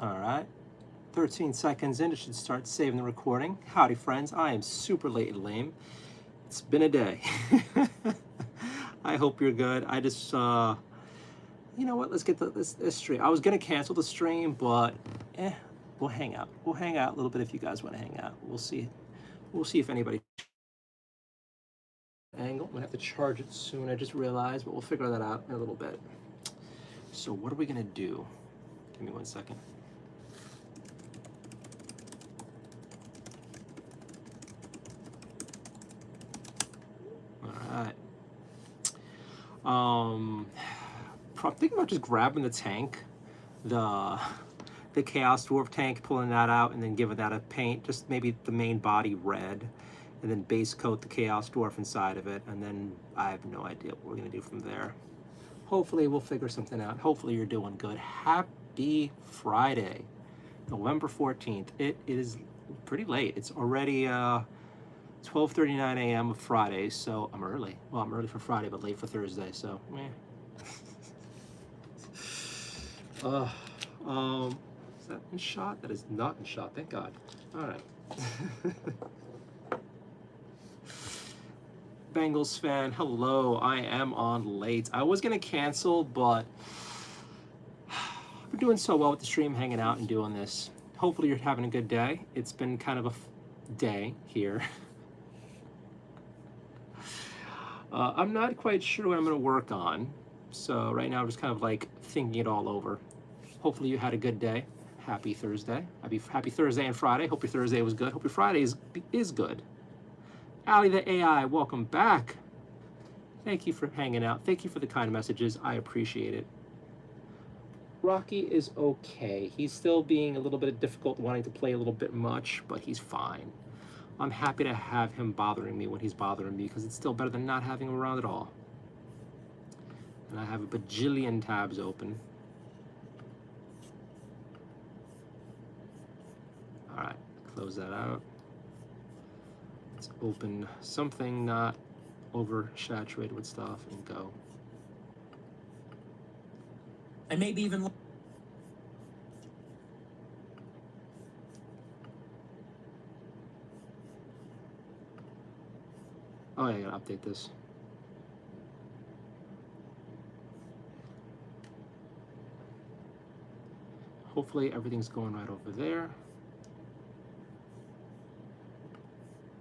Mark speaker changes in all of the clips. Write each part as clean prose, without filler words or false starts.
Speaker 1: All right. 13 seconds in, it should start saving the recording. Howdy, friends. I am super late and lame. It's been a day. I hope you're good. I just, you know what? Let's get this stream. I was going to cancel the stream, but we'll hang out. We'll hang out a little bit if you guys want to hang out. We'll see. We'll see if anybody. Angle. I'm going to have to charge it soon. I just realized, but we'll figure that out in a little bit. So what are we going to do? Give me 1 second. Alright. I'm thinking about just grabbing the tank, the Chaos Dwarf tank, pulling that out and then giving that a paint, just maybe the main body red, and then base coat the Chaos Dwarf inside of it, and then I have no idea what we're going to do from there. Hopefully we'll figure something out. Hopefully you're doing good. Happy Friday, November 14th. It is pretty late. It's already 12:39 a.m. of Friday, so I'm early. Well, I'm early for Friday, but late for Thursday, so meh. Is that in shot? That is not in shot, thank God. All right. Bengals fan, hello. I am on late. I was gonna cancel, but we're doing so well with the stream, hanging out and doing this. Hopefully you're having a good day. It's been kind of a day here. I'm not quite sure what I'm gonna work on. So right now I'm just kind of like thinking it all over. Hopefully you had a good day. Happy Thursday. Happy Thursday and Friday. Hope your Thursday was good. Hope your Friday is good. Ali the AI, welcome back. Thank you for hanging out. Thank you for the kind messages. I appreciate it. Rocky is okay. He's still being a little bit difficult, wanting to play a little bit much, but he's fine. I'm happy to have him bothering me when he's bothering me, because it's still better than not having him around at all. And I have a bajillion tabs open. All right, close that out. Let's open something not oversaturated with stuff and go.
Speaker 2: And maybe even...
Speaker 1: Oh yeah, I gotta update this. Hopefully everything's going right over there.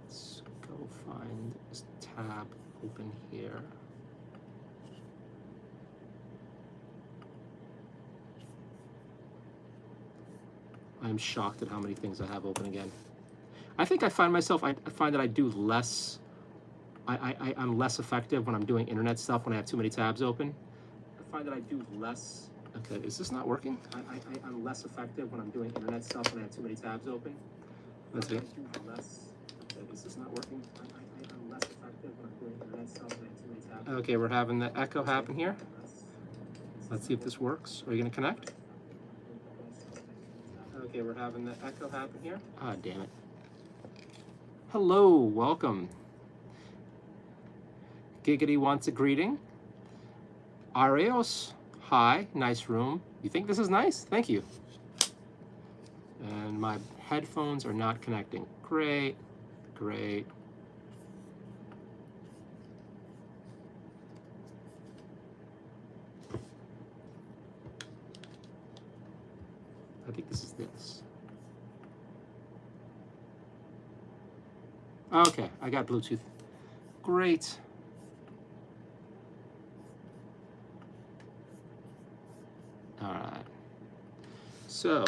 Speaker 1: Let's go find this tab open here. I'm shocked at how many things I have open again. I think I find myself, I find that I do less, I'm less effective when I'm doing internet stuff when I have too many tabs open. I find that I do less. Okay, is this not working? I'm less effective when I'm doing internet stuff when I have too many tabs open. Let's see. Okay, is this not working? I'm less effective when I'm doing internet stuff when I have too many tabs. Okay, we're having the echo happen here. Let's see if this works. Are you gonna connect? Okay, we're having the echo happen here. Ah, damn it. Hello, welcome. Giggity wants a greeting. Arios, hi, nice room. You think this is nice? Thank you. And my headphones are not connecting. Great, great. I think this is this. Okay, I got Bluetooth. Great. All right. So,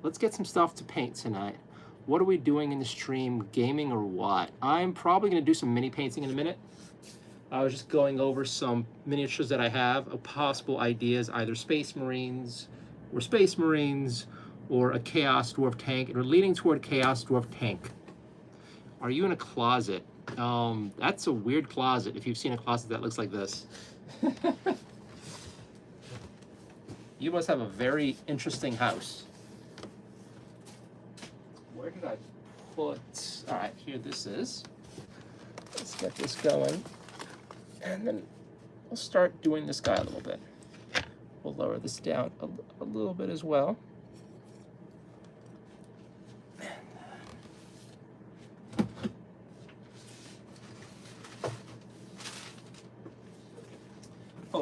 Speaker 1: let's get some stuff to paint tonight. What are we doing in the stream, gaming or what? I'm probably gonna do some mini painting in a minute. I was just going over some miniatures that I have of possible ideas, either Space Marines or a Chaos Dwarf tank, and we're leaning toward Chaos Dwarf tank. Are you in a closet? That's a weird closet if you've seen a closet that looks like this. You must have a very interesting house. Where did I put... All right, here this is. Let's get this going. And then we'll start doing this guy a little bit. We'll lower this down a little bit as well.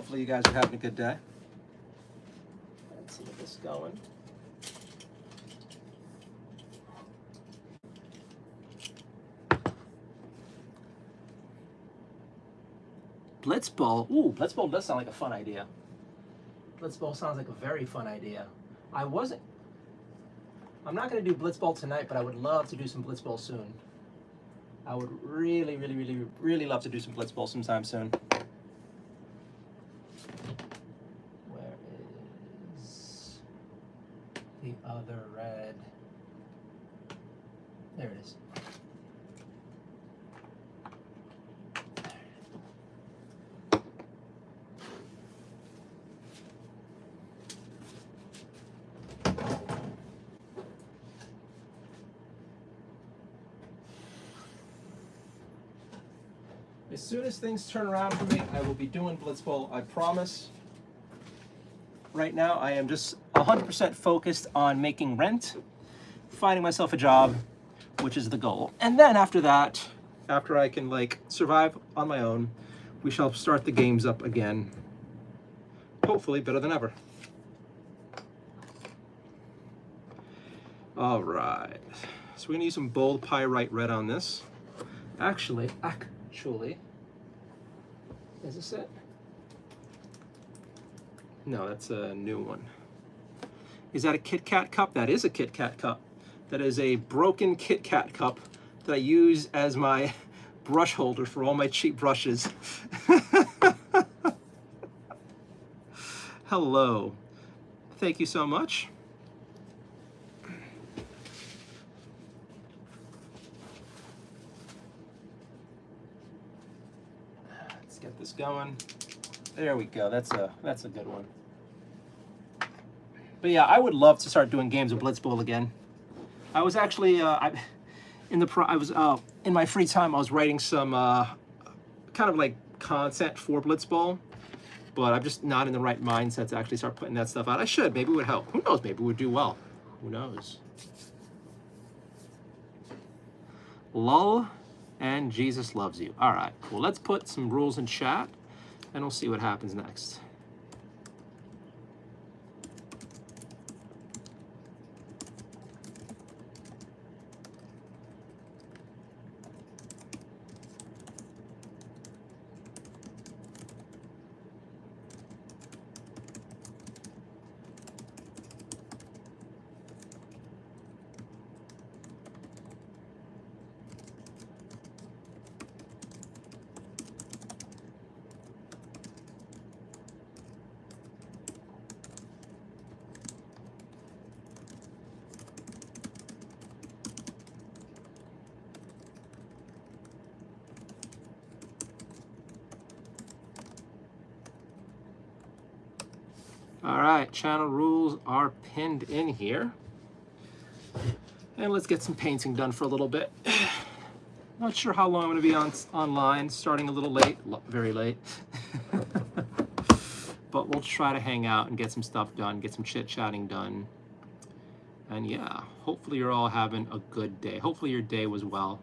Speaker 1: Hopefully you guys are having a good day. Let's see, get this going. Blitzball. Ooh, Blitzball does sound like a fun idea. Blitzball sounds like a very fun idea. I'm not going to do Blitzball tonight, but I would love to do some Blitzball soon. I would really, really, really, really love to do some Blitzball sometime soon. Where is the other red? There it is. As soon as things turn around for me, I will be doing Blitzball, I promise. Right now, I am just 100% focused on making rent, finding myself a job, which is the goal. And then after that, after I can like survive on my own, we shall start the games up again. Hopefully better than ever. All right, so we're gonna use some bold pyrite red on this. Actually, is this it? No, that's a new one. Is that a Kit Kat cup? That is a Kit Kat cup. That is a broken Kit Kat cup that I use as my brush holder for all my cheap brushes. Hello. Thank you so much. Let's get this going. There we go. That's a good one. But yeah, I would love to start doing games of Blitzball again. I was actually in my free time I was writing some kind of like content for Blitzball, but I'm just not in the right mindset to actually start putting that stuff out. I should. Maybe it would help. Who knows? Maybe it would do well. Who knows? Lull and Jesus loves you. All right, cool. Let's put some rules in chat, and we'll see what happens next. All right, channel rules are pinned in here. And let's get some painting done for a little bit. Not sure how long I'm gonna be online, starting a little late, very late. But we'll try to hang out and get some stuff done, get some chit-chatting done. And yeah, hopefully you're all having a good day. Hopefully your day was well.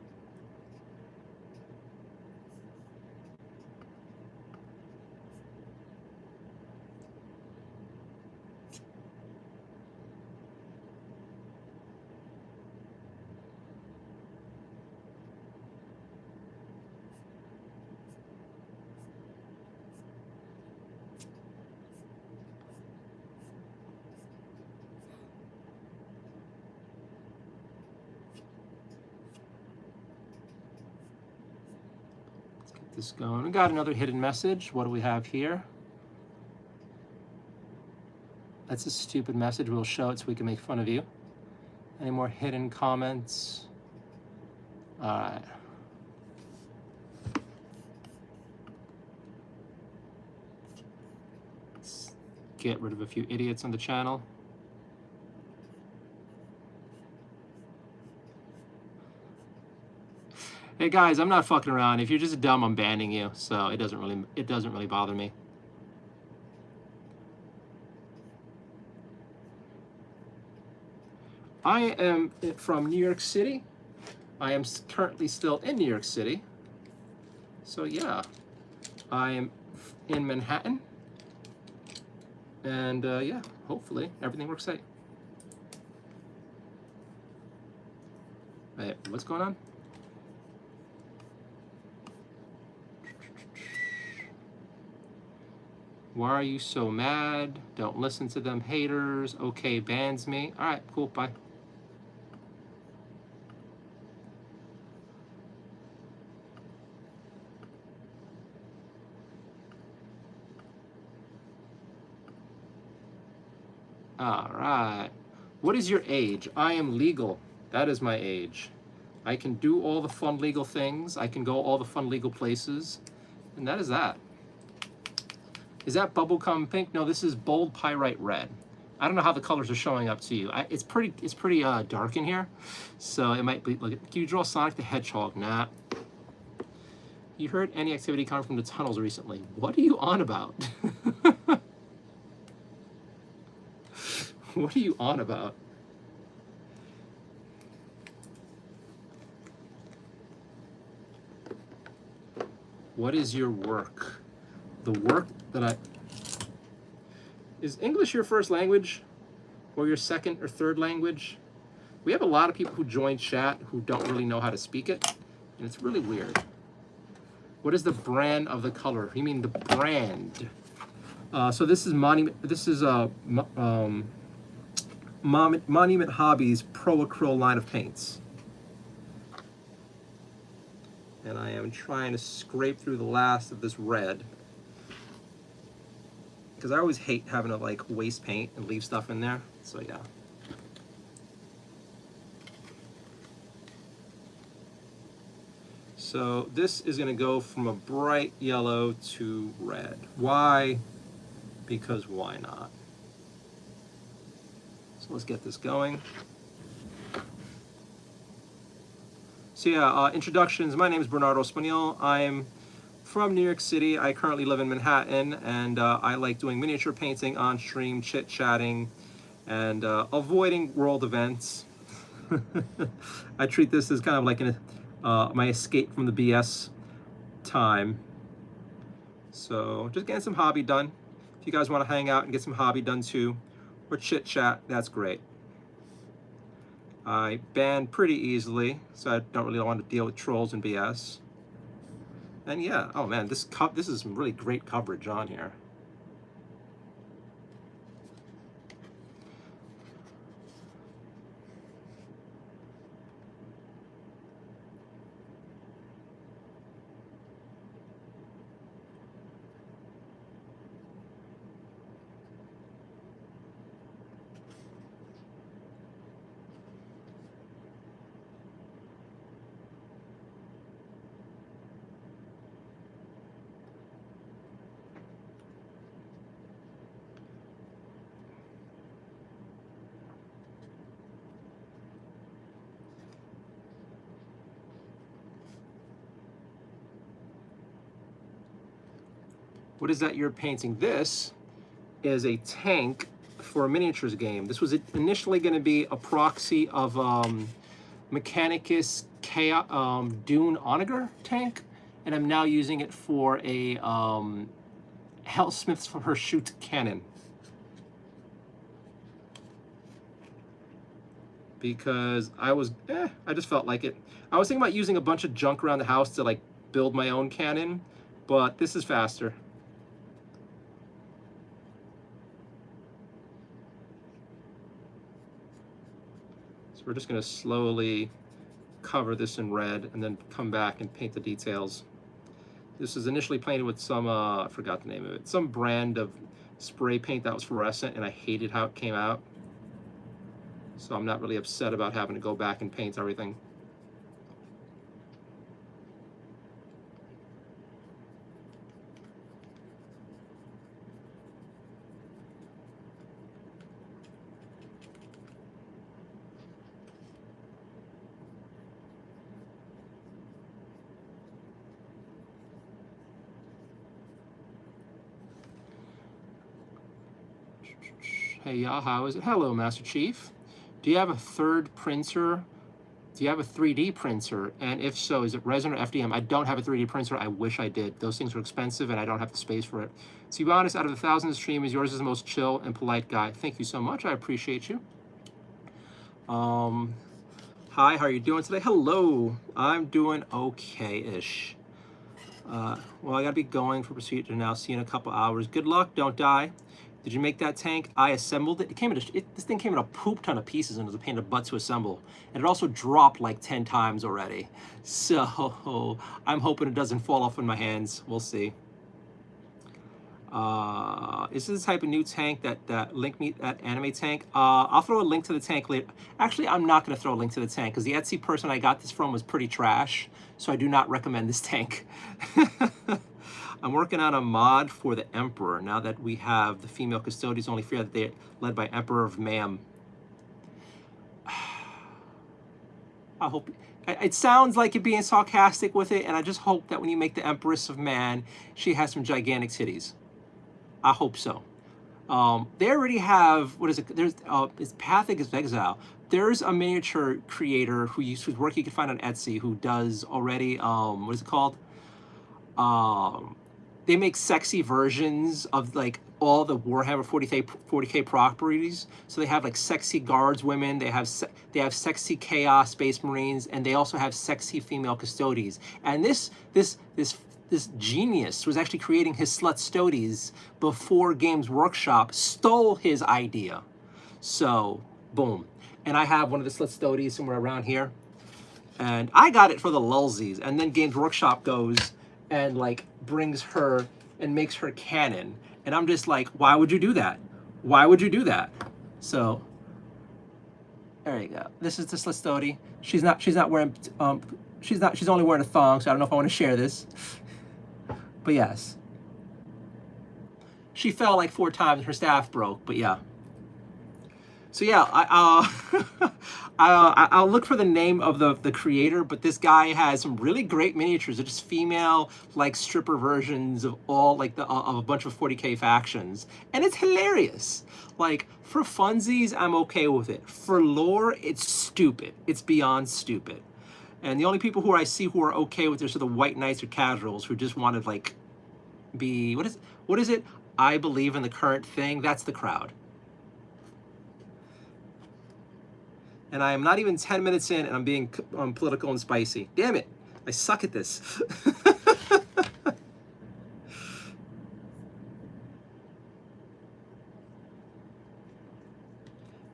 Speaker 1: This going. We got another hidden message. What do we have here? That's a stupid message. We'll show it so we can make fun of you. Any more hidden comments? All right. Let's get rid of a few idiots on the channel. Hey guys, I'm not fucking around. If you're just dumb, I'm banning you. So it doesn't really bother me. I am from New York City. I am currently still in New York City. So yeah, I am in Manhattan. And yeah, hopefully everything works out. Wait, what's going on? Why are you so mad? Don't listen to them haters. Okay, bans me. All right, cool, bye. All right. What is your age? I am legal. That is my age. I can do all the fun legal things. I can go all the fun legal places. And that is that. Is that bubblegum pink? No, this is bold pyrite red. I don't know how the colors are showing up to you. It's pretty dark in here, so it might be. Look, can you draw Sonic the Hedgehog? Nah. You heard any activity coming from the tunnels recently? What are you on about? What are you on about? What is your work? The work that I... Is English your first language? Or your second or third language? We have a lot of people who join chat who don't really know how to speak it, and it's really weird. What is the brand of the color? You mean the brand? So this is Monument Hobbies Pro Acryl line of paints. And I am trying to scrape through the last of this red, because I always hate having to like waste paint and leave stuff in there. So yeah. So this is going to go from a bright yellow to red. Why? Because why not? So let's get this going. So yeah, introductions. My name is Bernardo Spaniel. I'm from New York City. I currently live in Manhattan, and I like doing miniature painting on stream, chit-chatting, and avoiding world events. I treat this as kind of like my escape from the BS time. So just getting some hobby done. If you guys want to hang out and get some hobby done too, or chit-chat, that's great. I ban pretty easily, so I don't really want to deal with trolls and BS. And yeah, oh man, this is some really great coverage on here. What is that you're painting? This is a tank for a miniatures game. This was initially going to be a proxy of Mechanicus Dune Onager tank, and I'm now using it for a Hellsmith's for her shoot cannon. Because I just felt like it. I was thinking about using a bunch of junk around the house to like build my own cannon, but this is faster. So we're just going to slowly cover this in red and then come back and paint the details. This is initially painted with some, I forgot the name of it, some brand of spray paint that was fluorescent, and I hated how it came out. So I'm not really upset about having to go back and paint everything. Hey y'all, how is it? Hello, Master Chief. Do you have a third printer Do you have a 3D printer? And if so, is it resin or FDM? I don't have a 3D printer. I wish I did. Those things are expensive, and I don't have the space for it. To be honest, out of the thousands of streamers, yours is the most chill and polite guy. Thank you so much. I appreciate you. Hi, how are you doing today? Hello. I'm doing okay-ish. Well, I gotta be going for procedure now. See you in a couple hours. Good luck. Don't die. Did you make that tank? I assembled it. It came in this thing came in a poop ton of pieces, and it was a pain in the butt to assemble. And it also dropped like 10 times already. So I'm hoping it doesn't fall off in my hands. We'll see. Is this the type of new tank that link me that anime tank? I'll throw a link to the tank later. Actually, I'm not going to throw a link to the tank because the Etsy person I got this from was pretty trash. So I do not recommend this tank. I'm working on a mod for the Emperor now that we have the female custodians. Only fear that they're led by Emperor of Mam. I hope it sounds like you're being sarcastic with it, and I just hope that when you make the Empress of Man, she has some gigantic titties. I hope so. They already have, what is it? There's it's Path of Exile. There's a miniature creator whose work you can find on Etsy who does already what is it called? They make sexy versions of like all the Warhammer 40K properties. So they have like sexy guards women, they have sexy chaos space marines, and they also have sexy female custodians. And this genius was actually creating his slut stodies before Games Workshop stole his idea. So boom. And I have one of the slut stodies somewhere around here. And I got it for the lulsies. And then Games Workshop goes and like brings her and makes her canon. And I'm just like, why would you do that? Why would you do that? So there you go. This is the slut stodie. She's not wearing she's only wearing a thong, so I don't know if I want to share this. But yes. She fell like 4 times and her staff broke, but yeah. So yeah, I'll look for the name of the creator, but this guy has some really great miniatures. They're just female, like stripper versions of all like of a bunch of 40K factions, and it's hilarious. Like for funsies, I'm okay with it. For lore, it's stupid. It's beyond stupid. And the only people who I see who are okay with this are the white knights or casuals who just want to like be what is it? I believe in the current thing. That's the crowd. And I am not even 10 minutes in, and I'm being political and spicy. Damn it. I suck at this.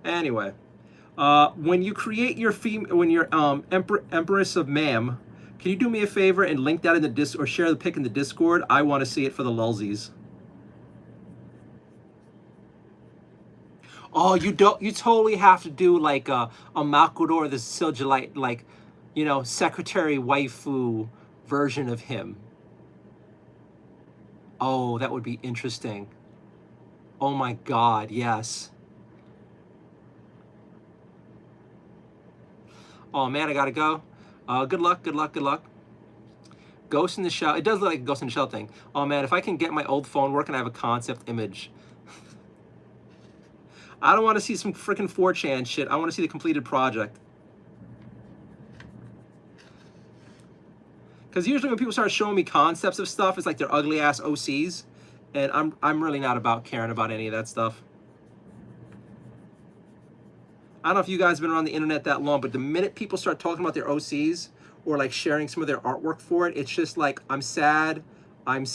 Speaker 1: Anyway, when you create your Empress of Mam, can you do me a favor and link that in the or share the pic in the Discord? I want to see it for the lulsies. Oh, you totally have to do like a Malkador the Sigillite, like, you know, secretary waifu version of him. Oh, that would be interesting. Oh my God, yes. Oh man, I gotta go. Good luck, good luck, good luck. Ghost in the Shell. It does look like a Ghost in the Shell thing. Oh man, if I can get my old phone working, I have a concept image. I don't want to see some freaking 4chan shit. I want to see the completed project. Because usually when people start showing me concepts of stuff, it's like they're ugly ass OCs, and I'm really not about caring about any of that stuff. I don't know if you guys have been around the internet that long, but the minute people start talking about their OCs or like sharing some of their artwork for it, it's just like, I'm sad, I'm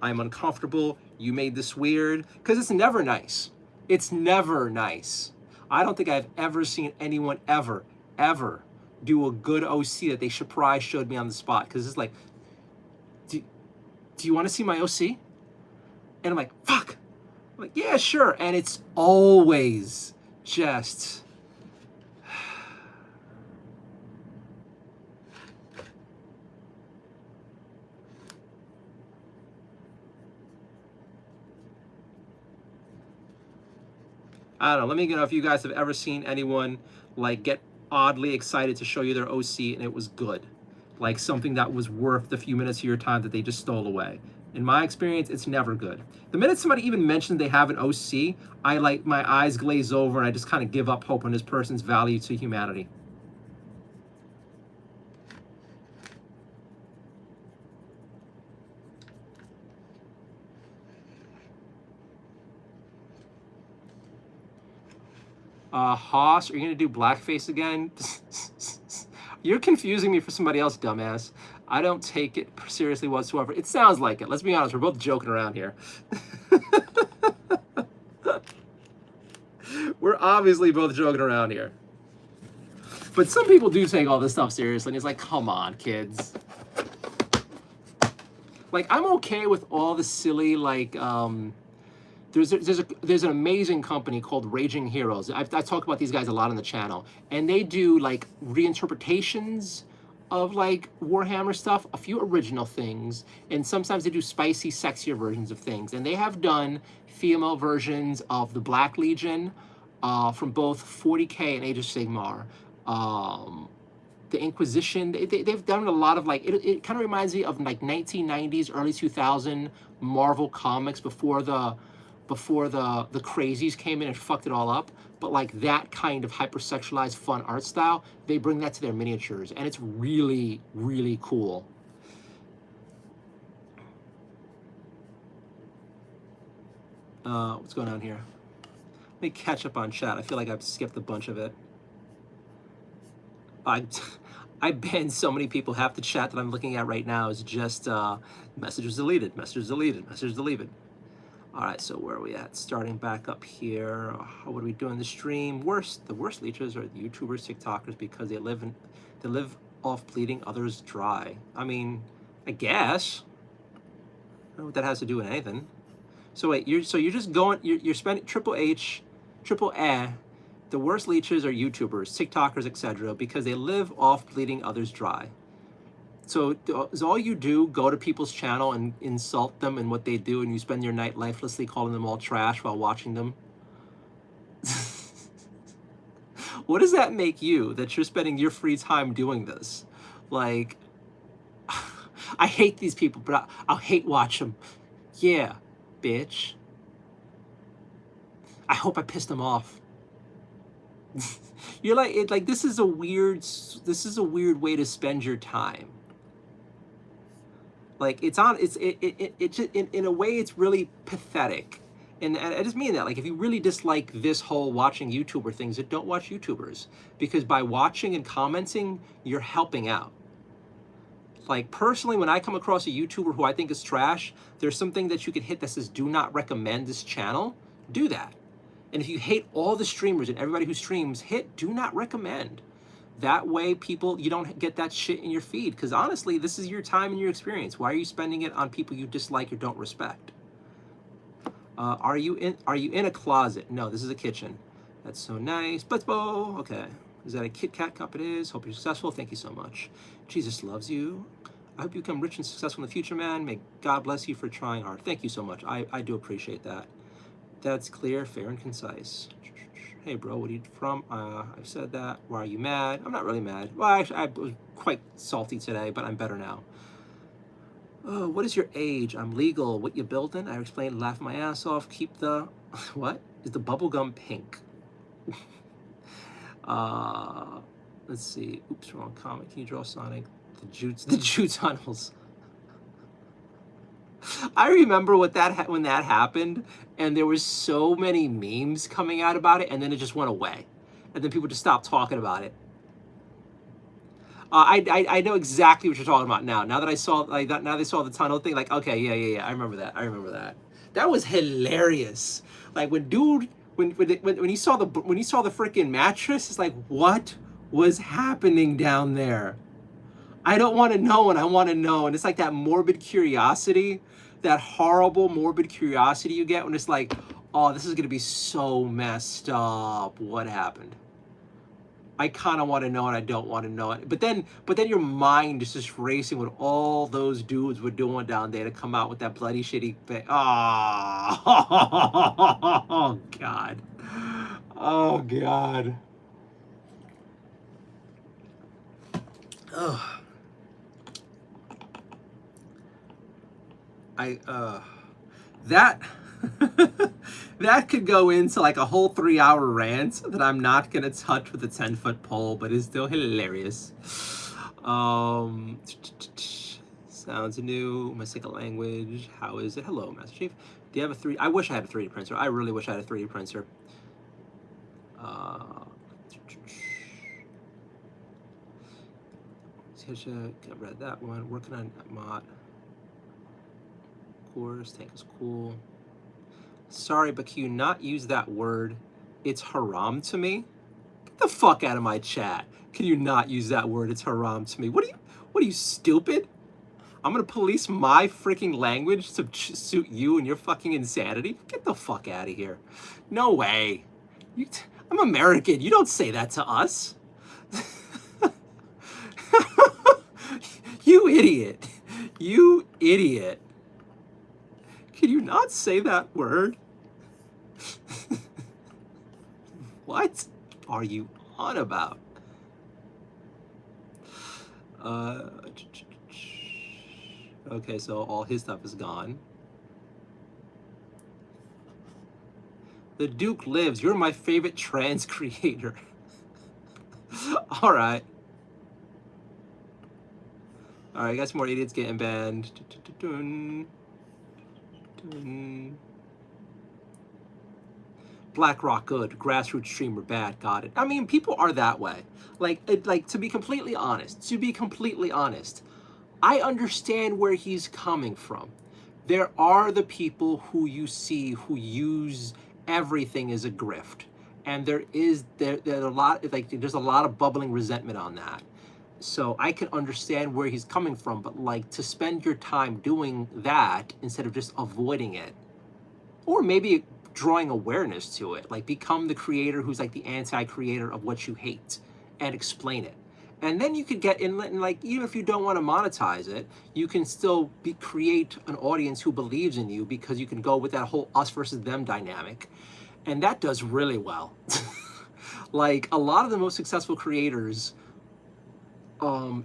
Speaker 1: uncomfortable, you made this weird, because it's never nice. It's never nice. I don't think I've ever seen anyone ever do a good OC that they surprise showed me on the spot. Because it's like, do you want to see my OC? And I'm like, fuck. I'm like, yeah, sure. And it's always just... I don't know. Let me know if you guys have ever seen anyone like get oddly excited to show you their OC and it was good. Like something that was worth the few minutes of your time that they just stole away. In my experience, it's never good. The minute somebody even mentions they have an OC, I like my eyes glaze over and I just kind of give up hope on this person's value to humanity. Haas, are you gonna do blackface again? You're confusing me for somebody else, dumbass. I don't take it seriously whatsoever. It sounds like it. Let's be honest. We're both joking around here. We're obviously both joking around here. But some people do take all this stuff seriously, and it's like, come on, kids. Like, I'm okay with all the silly, like, there's an amazing company called Raging Heroes. I talk about these guys a lot on the channel, and they do like reinterpretations of like Warhammer stuff, a few original things, and sometimes they do spicy, sexier versions of things. And they have done female versions of the Black Legion from both 40K and Age of Sigmar. The Inquisition, they've done a lot of like, it kind of reminds me of like 1990s, early 2000 Marvel comics before the crazies came in and fucked it all up. But like that kind of hypersexualized fun art style, they bring that to their miniatures, and it's really, really cool. What's going on here? Let me catch up on chat. I feel like I've skipped a bunch of it. I banned so many people. Half the chat that I'm looking at right now is just messages deleted, messages deleted, messages deleted. All right, so where are we at? Starting back up here. What are we doing? The stream. The worst leeches are the YouTubers, TikTokers, because they live off bleeding others dry. I mean, I guess. I don't know what that has to do with anything. So wait, you're just going. You're spending triple A. The worst leeches are YouTubers, TikTokers, etc., because they live off bleeding others dry. So is all you do go to people's channel and insult them and what they do, and you spend your night lifelessly calling them all trash while watching them? What does that make you, that you're spending your free time doing this? Like, I hate these people, but I'll hate watch them. Yeah, bitch. I hope I pissed them off. You're like, this is a weird way to spend your time. Like, in a way, it's really pathetic. And I just mean that, like, if you really dislike this whole watching YouTuber things, then don't watch YouTubers. Because by watching and commenting, you're helping out. Like, personally, when I come across a YouTuber who I think is trash, there's something that you can hit that says, do not recommend this channel. Do that. And if you hate all the streamers and everybody who streams, hit do not recommend. That way, people, you don't get that shit in your feed. Because honestly, this is your time and your experience. Why are you spending it on people you dislike or don't respect? Are you in a closet? No, this is a kitchen. That's so nice. Blitzbo. Okay. Is that a Kit Kat cup? It is. Hope you're successful. Thank you so much. Jesus loves you. I hope you become rich and successful in the future, man. May God bless you for trying hard. Thank you so much. I do appreciate that. That's clear, fair, and concise. Hey, bro, what are you from? I've said that. Why are you mad? I'm not really mad. Well, actually, I was quite salty today, but I'm better now. Oh, what is your age? I'm legal. What you building? I explained, laugh my ass off. Keep the... What? Is the bubblegum pink? Let's see. Oops, wrong comic. Can you draw Sonic? The Jew tunnels. I remember when that happened, and there was so many memes coming out about it, and then it just went away, and then people just stopped talking about it. I know exactly what you're talking about now. Now that I saw now they saw the tunnel thing, like, okay, yeah, I remember that. That was hilarious. Like when he saw the freaking mattress, it's like, what was happening down there? I don't want to know, and I want to know. And it's like that morbid curiosity, that horrible morbid curiosity you get when it's like, oh, this is going to be so messed up. What happened? I kind of want to know, and I don't want to know it. But then your mind is just racing with all those dudes were doing down there to come out with that bloody shitty thing. Oh, oh God. Oh, God. Oh. That that could go into like a whole 3-hour rant that I'm not gonna touch with a 10-foot pole, but is still hilarious. Sounds new. My second language. How is it? Hello, Master Chief. Do you have a 3D? I wish I had a 3D printer. I really wish I had a 3D printer. Uh, read that one. Working on mod. Of course, tank is cool. Sorry, but can you not use that word? It's haram to me. Get the fuck out of my chat. Can you not use that word? It's haram to me. What are you, stupid? I'm gonna police my freaking language to suit you and your fucking insanity? Get the fuck out of here. No way. I'm American. You don't say that to us. You idiot. You idiot. Can you not say that word? What are you on about? Okay, so all his stuff is gone. The Duke lives. You're my favorite trans creator. All right. All right, I got some more idiots getting banned. BlackRock good, grassroots streamer bad, got it. I mean, people are that way. Like to be completely honest, I understand where he's coming from. There are the people who you see who use everything as a grift, and there's a lot of bubbling resentment on that. So I can understand where he's coming from, but like to spend your time doing that instead of just avoiding it, or maybe drawing awareness to it, like become the creator who's like the anti-creator of what you hate and explain it. And then you could get in, like, even if you don't want to monetize it, you can still create an audience who believes in you, because you can go with that whole us versus them dynamic. And that does really well. Like a lot of the most successful creators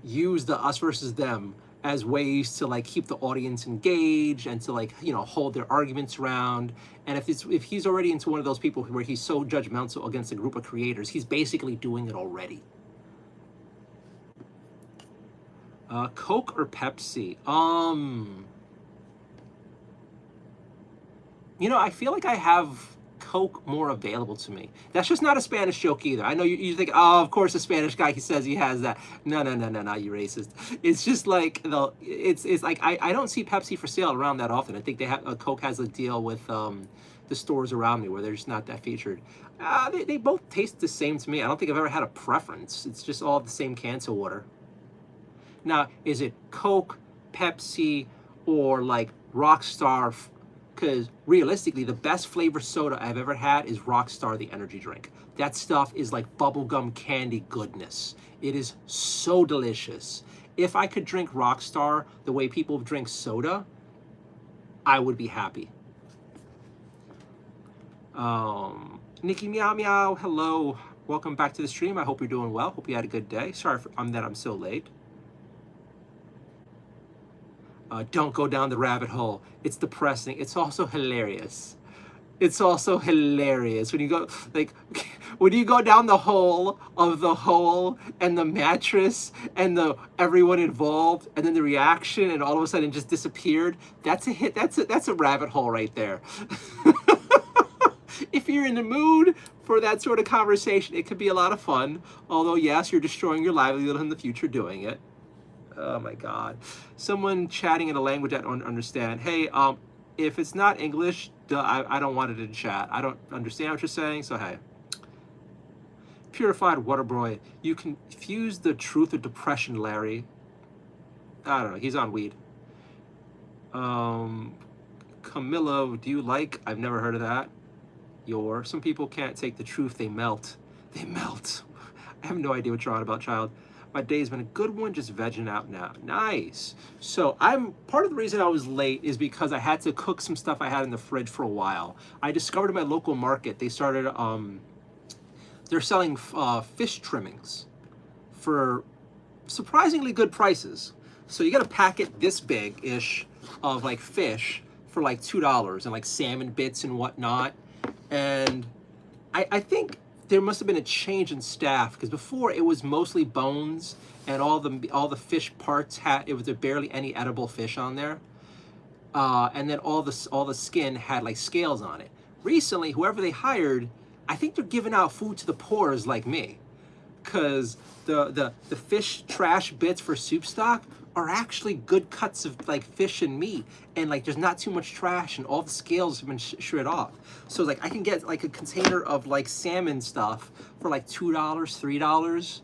Speaker 1: use the us versus them as ways to like keep the audience engaged and to like, you know, hold their arguments around. And if he's already into one of those people where he's so judgmental against a group of creators, he's basically doing it already. Coke or Pepsi? You know, I feel like I have Coke more available to me. That's just not a Spanish joke either. I know you think, oh, of course, a Spanish guy, he says he has that. No, you racist. It's just like, it's like, I don't see Pepsi for sale around that often. I think they have, Coke has a deal with the stores around me where they're just not that featured. They both taste the same to me. I don't think I've ever had a preference. It's just all the same cans of water. Now, is it Coke, Pepsi, or like Rockstar? Because realistically, the best flavored soda I've ever had is Rockstar, the energy drink. That stuff is like bubblegum candy goodness. It is so delicious. If I could drink Rockstar the way people drink soda, I would be happy. Nikki Meow Meow, hello. Welcome back to the stream. I hope you're doing well. Hope you had a good day. Sorry that I'm so late. Don't go down the rabbit hole. It's depressing. It's also hilarious. It's also hilarious when you go, like, when you go down the hole of the hole and the mattress and the everyone involved, and then the reaction, and all of a sudden it just disappeared. That's a hit. That's a rabbit hole right there. If you're in the mood for that sort of conversation, it could be a lot of fun. Although, yes, you're destroying your livelihood in the future doing it. Oh my God. Someone chatting in a language I don't understand. Hey, if it's not English, I don't want it in chat. I don't understand what you're saying, so hey. Purified water boy. You confuse the truth with depression, Larry. I don't know. He's on weed. Camillo, do you like? I've never heard of that. Some people can't take the truth. They melt. They melt. I have no idea what you're on about, child. My day's been a good one, just vegging out now. Nice. So part of the reason I was late is because I had to cook some stuff I had in the fridge for a while. I discovered in my local market, they started, they're selling fish trimmings for surprisingly good prices. So you get a packet this big-ish of like fish for like $2 and like salmon bits and whatnot. And I think there must have been a change in staff, because before it was mostly bones and all the fish parts there was barely any edible fish on there, and then all the skin had like scales on it. Recently, whoever they hired, I think they're giving out food to the poors like me, because the fish trash bits for soup stock are actually good cuts of like fish and meat, and like there's not too much trash, and all the scales have been shred off. So like I can get like a container of like salmon stuff for like $2, $3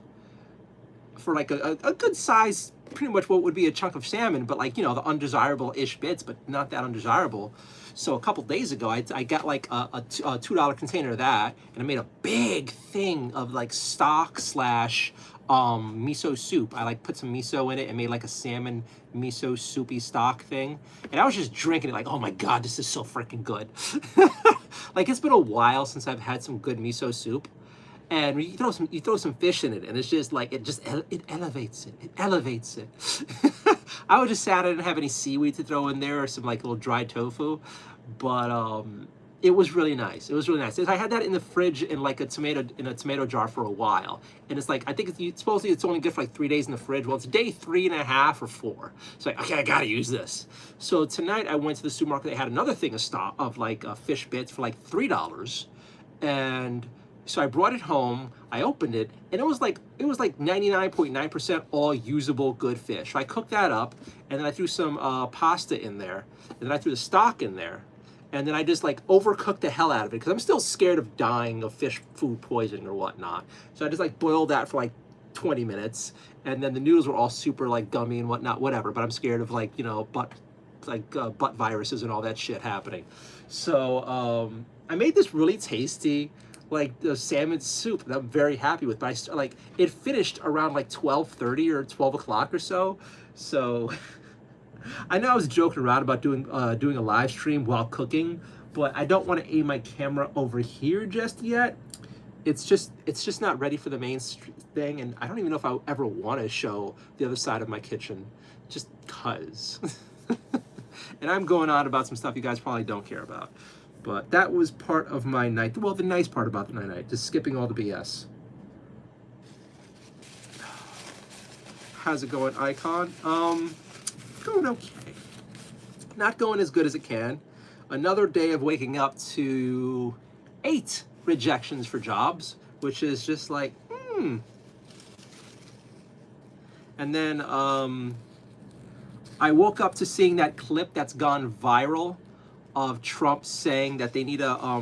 Speaker 1: for like a good size, pretty much what would be a chunk of salmon, but like, you know, the undesirable-ish bits, but not that undesirable. So a couple days ago, I got like a $2 container of that, and I made a big thing of like stock slash miso soup. I like put some miso in it and made like a salmon miso soupy stock thing. And I was just drinking it like, oh my God, this is so freaking good. Like, it's been a while since I've had some good miso soup. And you throw some fish in it, and it's just like it elevates it. It elevates it. I was just sad I didn't have any seaweed to throw in there or some like little dry tofu, but it was really nice. It was really nice. I had that in the fridge in like a tomato jar for a while, and it's like I think supposedly it's only good for like 3 days in the fridge. Well, it's day 3.5 or 4. So like, okay, I gotta use this. So tonight I went to the supermarket. They had another thing of stock of like fish bits for like $3, and so I brought it home, I opened it, and it was like 99.9% all usable good fish. So I cooked that up, and then I threw some pasta in there, and then I threw the stock in there, and then I just like overcooked the hell out of it, because I'm still scared of dying of fish food poisoning or whatnot. So I just like boiled that for like 20 minutes, and then the noodles were all super like gummy and whatnot, whatever, but I'm scared of like, you know, butt viruses and all that shit happening. So I made this really tasty like the salmon soup that I'm very happy with, but like it finished around like 12:30 or 12 o'clock or so. So I know I was joking around about doing a live stream while cooking, but I don't want to aim my camera over here just yet. It's just not ready for the main thing, and I don't even know if I ever want to show the other side of my kitchen, just cause. And I'm going on about some stuff you guys probably don't care about. But that was part of my night. Well, the nice part about the night, just skipping all the BS. How's it going, Icon? Going okay. Not going as good as it can. Another day of waking up to 8 rejections for jobs, which is just like, And then I woke up to seeing that clip that's gone viral of Trump saying that they need a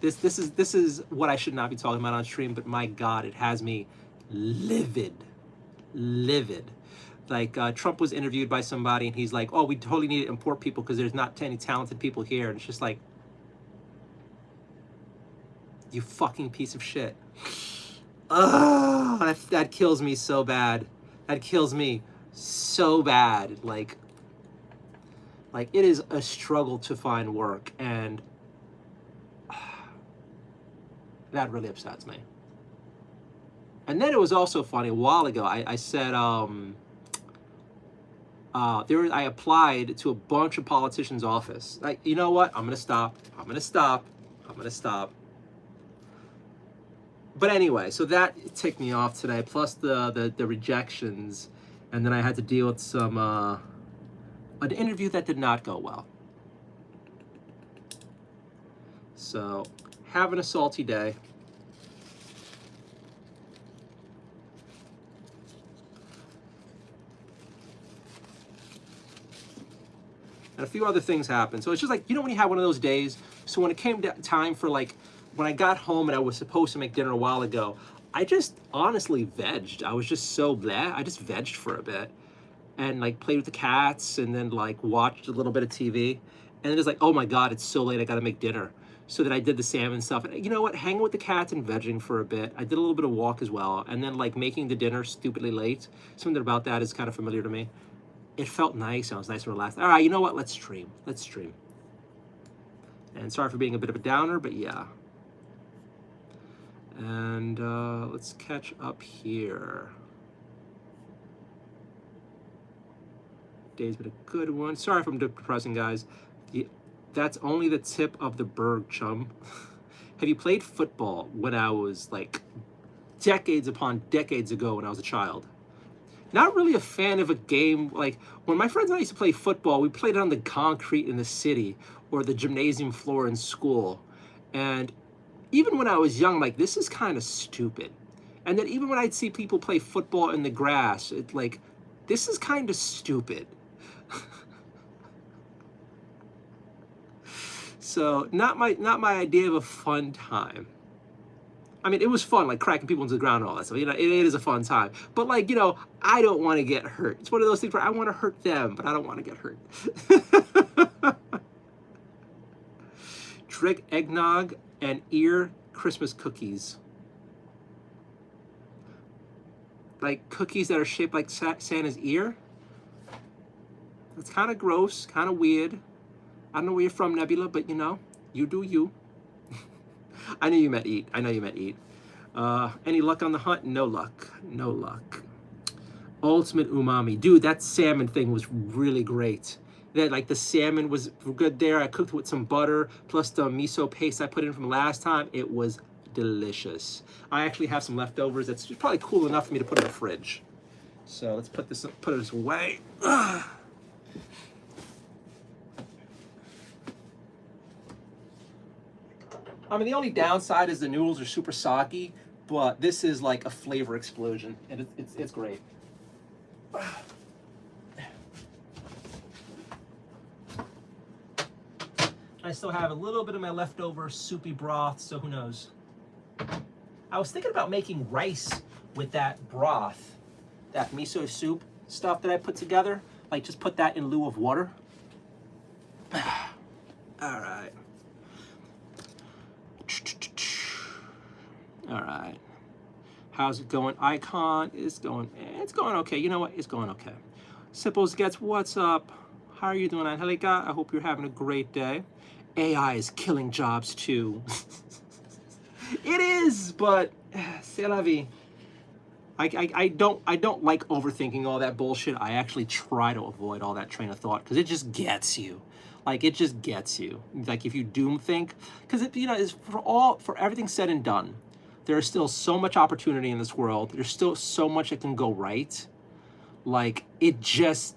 Speaker 1: this is what I should not be talking about on stream, but my God, it has me livid. Like Trump was interviewed by somebody, and he's like, "Oh, we totally need to import people because there's not any talented people here," and it's just like, you fucking piece of shit. Ugh, that kills me so bad. That kills me so bad. Like it is a struggle to find work, and that really upsets me. And then it was also funny, a while ago, I said, I applied to a bunch of politicians' office. Like, you know what? I'm gonna stop. But anyway, so that ticked me off today, plus the rejections, and then I had to deal with some, an interview that did not go well. So, having a salty day. And a few other things happened. So it's just like, you know when you have one of those days? So when it came time for like, when I got home and I was supposed to make dinner a while ago, I just honestly vegged. I was just so blah. I just vegged for a bit. And like played with the cats, and then like watched a little bit of TV, and then it's like, oh my God, it's so late, I gotta make dinner. So then I did the salmon stuff, and you know what, hanging with the cats and vegging for a bit. I did a little bit of walk as well, and then like making the dinner stupidly late. Something about that is kind of familiar to me. It felt nice. I was nice and relaxed. All right, you know what, let's stream. And sorry for being a bit of a downer, but yeah. And let's catch up here. Day's been a good one. Sorry if I'm depressing, guys. That's only the tip of the berg, chum. Have you played football when I was like decades upon decades ago when I was a child? Not really a fan of a game. Like when my friends and I used to play football, we played it on the concrete in the city or the gymnasium floor in school. And even when I was young, like, this is kind of stupid. And then even when I'd see people play football in the grass, it's like, this is kind of stupid. So not my idea of a fun time. I mean, it was fun, like cracking people into the ground and all that stuff. You know, it is a fun time. But like, you know, I don't want to get hurt. It's one of those things where I want to hurt them, but I don't want to get hurt. Drink eggnog and ear Christmas cookies. Like cookies that are shaped like Santa's ear. That's kind of gross, kind of weird. I don't know where you're from, Nebula, but you know, you do you. I knew you meant eat. I know you meant eat. Any luck on the hunt? No luck. No luck. Ultimate umami. Dude, that salmon thing was really great. That, like, the salmon was good there. I cooked with some butter, plus the miso paste I put in from last time. It was delicious. I actually have some leftovers. That's probably cool enough for me to put in the fridge. So let's put this away. I mean, the only downside is the noodles are super soggy, but this is like a flavor explosion, and it's great. I still have a little bit of my leftover soupy broth, so who knows. I was thinking about making rice with that broth, that miso soup stuff that I put together. Like, just put that in lieu of water. All right. All right. How's it going? Icon is going, it's going okay. You know what? It's going okay. Sipples gets, what's up? How are you doing, Angelica? I hope you're having a great day. AI is killing jobs too. It is, but c'est la vie. I don't like overthinking all that bullshit. I actually try to avoid all that train of thought because it just gets you. Like, it just gets you. Like, if you doom think, because you know, is for everything said and done, there is still so much opportunity in this world. There's still so much that can go right. Like, it just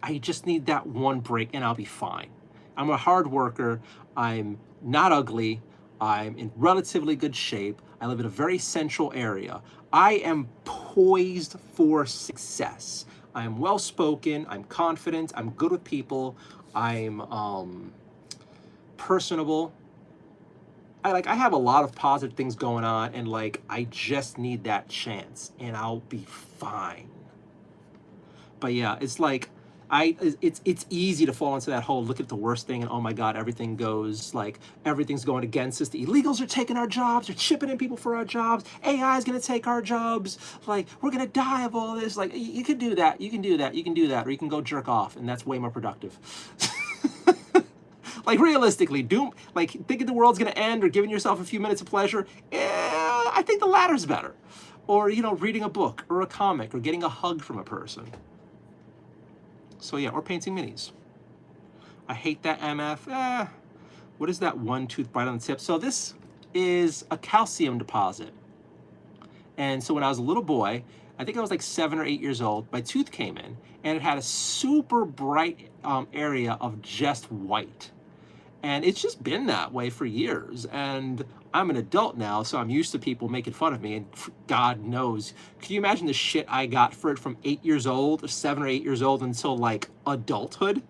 Speaker 1: I just need that one break and I'll be fine. I'm a hard worker. I'm not ugly. I'm in relatively good shape. I live in a very central area. I am poised for success. I am well-spoken. I'm confident. I'm good with people. I'm personable. I have a lot of positive things going on, and like, I just need that chance and I'll be fine. But yeah, it's like, it's easy to fall into that whole look at the worst thing and oh my God, everything goes, like, everything's going against us. The illegals are taking our jobs, they're chipping in people for our jobs, AI is gonna take our jobs, like, we're gonna die of all this. Like, you can do that, you can do that, you can do that, or you can go jerk off, and that's way more productive. Like, realistically, doom, like, thinking the world's gonna end or giving yourself a few minutes of pleasure, I think the latter's better. Or, you know, reading a book or a comic or getting a hug from a person. So yeah, or painting minis. I hate that MF. What is that one tooth bite on the tip? So this is a calcium deposit. And so when I was a little boy, I think I was like 7 or 8 years old, my tooth came in and it had a super bright area of just white. And it's just been that way for years. And I'm an adult now, so I'm used to people making fun of me, and God knows. Can you imagine the shit I got for it from 8 years old, or 7 or 8 years old, until like adulthood?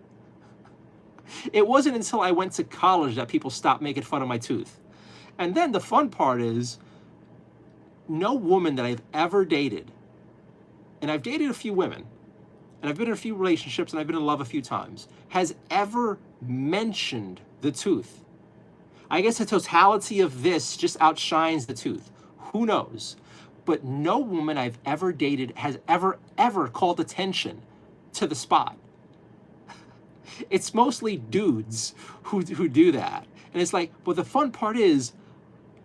Speaker 1: It wasn't until I went to college that people stopped making fun of my tooth. And then the fun part is, no woman that I've ever dated, and I've dated a few women, and I've been in a few relationships, and I've been in love a few times, has ever mentioned the tooth. I guess the totality of this just outshines the tooth. Who knows? But no woman I've ever dated has ever called attention to the spot. It's mostly dudes who do that. And it's like, but the fun part is,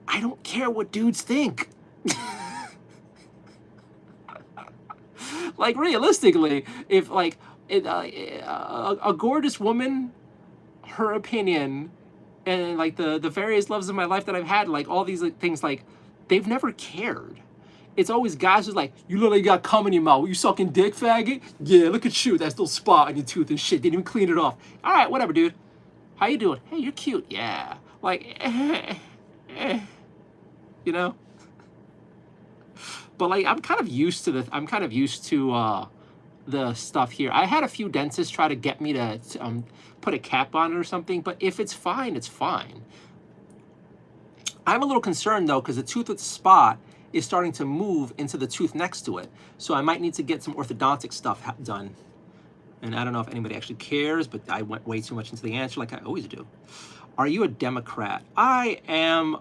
Speaker 1: I don't care what dudes think. Like, realistically, if like a gorgeous woman, her opinion, and like the various loves of my life that I've had, like all these like, things, like, they've never cared. It's always guys who's like, you literally got cum in your mouth. You sucking dick, faggot? Yeah, look at you. That little spot on your tooth and shit. Didn't even clean it off. All right, whatever, dude. How you doing? Hey, you're cute. Yeah. Like, you know. But like, I'm kind of used to the stuff here. I had a few dentists try to get me to put a cap on it or something, but if it's fine, it's fine. I'm a little concerned though, because the tooth with the spot is starting to move into the tooth next to it. So I might need to get some orthodontic stuff done. And I don't know if anybody actually cares, but I went way too much into the answer like I always do. Are you a Democrat? I am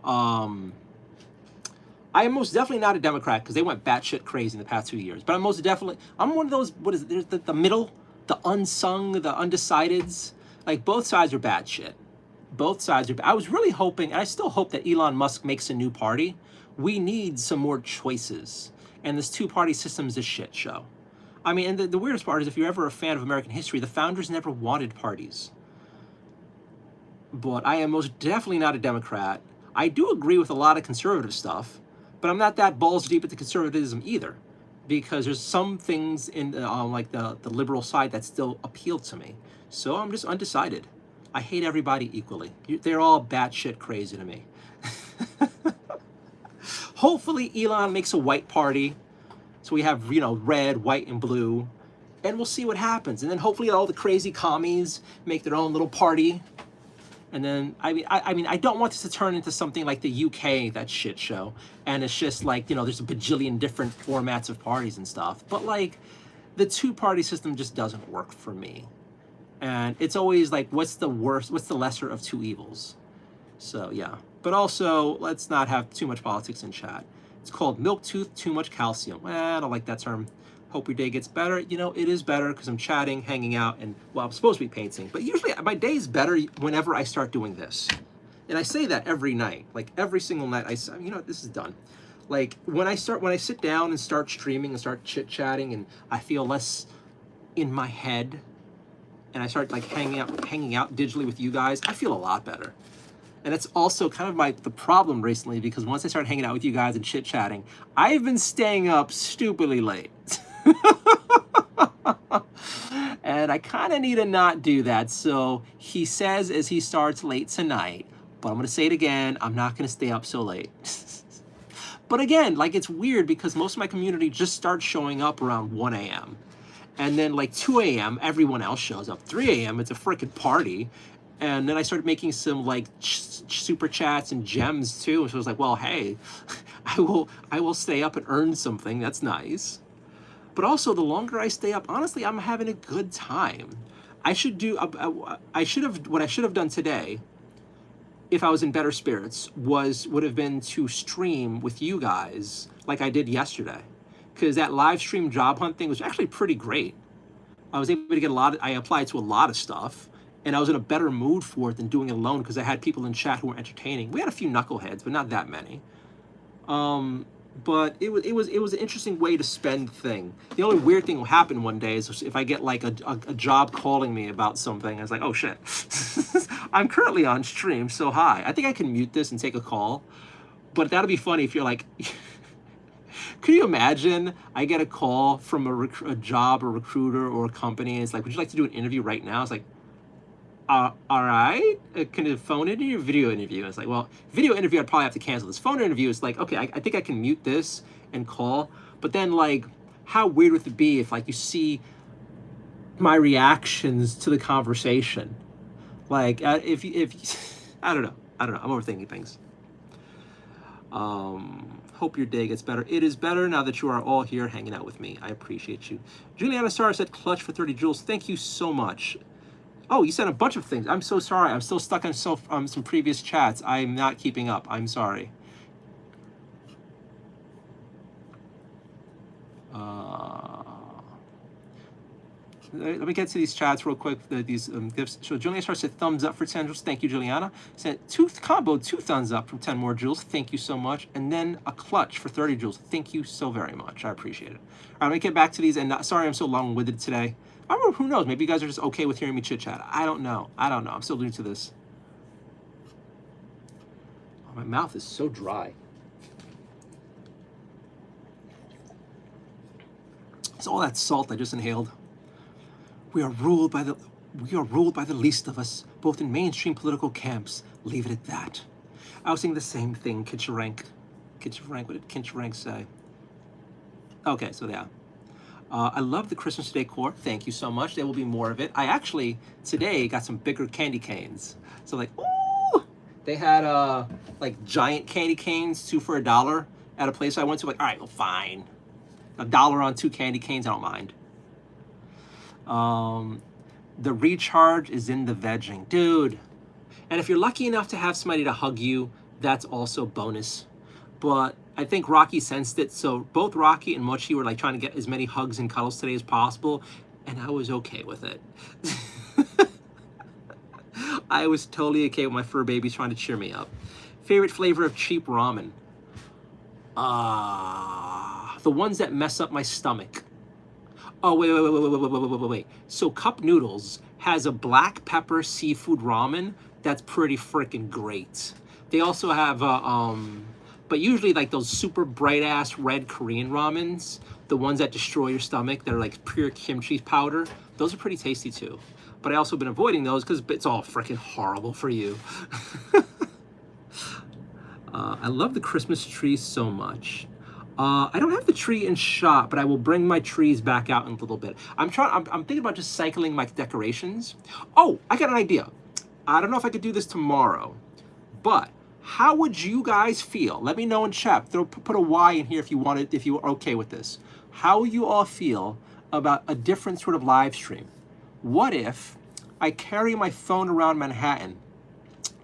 Speaker 1: most definitely not a Democrat because they went batshit crazy in the past 2 years. But I'm one of those, what is it, there's the middle, the unsung, the undecideds. Like both sides are bad shit. Both sides are bad. I was really hoping, and I still hope that Elon Musk makes a new party. We need some more choices. And this two-party system is a shit show. I mean, and the weirdest part is if you're ever a fan of American history, the founders never wanted parties. But I am most definitely not a Democrat. I do agree with a lot of conservative stuff, but I'm not that balls deep into conservatism either, because there's some things in like the liberal side that still appeal to me. So I'm just undecided. I hate everybody equally. They're all batshit crazy to me. Hopefully Elon makes a white party, so we have, red, white, and blue, and we'll see what happens. And then hopefully all the crazy commies make their own little party. And then, I mean, I don't want this to turn into something like the UK, that shit show. And it's just like, there's a bajillion different formats of parties and stuff. But like, the two-party system just doesn't work for me. And it's always like, what's the lesser of two evils? So yeah. But also, let's not have too much politics in chat. It's called milk tooth, too much calcium. Well, I don't like that term. Hope your day gets better. It is better because I'm chatting, hanging out, and, well, I'm supposed to be painting. But usually my day is better whenever I start doing this. And I say that every night. Like, every single night, I say, this is done. Like, when I sit down and start streaming and start chit-chatting, and I feel less in my head, and I start, like, hanging out digitally with you guys, I feel a lot better. And it's also kind of the problem recently, because once I started hanging out with you guys and chit-chatting, I've been staying up stupidly late. And I kind of need to not do that. So he says as he starts late tonight, but I'm going to say it again, I'm not going to stay up so late. But again, like, it's weird because most of my community just starts showing up around 1 a.m. And then like 2 a.m., everyone else shows up. 3 a.m., it's a freaking party. And then I started making some like super chats and gems too. So I was like, well, hey, I will stay up and earn something. That's nice. But also, the longer I stay up, honestly, I'm having a good time. What I should have done today, if I was in better spirits, would have been to stream with you guys like I did yesterday. Because that live stream job hunt thing was actually pretty great. I was able to get I applied to a lot of stuff, and I was in a better mood for it than doing it alone because I had people in chat who were entertaining. We had a few knuckleheads, but not that many. But it was an interesting way to spend the thing. The only weird thing will happen one day is if I get like a job calling me about something. I was like, oh shit, I'm currently on stream, so hi. I think I can mute this and take a call, but that'll be funny if you're like, could you imagine I get a call from a job or recruiter or a company, and it's like, would you like to do an interview right now? It's like, all right, can a phone interview or video interview? And it's like, well, video interview, I'd probably have to cancel. This phone interview is like, okay, I think I can mute this and call. But then, like, how weird would it be if, like, you see my reactions to the conversation? Like, if I don't know. I'm overthinking things. Hope your day gets better. It is better now that you are all here hanging out with me. I appreciate you. Juliana Star said clutch for 30 joules. Thank you so much. Oh, you said a bunch of things. I'm so sorry. I'm still stuck on some previous chats. I'm not keeping up. I'm sorry. Let me get to these chats real quick. These gifts. So Juliana Star said thumbs up for 10 joules. Thank you, Juliana. Said tooth combo, 2 thumbs up from 10 more joules. Thank you so much. And then a clutch for 30 joules. Thank you so very much. I appreciate it. All right, let me get back to these. And sorry I'm so long-winded today. I don't know, who knows? Maybe you guys are just okay with hearing me chit-chat. I don't know. I'm still new to this. Oh, my mouth is so dry. It's all that salt I just inhaled. We are ruled by the We are ruled by the least of us, both in mainstream political camps. Leave it at that. I was saying the same thing, Kitcherank. Kitcherank, what did Kitcherank say? Okay, so yeah. I love the Christmas decor. Thank you so much. There will be more of it. I actually, today, got some bigger candy canes. So like, ooh! They had, like, giant candy canes, 2 for $1 at a place I went to. Like, all right, well, fine. $1 on 2 candy canes, I don't mind. The recharge is in the vegging. Dude. And if you're lucky enough to have somebody to hug you, that's also bonus. But I think Rocky sensed it, so both Rocky and Mochi were like trying to get as many hugs and cuddles today as possible, and I was okay with it. I was totally okay with my fur babies trying to cheer me up. Favorite flavor of cheap ramen? The ones that mess up my stomach. Oh, wait. So Cup Noodles has a black pepper seafood ramen that's pretty freaking great. They also have, but usually like those super bright ass red Korean ramens, the ones that destroy your stomach, that are like pure kimchi powder, those are pretty tasty too. But I also been avoiding those because it's all freaking horrible for you. I love the Christmas tree so much. I don't have the tree in shot, but I will bring my trees back out in a little bit. I'm thinking about just cycling my decorations. Oh, I got an idea. I don't know if I could do this tomorrow, but how would you guys feel? Let me know in chat. Put a Y in here if you want it, if you are okay with this. How will you all feel about a different sort of live stream? What if I carry my phone around Manhattan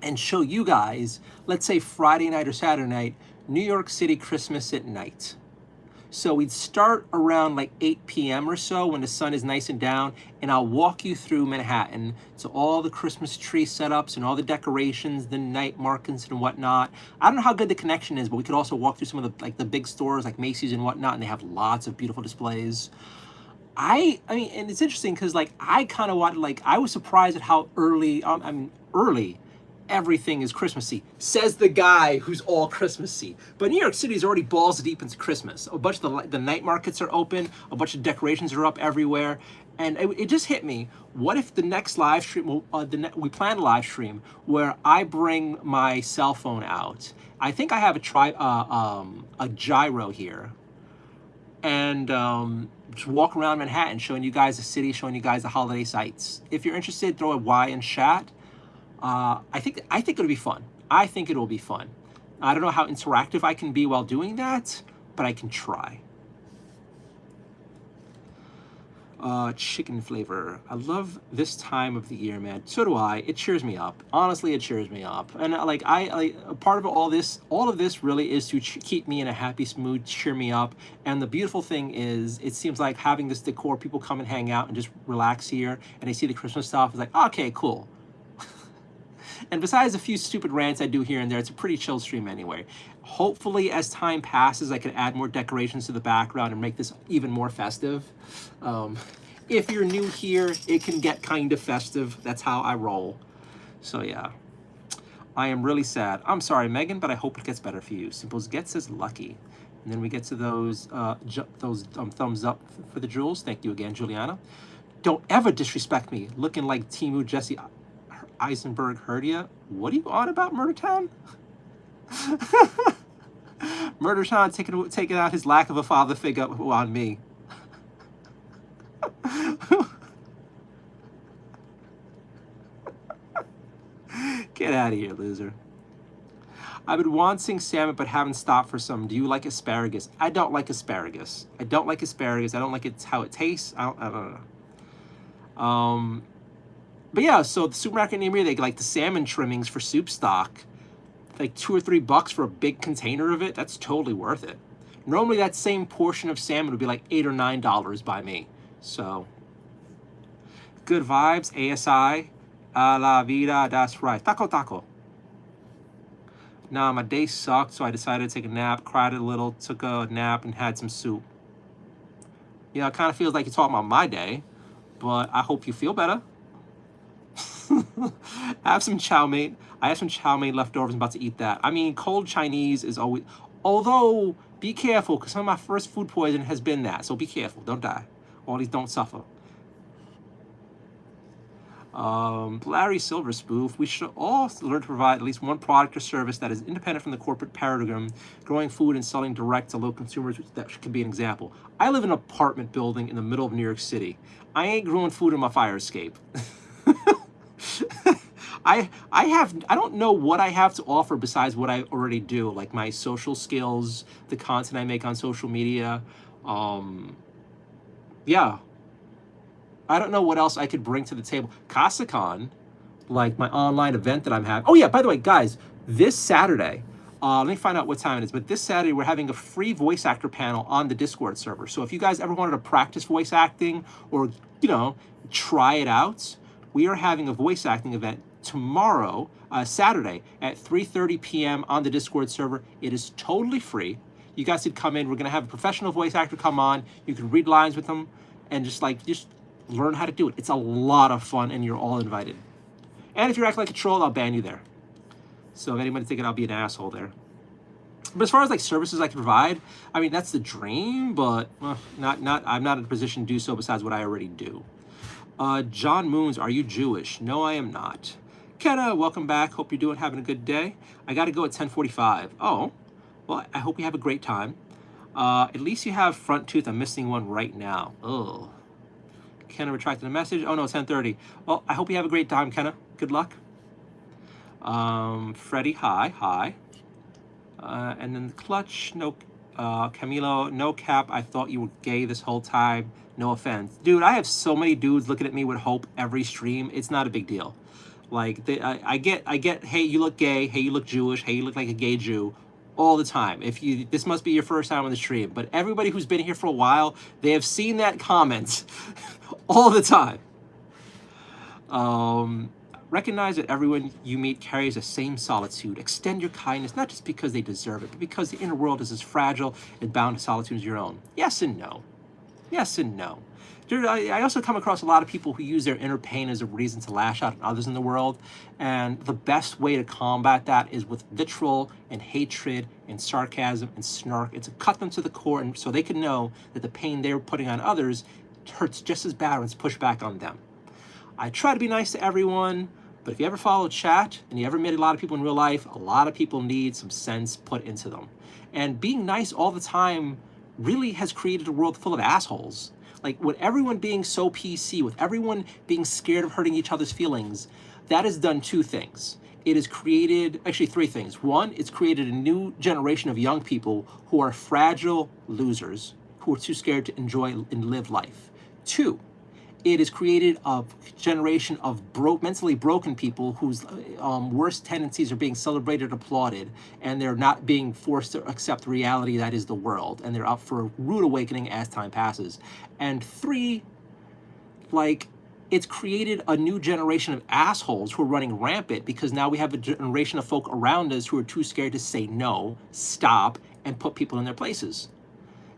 Speaker 1: and show you guys, let's say Friday night or Saturday night, New York City Christmas at night. So we'd start around like 8 p.m. or so when the sun is nice and down, and I'll walk you through Manhattan to all the Christmas tree setups and all the decorations, the night markets and whatnot. I don't know how good the connection is, but we could also walk through some of the like the big stores like Macy's and whatnot, and they have lots of beautiful displays. I mean, and it's interesting because like I kind of want, like, I was surprised at how early, early everything is Christmassy, says the guy who's all Christmassy. But New York City is already balls deep into Christmas. A bunch of the night markets are open, a bunch of decorations are up everywhere, and it just hit me. What if the next live stream, we plan a live stream where I bring my cell phone out? I think I have a gyro here, and just walk around Manhattan, showing you guys the city, showing you guys the holiday sites. If you're interested, throw a Y in chat. I think it'll be fun. I think it'll be fun. I don't know how interactive I can be while doing that, but I can try. Chicken flavor. I love this time of the year, man. So do I. It cheers me up. Honestly, it cheers me up. And like I part of all of this really is to keep me in a happy mood, cheer me up. And the beautiful thing is, it seems like having this decor, people come and hang out and just relax here, and they see the Christmas stuff. It's like, okay, cool. And besides a few stupid rants I do here and there, it's a pretty chill stream anyway. Hopefully, as time passes, I can add more decorations to the background and make this even more festive. If you're new here, it can get kind of festive. That's how I roll. So yeah, I am really sad. I'm sorry, Megan, but I hope it gets better for you. Simples gets us lucky. And then we get to those thumbs up for the jewels. Thank you again, Juliana. Don't ever disrespect me, looking like Timu Jesse Eisenberg Herdia. What are you on about, Murdertown? Murdertown taking out his lack of a father figure on me. Get out of here, loser. I've been wanting salmon but haven't stopped for some. Do you like asparagus? I don't like asparagus. I don't like asparagus. I don't like it how it tastes. I don't know. But yeah, so the supermarket near me, they like the salmon trimmings for soup stock. Like $2 or $3 for a big container of it. That's totally worth it. Normally that same portion of salmon would be like $8 or $9 by me. So, good vibes, ASI, a la vida, that's right. Taco. Nah, my day sucked, so I decided to take a nap, cried a little, took a nap, and had some soup. You know, it kind of feels like you're talking about my day, but I hope you feel better. Have some chow mein. I have some chow mein leftovers. I'm about to eat that. I mean, cold Chinese is always... Although, be careful, because some of my first food poison has been that. So be careful. Don't die. Or at least don't suffer. Larry Silver spoof. We should all learn to provide at least one product or service that is independent from the corporate paradigm, growing food and selling direct to local consumers. That could be an example. I live in an apartment building in the middle of New York City. I ain't growing food in my fire escape. I don't know what I have to offer besides what I already do, like my social skills, the content I make on social media. Yeah, I don't know what else I could bring to the table. CasaCon, like my online event that I'm having. Oh yeah, by the way, guys, this Saturday, let me find out what time it is, but this Saturday we're having a free voice actor panel on the Discord server. So if you guys ever wanted to practice voice acting or, try it out, we are having a voice acting event tomorrow, Saturday at 3:30 p.m. on the Discord server. It is totally free. You guys should come in. We're gonna have a professional voice actor come on. You can read lines with them and just learn how to do it. It's a lot of fun and you're all invited. And if you're acting like a troll, I'll ban you there. So if anybody's thinking I'll be an asshole there. But as far as services I can provide, I mean, that's the dream, but I'm not in a position to do so besides what I already do. John Moons, are you Jewish? No, I am not. Kenna, welcome back. Hope you're having a good day. I got to go at 10:45. Oh, well, I hope you have a great time. At least you have front tooth. I'm missing one right now. Oh. Kenna retracted the message. Oh no, 10:30. Well, I hope you have a great time, Kenna. Good luck. Freddie, hi. And then the clutch, no, Camilo, no cap. I thought you were gay this whole time. No offense, dude. I have so many dudes looking at me with hope every stream. It's not a big deal. I get. Hey, you look gay. Hey, you look Jewish. Hey, you look like a gay Jew. All the time. This must be your first time on the stream, but everybody who's been here for a while, they have seen that comment all the time. Recognize that everyone you meet carries the same solitude. Extend your kindness, not just because they deserve it, but because the inner world is as fragile and bound to solitude as your own. Yes and no. Yes and no. Dude, I also come across a lot of people who use their inner pain as a reason to lash out at others in the world. And the best way to combat that is with vitriol and hatred and sarcasm and snark. It's to cut them to the core and so they can know that the pain they're putting on others hurts just as bad when it's pushed back on them. I try to be nice to everyone, but if you ever follow chat and you ever meet a lot of people in real life, a lot of people need some sense put into them. And being nice all the time really has created a world full of assholes. With everyone being so PC, with everyone being scared of hurting each other's feelings, that has done two things. It has created, actually three things. One, it's created a new generation of young people who are fragile losers, who are too scared to enjoy and live life. Two, it has created a generation of mentally broken people whose worst tendencies are being celebrated and applauded, and they're not being forced to accept the reality that is the world, and they're up for a rude awakening as time passes. And three, it's created a new generation of assholes who are running rampant because now we have a generation of folk around us who are too scared to say no, stop, and put people in their places.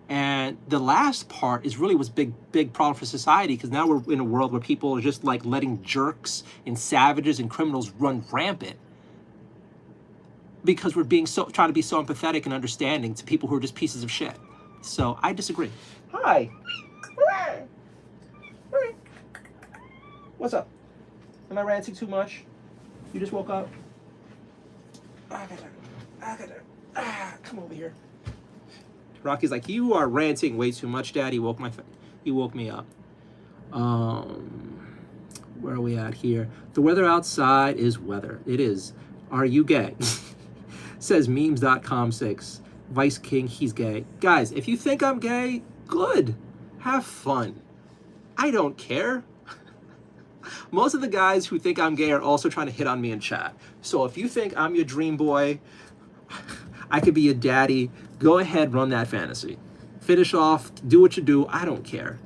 Speaker 1: And the last part is really what's big problem for society, because now we're in a world where people are just letting jerks and savages and criminals run rampant because we're trying to be so empathetic and understanding to people who are just pieces of shit. So I disagree. Hi. What's up? Am I ranting too much? You just woke up? Come over here. Rocky's like, you are ranting way too much, Dad. You woke me up. Where are we at here? The weather outside is weather. It is. Are you gay? Says memes.com 6. Vice King, he's gay. Guys, if you think I'm gay, good. Have fun. I don't care. Most of the guys who think I'm gay are also trying to hit on me in chat. So if you think I'm your dream boy, I could be your daddy, go ahead, run that fantasy. Finish off, do what you do, I don't care.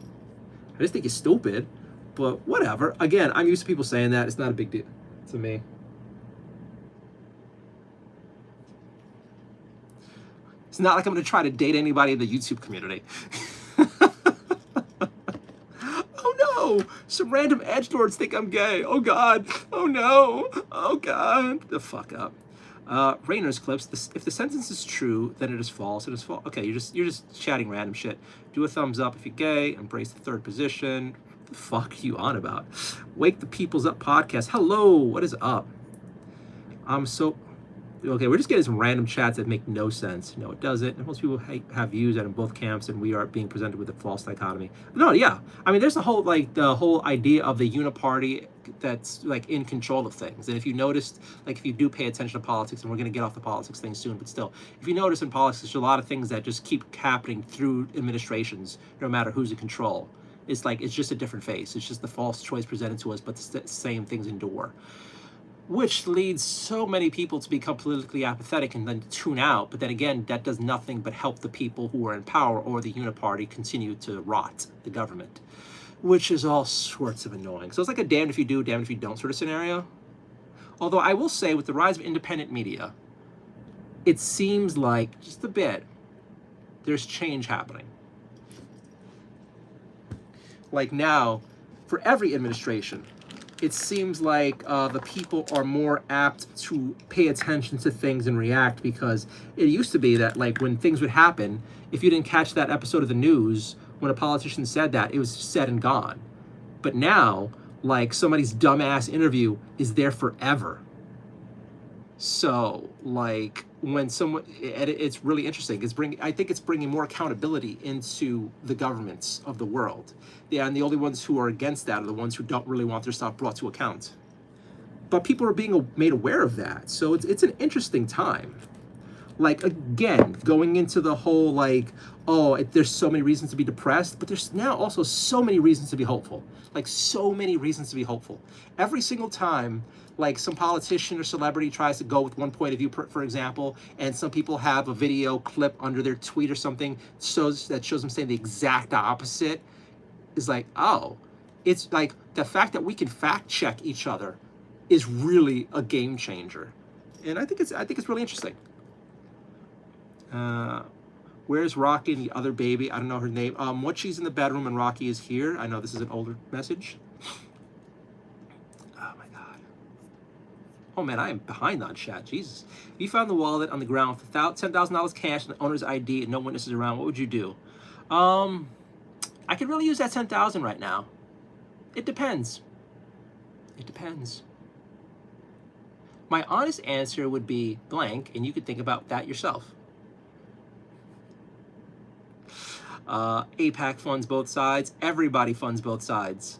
Speaker 1: I just think it's stupid, but whatever. Again, I'm used to people saying that. It's not a big deal to me. It's not like I'm gonna try to date anybody in the YouTube community. Oh no, some random edgelords think I'm gay. Oh God, oh no, oh God. The fuck up. Rayner's clips. If the sentence is true, then it is false. It is false. Okay, you're just chatting random shit. Do a thumbs up if you're gay. Embrace the third position. The fuck are you on about? Wake the Peoples Up podcast. Hello, what is up? I'm so okay. We're just getting some random chats that make no sense. No, it doesn't. And most people have views that in both camps, and we are being presented with a false dichotomy. No, yeah. I mean, there's the whole idea of the uniparty that's like in control of things. And if you noticed, like if you do pay attention to politics, and we're going to get off the politics thing soon, but still, if you notice in politics, there's a lot of things that just keep happening through administrations, no matter who's in control. It's like it's just a different face. It's just the false choice presented to us, but the same things endure, which leads so many people to become politically apathetic and then tune out. But then again, that does nothing but help the people who are in power or the uniparty continue to rot the government, which is all sorts of annoying. So it's like a damned if you do, damned if you don't sort of scenario. Although I will say, with the rise of independent media, it seems like, just a bit, there's change happening. Like now, for every administration, it seems like the people are more apt to pay attention to things and react, because it used to be that like when things would happen, if you didn't catch that episode of the news, when a politician said that, it was said and gone. But now, like somebody's dumbass interview is there forever. So like when someone, it's really interesting. I think it's bringing more accountability into the governments of the world. Yeah, and the only ones who are against that are the ones who don't really want their stuff brought to account. But people are being made aware of that. So it's an interesting time. Like, again, going into the whole like, oh, there's so many reasons to be depressed, but there's now also so many reasons to be hopeful. Like so many reasons to be hopeful. Every single time like some politician or celebrity tries to go with one point of view, for example, and some people have a video clip under their tweet or something that shows them saying the exact opposite, is like, oh, it's like the fact that we can fact check each other is really a game changer. And I think it's really interesting. Where's Rocky and the other baby? I don't know her name. What, she's in the bedroom and Rocky is here. I know this is an older message. Oh my God. Oh man, I am behind on chat. Jesus. If you found the wallet on the ground with $10,000 cash and the owner's ID and no witnesses around, what would you do? I could really use that 10,000 right now. It depends. It depends. My honest answer would be blank, and you could think about that yourself. APAC funds both sides. Everybody funds both sides.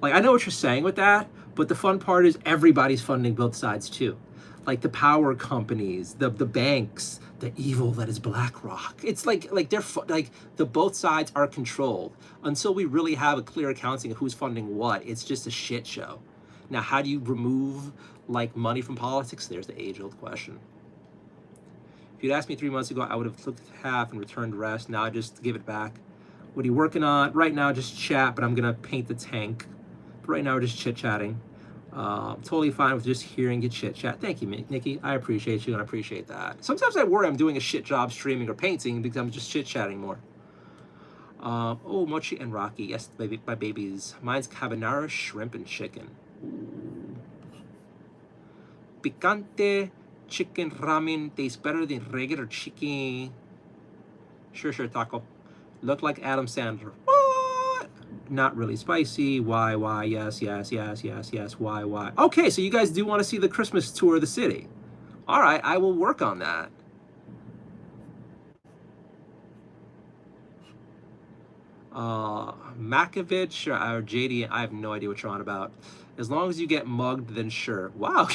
Speaker 1: Like, I know what you're saying with that, but the fun part is everybody's funding both sides too. Like the power companies, the banks, the evil that is BlackRock. It's like they're like the both sides are controlled. Until we really have a clear accounting of who's funding what, it's just a shit show. Now, how do you remove like money from politics? There's the age-old question. If you'd asked me 3 months ago, I would have looked at half and returned the rest. Now I just give it back. What are you working on? Right now, just chat, but I'm gonna paint the tank. But right now, we're just chit-chatting. Totally fine with just hearing you chit-chat. Thank you, Nikki. I appreciate you, and I appreciate that. Sometimes I worry I'm doing a shit job streaming or painting because I'm just chit-chatting more. Oh, Mochi and Rocky. Yes, baby, my babies. Mine's carbonara, shrimp, and chicken. Ooh. Picante chicken ramen tastes better than regular chicken. Sure, taco. Look like Adam Sandler. What? Not really spicy. Why? Yes. Why? Okay, so you guys do want to see the Christmas tour of the city. All right, I will work on that. Makovich or JD, I have no idea what you're on about. As long as you get mugged, then sure. Wow,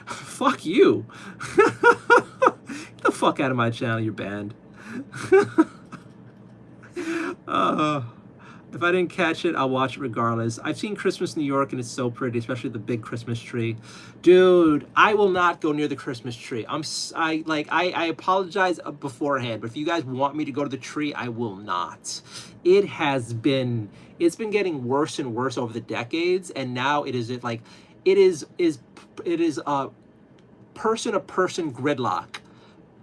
Speaker 1: fuck you. Get the fuck out of my channel, you're banned. If I didn't catch it, I'll watch it regardless. I've seen Christmas in New York and it's so pretty, especially the big Christmas tree. Dude, I will not go near the Christmas tree. I apologize beforehand, but if you guys want me to go to the tree, I will not. It's been getting worse and worse over the decades, and now it is person-to-person gridlock,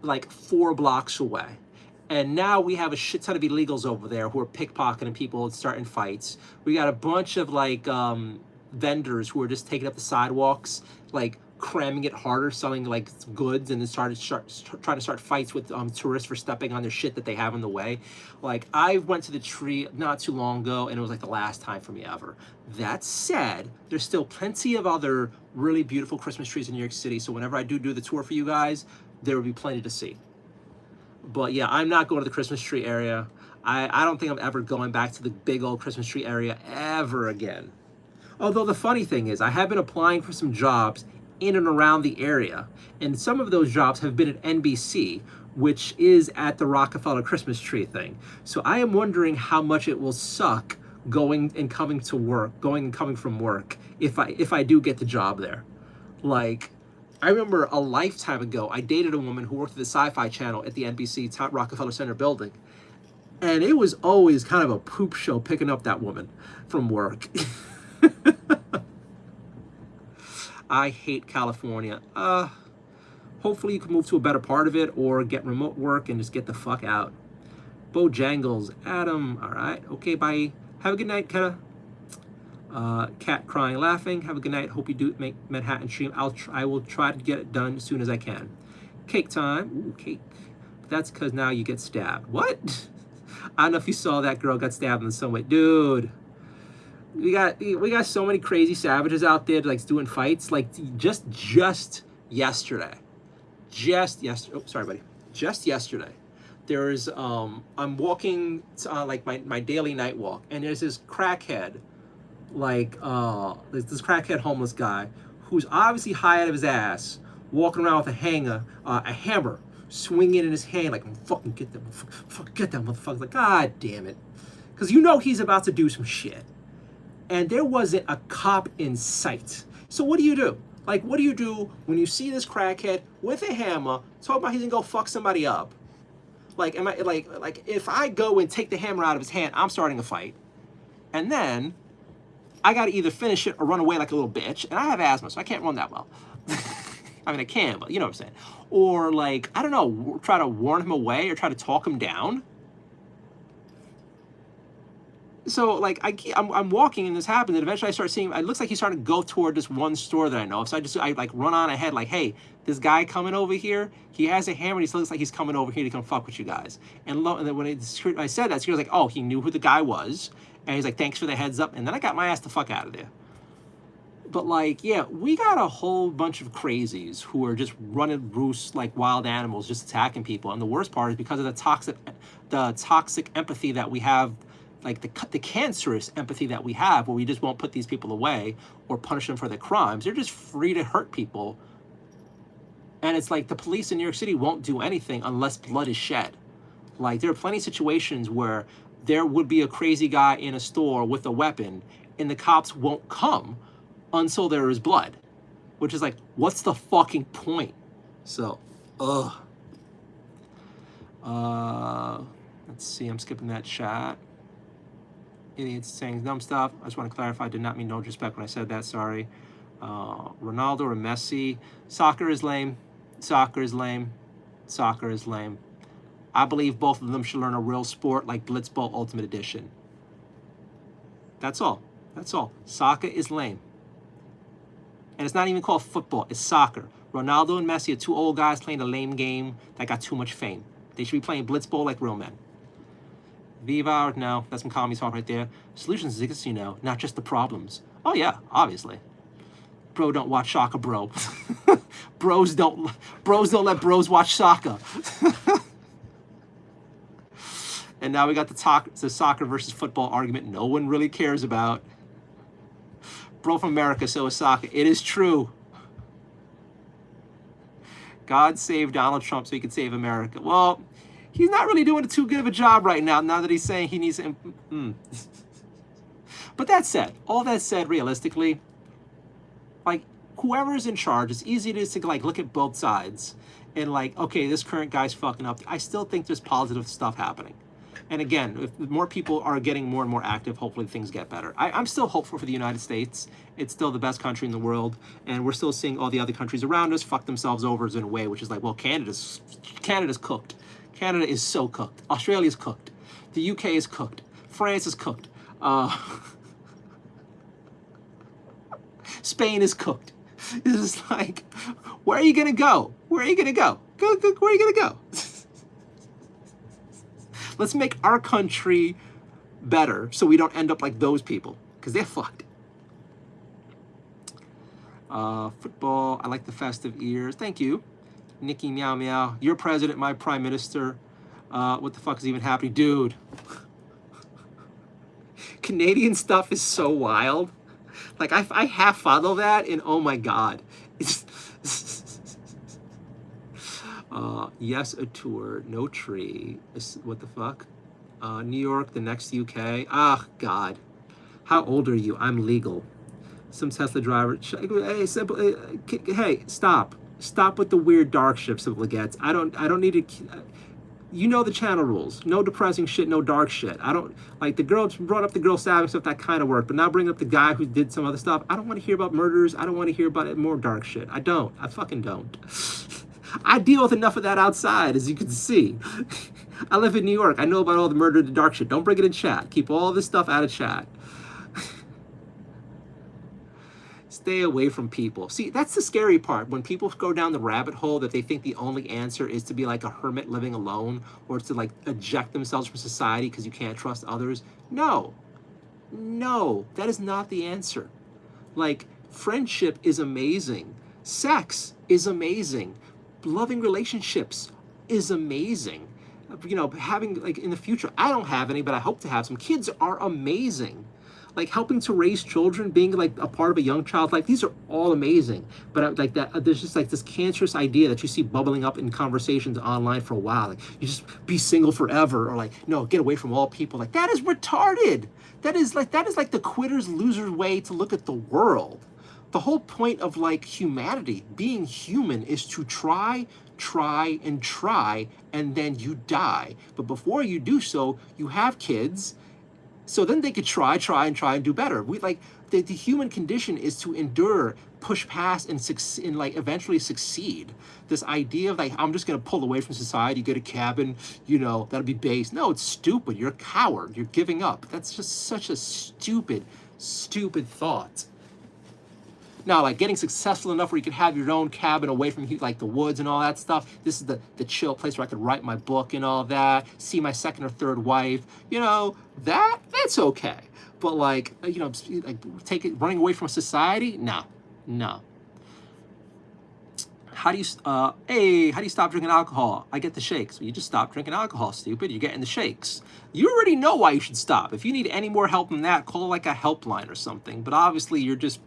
Speaker 1: like 4 blocks away. And now we have a shit ton of illegals over there who are pickpocketing people and starting fights. We got a bunch of like vendors who are just taking up the sidewalks, like cramming it harder, selling like goods, and then trying to start fights with tourists for stepping on their shit that they have in the way. Like, I went to the tree not too long ago, and it was like the last time for me ever. That said, there's still plenty of other really beautiful Christmas trees in New York City. So whenever I do the tour for you guys, there will be plenty to see. But yeah, I'm not going to the Christmas tree area. I don't think I'm ever going back to the big old Christmas tree area ever again. Although the funny thing is, I have been applying for some jobs in and around the area, and some of those jobs have been at NBC, which is at the Rockefeller Christmas tree thing. So I am wondering how much it will suck going and coming from work if I do get the job there. Like, I remember a lifetime ago, I dated a woman who worked at the Sci-Fi Channel at the NBC Rockefeller Center building. And it was always kind of a poop show picking up that woman from work. I hate California. Hopefully you can move to a better part of it or get remote work and just get the fuck out. Bojangles, Adam, all right. Okay, bye. Have a good night, Kenna. Cat crying, laughing. Have a good night. Hope you do make Manhattan stream. I will try to get it done as soon as I can. Cake time. Ooh, cake. But that's because now you get stabbed. What? I don't know if you saw that girl got stabbed in the subway. Dude. We got so many crazy savages out there like doing fights. Like just yesterday. Oh, sorry, buddy. Just yesterday. There's I'm walking to, like my daily night walk, and there's this crackhead, like this crackhead homeless guy who's obviously high out of his ass, walking around with a hammer, swinging in his hand like, fucking get that motherfucker, get that motherfucker. Like, God damn it, because you know he's about to do some shit, and there wasn't a cop in sight. So what do you do? Like, what do you do when you see this crackhead with a hammer talking about he's gonna go fuck somebody up? Like, am I like if I go and take the hammer out of his hand, I'm starting a fight, and then I gotta either finish it or run away like a little bitch, and I have asthma, so I can't run that well. I mean, I can, but you know what I'm saying. Or like, I don't know, try to warn him away or try to talk him down. So like I'm walking and this happens, and eventually I start seeing, it looks like he's starting to go toward this one store that I know. So I like run on ahead like, hey, this guy coming over here, he has a hammer, and he looks like he's coming over here to come fuck with you guys. And then when I said that, he was like, oh, he knew who the guy was, and he's like, thanks for the heads up. And then I got my ass the fuck out of there. But like, yeah, we got a whole bunch of crazies who are just running roosts like wild animals, just attacking people. And the worst part is because of the toxic empathy that we have, like the cancerous empathy that we have, where we just won't put these people away or punish them for their crimes. They're just free to hurt people. And it's like the police in New York City won't do anything unless blood is shed. Like, there are plenty of situations where there would be a crazy guy in a store with a weapon, and the cops won't come until there is blood, which is like, what's the fucking point? So, let's see, I'm skipping that chat. Idiots saying dumb stuff. I just want to clarify, I did not mean no disrespect when I said that, sorry. Ronaldo or Messi. Soccer is lame. Soccer is lame. Soccer is lame. I believe both of them should learn a real sport like Blitzball Ultimate Edition. That's all. That's all. Soccer is lame. And it's not even called football. It's soccer. Ronaldo and Messi are two old guys playing a lame game that got too much fame. They should be playing Blitzball like real men. Viva, no, that's some comedy talk right there. Solutions exist, you know, not just the problems. Oh yeah, obviously. Bro, don't watch soccer, bro. Bros don't let bros watch soccer. And now we got the soccer versus football argument no one really cares about. Bro from America, so is soccer. It is true. God save Donald Trump so he could save America. Well, he's not really doing too good of a job right now that he's saying he needs to... But that said, all that said, realistically, like, whoever is in charge, it's easy to like look at both sides and like, okay, this current guy's fucking up. I still think there's positive stuff happening. And again, if more people are getting more and more active, hopefully things get better. I'm still hopeful for the United States. It's still the best country in the world, and we're still seeing all the other countries around us fuck themselves over in a way, which is like, well, Canada's cooked. Canada is so cooked. Australia's cooked. The UK is cooked. France is cooked. Spain is cooked. It's just like, where are you gonna go? Where are you gonna go? Where are you gonna go? Let's make our country better so we don't end up like those people, because they're fucked. Football, I like the festive ears. Thank you. Nikki Meow Meow, your president, my prime minister. What the fuck is even happening? Dude. Canadian stuff is so wild. Like, I half follow that, and oh my God. It's yes, a tour, no tree. What the fuck? New York, the next UK. Ah, God. How old are you? I'm legal. Some Tesla driver. Hey, simple. Hey, stop. Stop with the weird dark ship, Simple Gets. I don't need to. You know the channel rules. No depressing shit, no dark shit. I don't, like, the girl brought up the girl stabbing stuff, that kind of worked. But now bring up the guy who did some other stuff. I don't want to hear about murders. I don't want to hear about more dark shit. I don't. I fucking don't. I deal with enough of that outside, as you can see. I live in New York. I know about all the murder, the dark shit. Don't bring it in chat. Keep all this stuff out of chat. Stay away from people. See, that's the scary part. When people go down the rabbit hole that they think the only answer is to be like a hermit living alone, or to like eject themselves from society because you can't trust others. No, that is not the answer. Like, friendship is amazing. Sex is amazing. Loving relationships is amazing. You know, having, like, in the future, I don't have any, but I hope to have some. Kids are amazing. Like, helping to raise children, being like a part of a young child's life, these are all amazing. But like that, there's just like this cancerous idea that you see bubbling up in conversations online for a while. Like, you just be single forever, or like, no, get away from all people. Like, that is retarded. That is like the quitter's loser's way to look at the world. The whole point of like humanity, being human, is to try, and then you die. But before you do so, you have kids. So then they could try and do better. We like the human condition is to endure, push past, and succeed, and like eventually succeed. This idea of like, I'm just gonna pull away from society, get a cabin, you know, that'll be base. No, it's stupid. You're a coward. You're giving up. That's just such a stupid thought. Now, like, getting successful enough where you can have your own cabin away from like the woods and all that stuff. This is the chill place where I could write my book and all that. See my second or third wife. You know, that's okay. But like, you know, like running away from society? No. How do you stop drinking alcohol? I get the shakes. Well, you just stop drinking alcohol, stupid. You're getting the shakes. You already know why you should stop. If you need any more help than that, call like a helpline or something. But obviously, you're just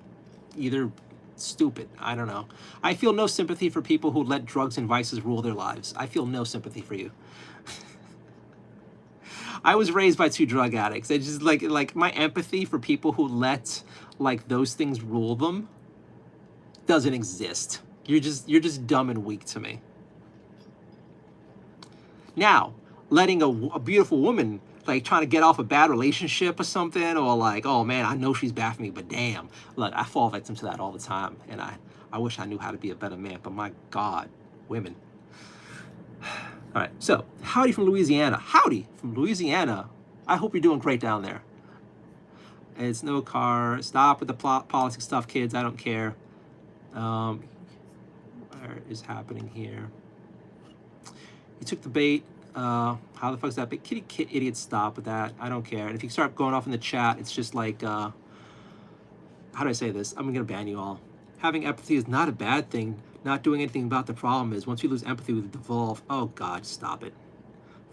Speaker 1: either stupid. I don't know. I feel no sympathy for people who let drugs and vices rule their lives. I feel no sympathy for you. I was raised by 2 drug addicts. It's just like my empathy for people who let like those things rule them doesn't exist. You're just dumb and weak to me. Now, letting a beautiful woman like trying to get off a bad relationship or something, or like, oh man, I know she's bad for me, but damn, look, I fall victim to that all the time, and I wish I knew how to be a better man, but my God, women. All right, so howdy from Louisiana. Howdy from Louisiana. I hope you're doing great down there. It's no car. Stop with the politics stuff, kids. I don't care. Where is happening here? You took the bait. How the fuck is that? But kitty kid idiot, stop with that. I don't care. And if you start going off in the chat, it's just like, how do I say this? I'm gonna ban you all. Having empathy is not a bad thing. Not doing anything about the problem is. Once you lose empathy, we devolve. Oh God, stop it.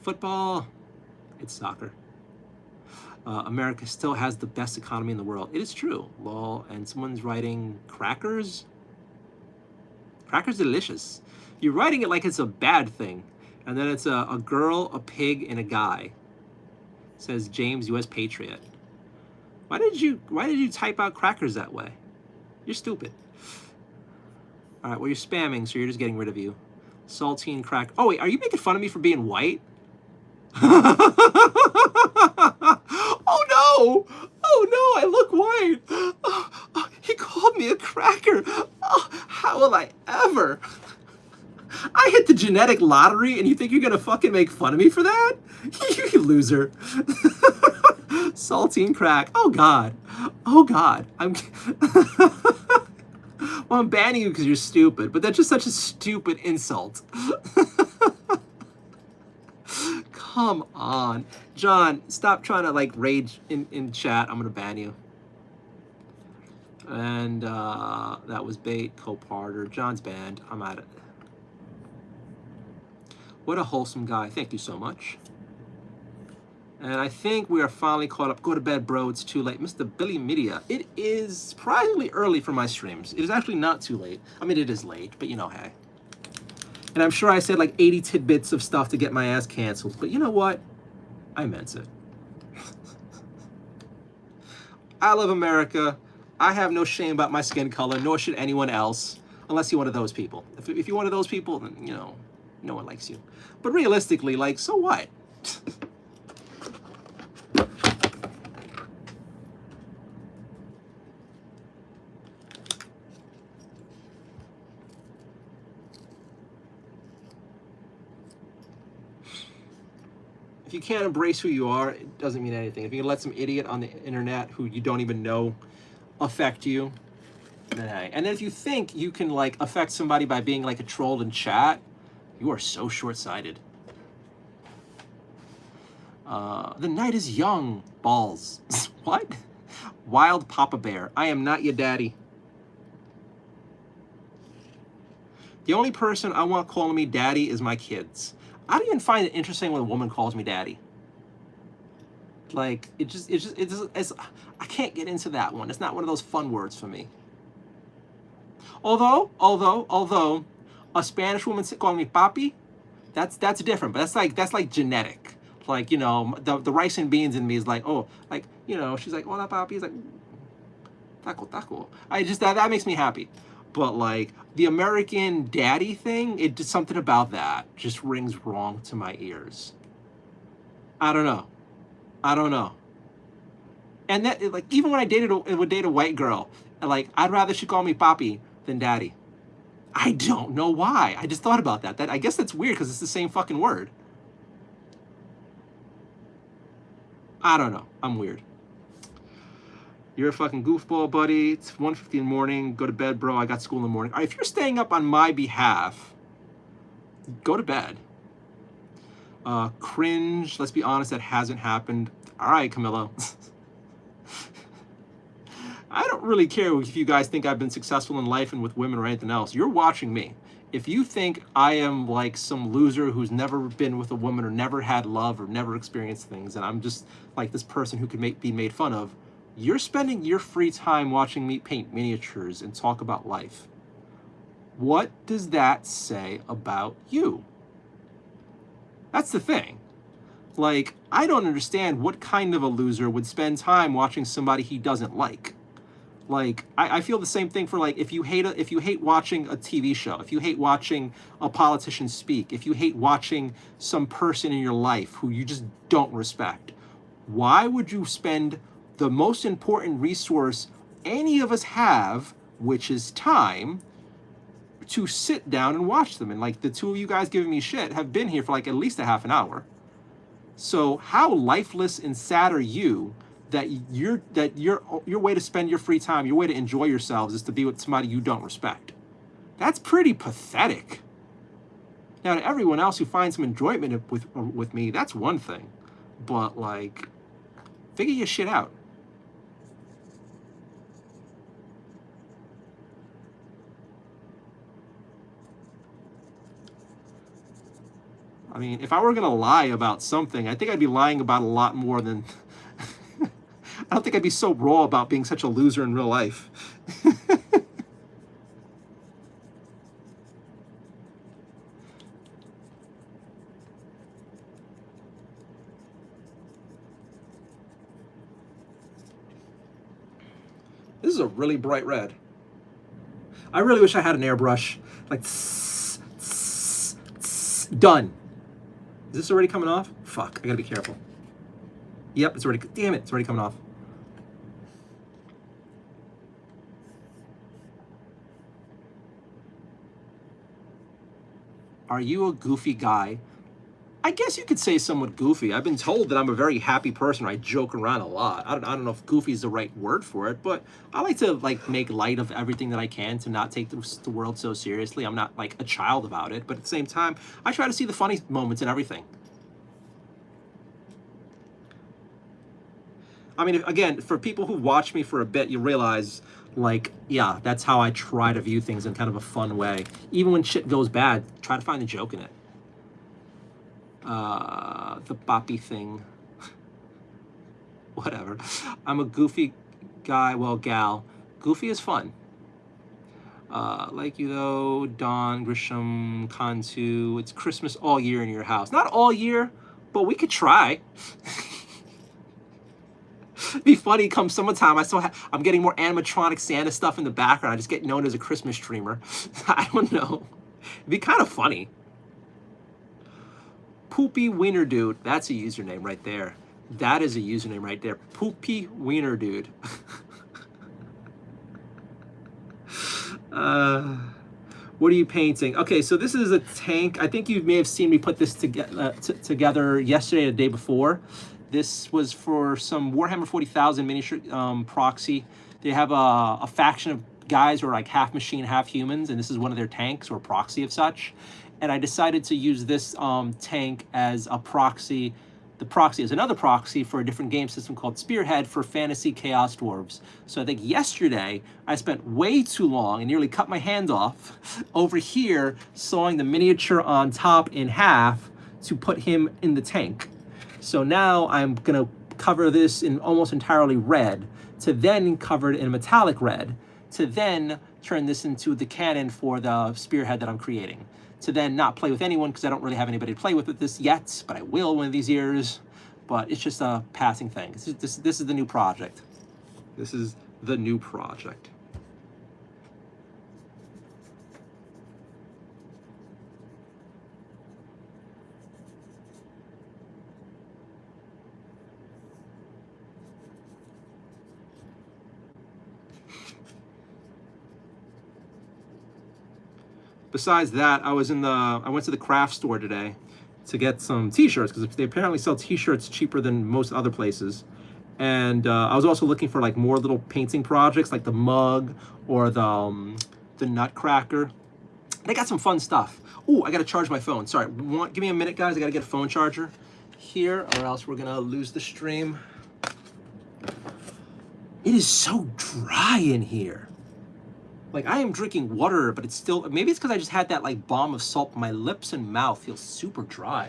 Speaker 1: Football, it's soccer. America still has the best economy in the world. It is true. Lol. And someone's writing crackers. Crackers delicious. You're writing it like it's a bad thing. And then it's a girl, a pig, and a guy. It says James, U.S. Patriot. Why did you type out crackers that way? You're stupid. All right, well, you're spamming, so you're just getting rid of you. Saltine crack. Oh, wait, are you making fun of me for being white? Oh, no. Oh, no, I look white. Oh, he called me a cracker. Oh, how will I ever? I hit the genetic lottery, and you think you're going to fucking make fun of me for that? You loser. Saltine crack. Oh, God. Oh, God. Well, I'm banning you because you're stupid, but that's just such a stupid insult. Come on. John, stop trying to like rage in chat. I'm gonna ban you. And that was bait, co-parter. John's banned. I'm at it. What a wholesome guy. Thank you so much. And I think we are finally caught up. Go to bed, bro. It's too late. Mr. Billy Media. It is surprisingly early for my streams. It is actually not too late. I mean, it is late, but you know, hey. And I'm sure I said like 80 tidbits of stuff to get my ass canceled. But you know what? I meant it. I love America. I have no shame about my skin color, nor should anyone else, unless you're one of those people. If you're one of those people, then, you know, no one likes you. But realistically, like, so what? If you can't embrace who you are, it doesn't mean anything. If you can let some idiot on the internet who you don't even know affect you, then hey. And then if you think you can like affect somebody by being like a troll in chat, you are so short-sighted. The night is young. Balls. What? Wild Papa Bear. I am not your daddy. The only person I want calling me daddy is my kids. I don't even find it interesting when a woman calls me daddy. Like, it's I can't get into that one. It's not one of those fun words for me. Although, a Spanish woman calling me papi, that's different. But that's like genetic. Like, you know, the rice and beans in me is like, oh, like, you know, she's like, hola papi, is like, taco. I just that makes me happy. But like the American daddy thing, it just something about that just rings wrong to my ears. I don't know. And that like even when I would date a white girl, like I'd rather she call me papi than daddy. I don't know why. I just thought about that. I guess that's weird because it's the same fucking word. I don't know. I'm weird. You're a fucking goofball, buddy. It's 1:50 in the morning. Go to bed, bro. I got school in the morning. All right, if you're staying up on my behalf, go to bed. Cringe. Let's be honest, that hasn't happened. All right, Camillo. I don't really care if you guys think I've been successful in life and with women or anything else. You're watching me. If you think I am like some loser who's never been with a woman or never had love or never experienced things, and I'm just like this person who could be made fun of, you're spending your free time watching me paint miniatures and talk about life. What does that say about you? That's the thing. Like, I don't understand what kind of a loser would spend time watching somebody he doesn't like. Like, I feel the same thing for like if you hate watching a TV show, if you hate watching a politician speak, if you hate watching some person in your life who you just don't respect, why would you spend the most important resource any of us have, which is time, to sit down and watch them? And like the two of you guys giving me shit have been here for like at least a half an hour. So how lifeless and sad are you that your way to spend your free time, your way to enjoy yourselves is to be with somebody you don't respect? That's pretty pathetic. Now to everyone else who finds some enjoyment with me, that's one thing. But like, figure your shit out. I mean, if I were going to lie about something, I think I'd be lying about a lot more than... I don't think I'd be so raw about being such a loser in real life. This is a really bright red. I really wish I had an airbrush. Like, done. Is this already coming off? Fuck, I gotta be careful. Yep, it's already, damn it, it's already coming off. Are you a goofy guy I guess you could say somewhat goofy. I've been told that I'm a very happy person. I joke around a lot. I don't know if goofy is the right word for it, but I like to like make light of everything that I can to not take the world so seriously. I'm not like a child about it, but at the same time, I try to see the funny moments in everything. I mean, again, for people who watch me for a bit, you realize, like, yeah, that's how I try to view things in kind of a fun way. Even when shit goes bad, try to find the joke in it. The boppy thing. Whatever. I'm a goofy guy, well, gal. Goofy is fun. Like you though, Don, Grisham, Kantu. It's Christmas all year in your house. Not all year, but we could try. It'd be funny come summertime. I'm getting more animatronic Santa stuff in the background. I just get known as a Christmas streamer. I don't know. It'd be kind of funny. Poopy Wiener Dude. That's a username right there. That is a username right there. Poopy Wiener Dude. What are you painting? Okay, so this is a tank. I think you may have seen me put this together yesterday or the day before. This was for some Warhammer 40,000 miniature proxy. They have a faction of guys who are like half machine, half humans, and this is one of their tanks or proxy of such. And I decided to use this tank as a proxy. The proxy is another proxy for a different game system called Spearhead for Fantasy Chaos Dwarves. So I think yesterday I spent way too long and nearly cut my hand off over here sawing the miniature on top in half to put him in the tank. So now I'm gonna cover this in almost entirely red, to then cover it in metallic red, to then turn this into the cannon for the spearhead that I'm creating, to then not play with anyone because I don't really have anybody to play with this yet, but I will one of these years. But it's just a passing thing. This is the new project. This is the new project. Besides that, I went to the craft store today to get some t-shirts because they apparently sell t-shirts cheaper than most other places. And I was also looking for like more little painting projects like the mug or the nutcracker. They got some fun stuff. Oh, I gotta charge my phone. Sorry, give me a minute, guys. I gotta get a phone charger here or else we're gonna lose the stream. It is so dry in here. Like, I am drinking water, but it's still, maybe it's because I just had that, like, bomb of salt. My lips and mouth feel super dry.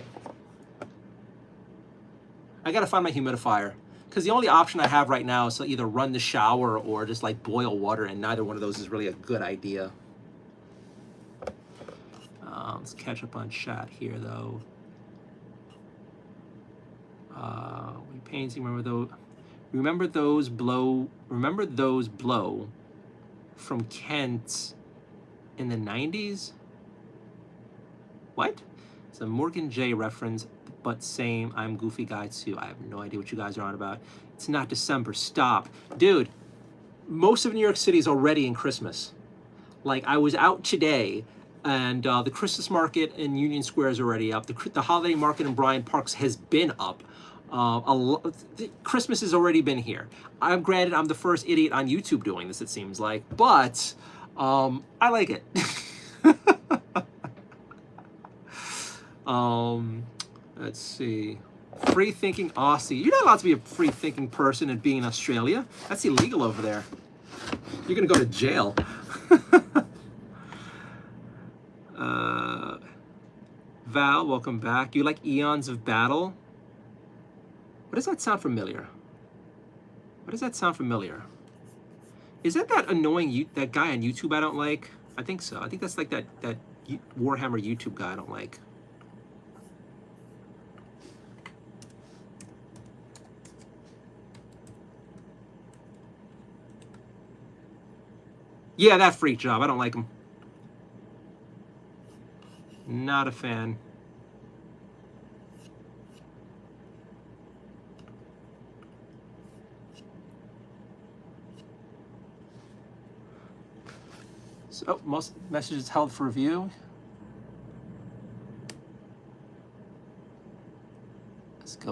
Speaker 1: I gotta find my humidifier. Because the only option I have right now is to either run the shower or just, like, boil water, and neither one of those is really a good idea. Let's catch up on chat here, though. Painting, remember those blow from Kent in the 90s? What? It's a Morgan J reference, but same, I'm Goofy Guy too. I have no idea what you guys are on about. It's not December, stop. Dude, most of New York City is already in Christmas. Like, I was out today, and the Christmas market in Union Square is already up. The holiday market in Bryant Parks has been up. Christmas has already been here. Granted, I'm the first idiot on YouTube doing this, it seems like, but I like it. Let's see. Free-thinking Aussie. You're not allowed to be a free-thinking person and be in Australia. That's illegal over there. You're gonna go to jail. Val, welcome back. You like Eons of Battle? What does that sound familiar? What does that sound familiar? Is that annoying that guy on YouTube I don't like? I think so. I think that's like that Warhammer YouTube guy I don't like. Yeah, that freak job. I don't like him. Not a fan. So, most messages held for review.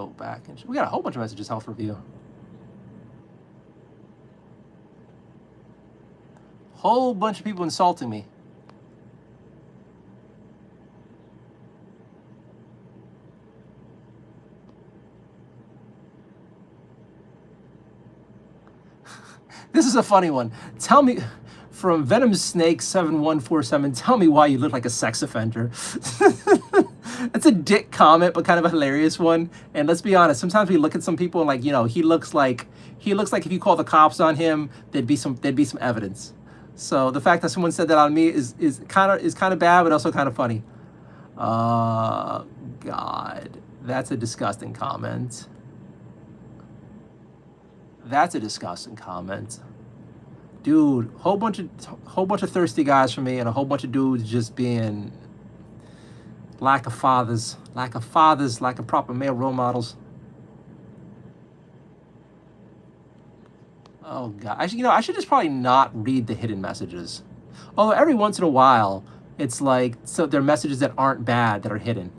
Speaker 1: go back and we got a whole bunch of messages. Health review. Whole bunch of people insulting me. This is a funny one. Tell me, from Venom Snake 7147, tell me why you look like a sex offender. That's a dick comment, but kind of a hilarious one. And let's be honest, sometimes we look at some people and like, you know, he looks like if you call the cops on him, there'd be some evidence. So the fact that someone said that on me is kind of bad, but also kind of funny. God, that's a disgusting comment. That's a disgusting comment. Dude, whole bunch of thirsty guys for me and a whole bunch of dudes just being lack of fathers, lack of proper male role models. Oh God, I should just probably not read the hidden messages. Although every once in a while, it's like, so there are messages that aren't bad that are hidden.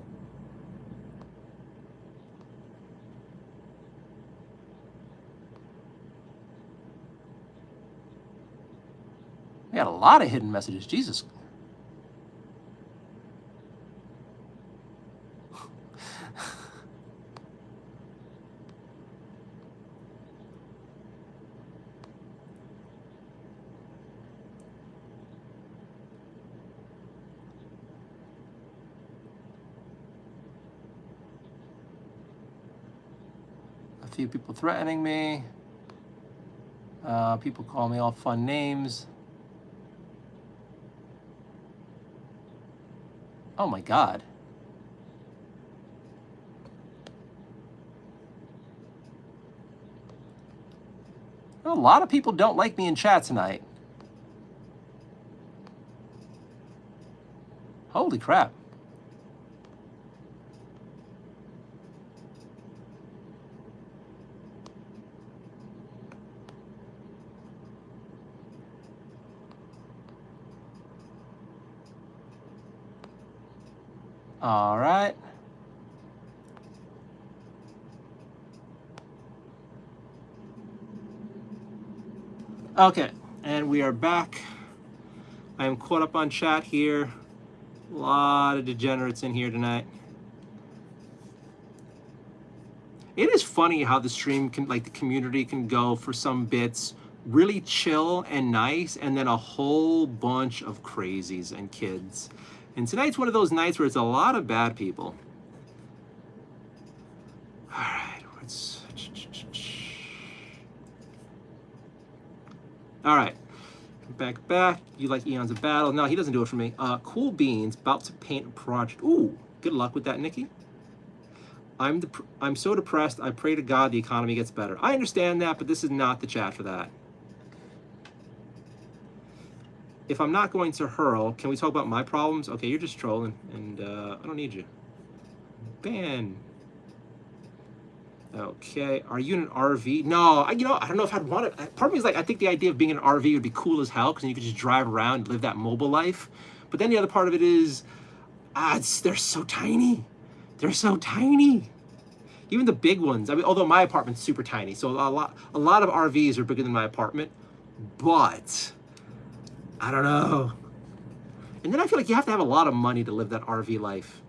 Speaker 1: We got a lot of hidden messages. Jesus. A few people threatening me. People call me all fun names. Oh my God. A lot of people don't like me in chat tonight. Holy crap. All right. Okay, and we are back. I am caught up on chat here. A lot of degenerates in here tonight. It is funny how the stream can, like the community can go for some bits really chill and nice, and then a whole bunch of crazies and kids. And tonight's one of those nights where it's a lot of bad people. All right, let's... All right, back. You like Eons of Battle? No, he doesn't do it for me. Cool Beans, about to paint a project. Ooh, good luck with that, Nikki. I'm so depressed. I pray to God the economy gets better. I understand that, but this is not the chat for that. If I'm not going to hurl, can we talk about my problems? Okay, you're just trolling, and I don't need you. Ban. Okay, are you in an RV? No, I don't know if I'd want it. Part of me is like, I think the idea of being in an RV would be cool as hell, because you could just drive around and live that mobile life. But then the other part of it is, they're so tiny. They're so tiny. Even the big ones. I mean, although my apartment's super tiny, so a lot of RVs are bigger than my apartment. But I don't know. And then I feel like you have to have a lot of money to live that RV life.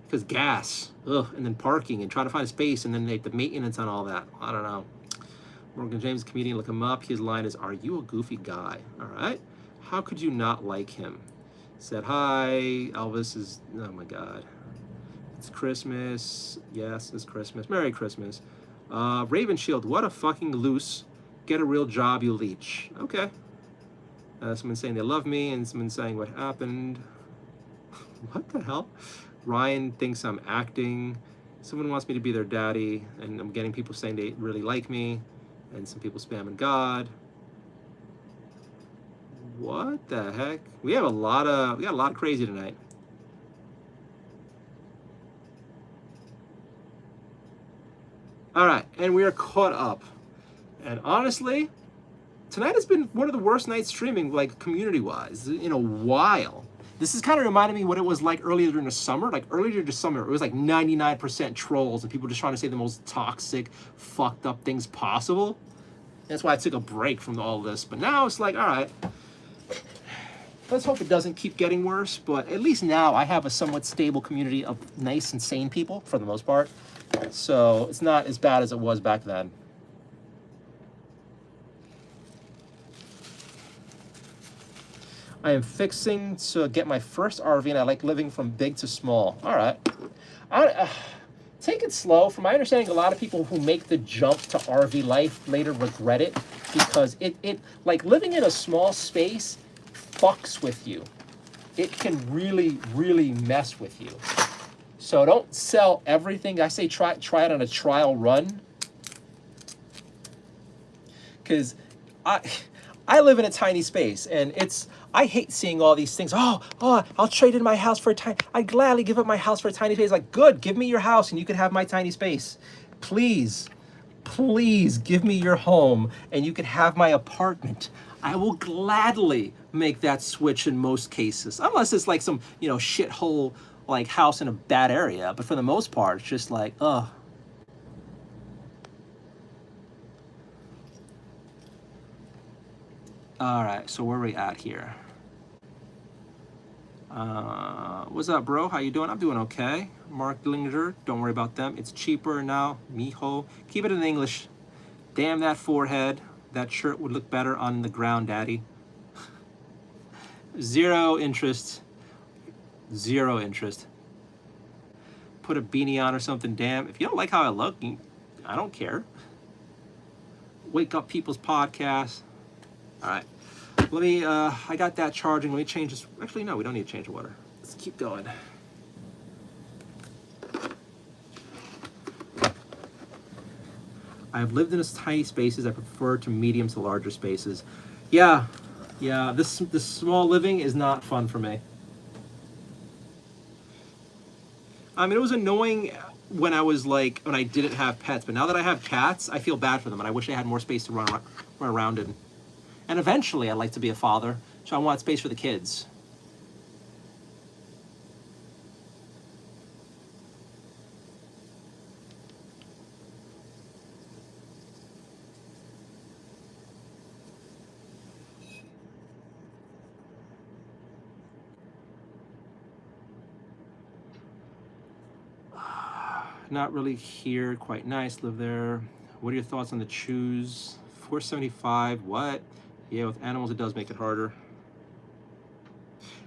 Speaker 1: Because gas, and then parking, and trying to find a space, and then the maintenance on all that. I don't know. Morgan James, comedian, look him up. His line is, "Are you a goofy guy?" All right. How could you not like him? Said, hi, Elvis is, oh my God. It's Christmas. Yes, it's Christmas. Merry Christmas. Raven Shield, what a fucking loose. Get a real job, you leech. Okay. Someone saying they love me, and someone saying what happened. What the hell? Ryan thinks I'm acting. Someone wants me to be their daddy, and I'm getting people saying they really like me, and some people spamming God. What the heck? We got a lot of crazy tonight. All right, and we are caught up. And honestly, tonight has been one of the worst nights streaming, like community-wise, in a while. This is kind of reminding me what it was like earlier during the summer. Like earlier during the summer, it was like 99% trolls and people just trying to say the most toxic, fucked up things possible. That's why I took a break from all this. But now it's like, all right, let's hope it doesn't keep getting worse. But at least now I have a somewhat stable community of nice and sane people for the most part. So it's not as bad as it was back then. I am fixing to get my first RV, and I like living from big to small. All right. Take it slow. From my understanding, a lot of people who make the jump to RV life later regret it because it like living in a small space fucks with you. It can really, really mess with you. So don't sell everything. I say try it on a trial run. Because I live in a tiny space, and I hate seeing all these things. Oh, I'll trade in my house for a tiny. I'd gladly give up my house for a tiny space. Like, good, give me your house, and you can have my tiny space. Please, please give me your home, and you can have my apartment. I will gladly make that switch in most cases, unless it's like some shithole like house in a bad area. But for the most part, it's just like, ugh. All right, so where are we at here? What's up, bro? How you doing? I'm doing okay. Mark Dillinger, don't worry about them. It's cheaper now. Mijo, keep it in English. Damn that forehead. That shirt would look better on the ground, daddy. Zero interest. Zero interest. Put a beanie on or something, damn. If you don't like how I look, I don't care. Wake Up People's Podcast. All right, let me, I got that charging. Let me change this. Actually, no, we don't need to change the water. Let's keep going. I have lived in tiny spaces. I prefer to medium to larger spaces. Yeah, this small living is not fun for me. I mean, it was annoying when I didn't have pets, but now that I have cats, I feel bad for them, and I wish I had more space to run around in. And eventually, I'd like to be a father, so I want space for the kids. Not really here, quite nice, live there. What are your thoughts on the choose? 475, what? Yeah, with animals, it does make it harder.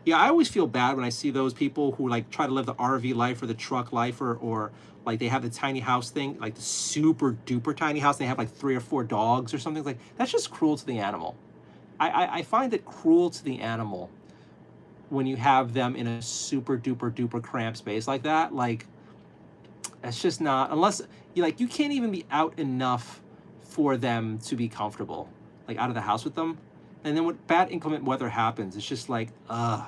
Speaker 1: Yeah, I always feel bad when I see those people who like try to live the RV life or the truck life or like they have the tiny house thing, like the super duper tiny house. And they have like 3 or 4 dogs or something. Like that's just cruel to the animal. I find it cruel to the animal when you have them in a super duper duper cramped space like that. Like it's just not, unless you can't even be out enough for them to be comfortable, like out of the house with them. And then when bad inclement weather happens, it's just like, ugh.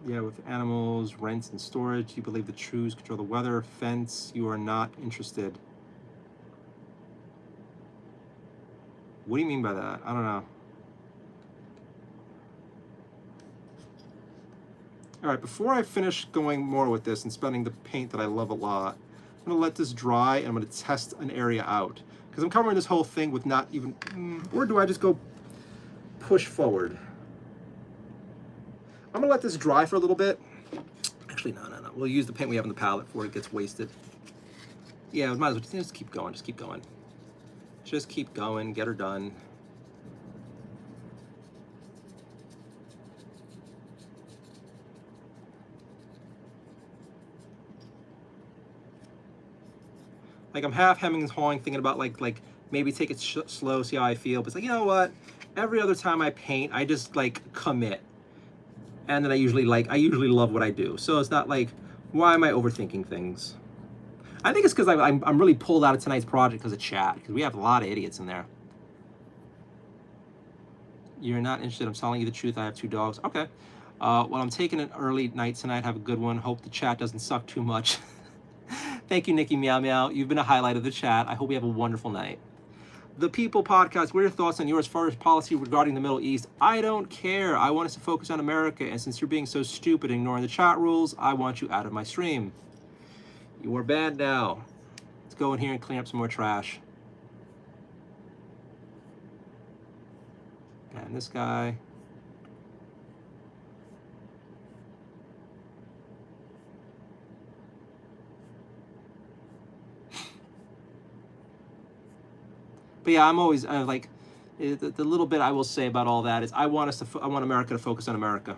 Speaker 1: Yeah, with animals, rents, and storage, you believe the choose control the weather, fence, you are not interested. What do you mean by that? I don't know. All right, before I finish going more with this and spending the paint that I love a lot, I'm gonna let this dry and I'm gonna test an area out. Because I'm covering this whole thing with not even, or do I just go push forward? I'm gonna let this dry for a little bit. Actually, no. We'll use the paint we have in the palette before it gets wasted. Yeah, we might as well just keep going, just keep going. Just keep going, get her done. Like I'm half hemming and hawing, thinking about like maybe take it slow, see how I feel. But it's like, you know what? Every other time I paint, I just like commit, and then I usually love what I do. So it's not like, why am I overthinking things? I think it's because I'm really pulled out of tonight's project because of chat, because we have a lot of idiots in there. You're not interested. I'm telling you the truth. I have 2 dogs. Okay. Well, I'm taking an early night tonight. Have a good one. Hope the chat doesn't suck too much. Thank you, Nikki Meow Meow. You've been a highlight of the chat. I hope you have a wonderful night. The People Podcast, what are your thoughts on yours foreign policy regarding the Middle East? I don't care. I want us to focus on America, and since you're being so stupid ignoring the chat rules, I want you out of my stream. You are banned now. Let's go in here and clean up some more trash. And this guy. But yeah, I'm always like, the little bit I will say about all that is I want America to focus on America.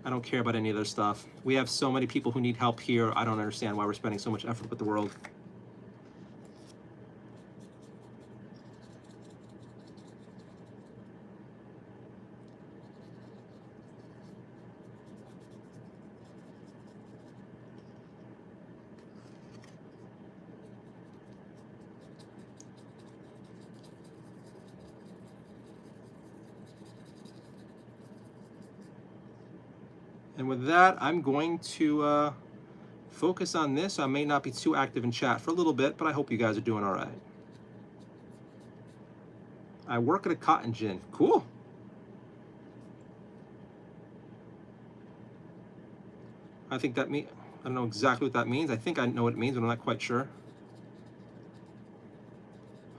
Speaker 1: I don't care about any other stuff. We have so many people who need help here. I don't understand why we're spending so much effort with the world. And with that, I'm going to focus on this. I may not be too active in chat for a little bit, but I hope you guys are doing all right. I work at a cotton gin. Cool. I think that I don't know exactly what that means. I think I know what it means, but I'm not quite sure.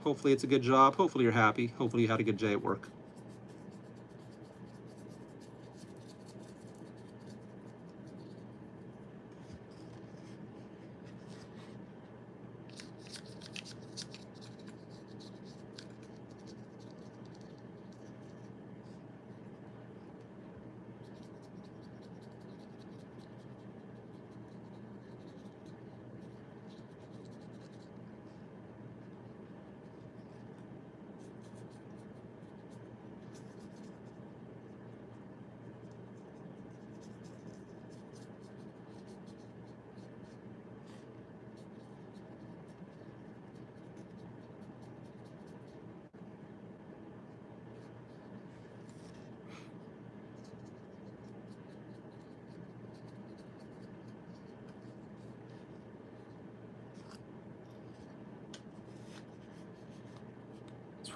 Speaker 1: Hopefully it's a good job. Hopefully you're happy. Hopefully you had a good day at work.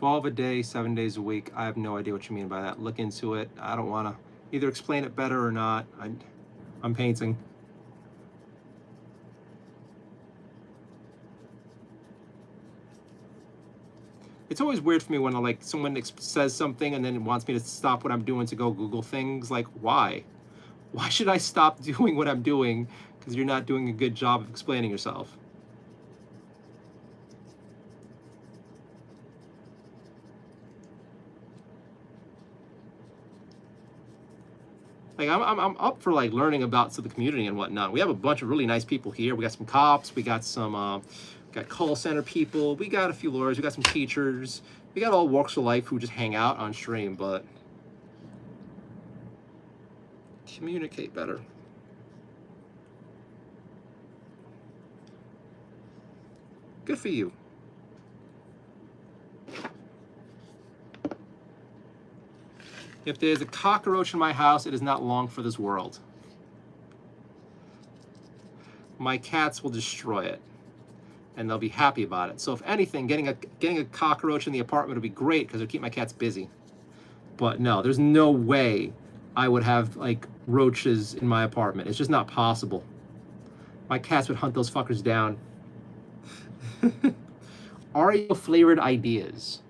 Speaker 1: $12 a day, 7 days a week. I have no idea what you mean by that. Look into it. I don't want to either explain it better or not. I'm painting. It's always weird for me when like someone says something and then wants me to stop what I'm doing to go Google things. Like, why? Why should I stop doing what I'm doing because you're not doing a good job of explaining yourself? Like I'm up for like learning about the community and whatnot. We have a bunch of really nice people here. We got some cops. We got some got call center people. We got a few lawyers. We got some teachers. We got all walks of life who just hang out on stream. But communicate better. Good for you. If there's a cockroach in my house, it is not long for this world. My cats will destroy it, and they'll be happy about it. So if anything, getting a cockroach in the apartment would be great because it'll keep my cats busy. But no, there's no way I would have like roaches in my apartment. It's just not possible. My cats would hunt those fuckers down. Oreo flavored ideas.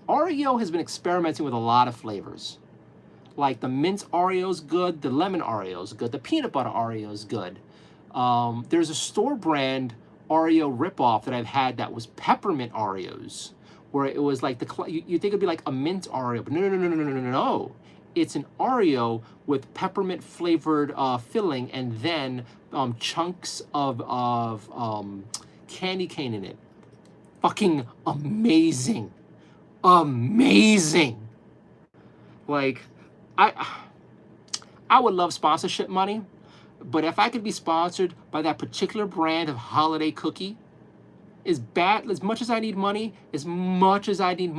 Speaker 1: Oreo has been experimenting with a lot of flavors. Like the mint Oreo is good, the lemon Oreo is good, the peanut butter Oreo is good. There's a store brand Oreo ripoff that I've had that was peppermint Oreos, where it was like you think it'd be like a mint Oreo, but no. it's an Oreo with peppermint flavored filling, and then chunks of candy cane in it. Fucking amazing. Amazing. Like, I would love sponsorship money, but if I could be sponsored by that particular brand of holiday cookie, as much as I need money, I'd be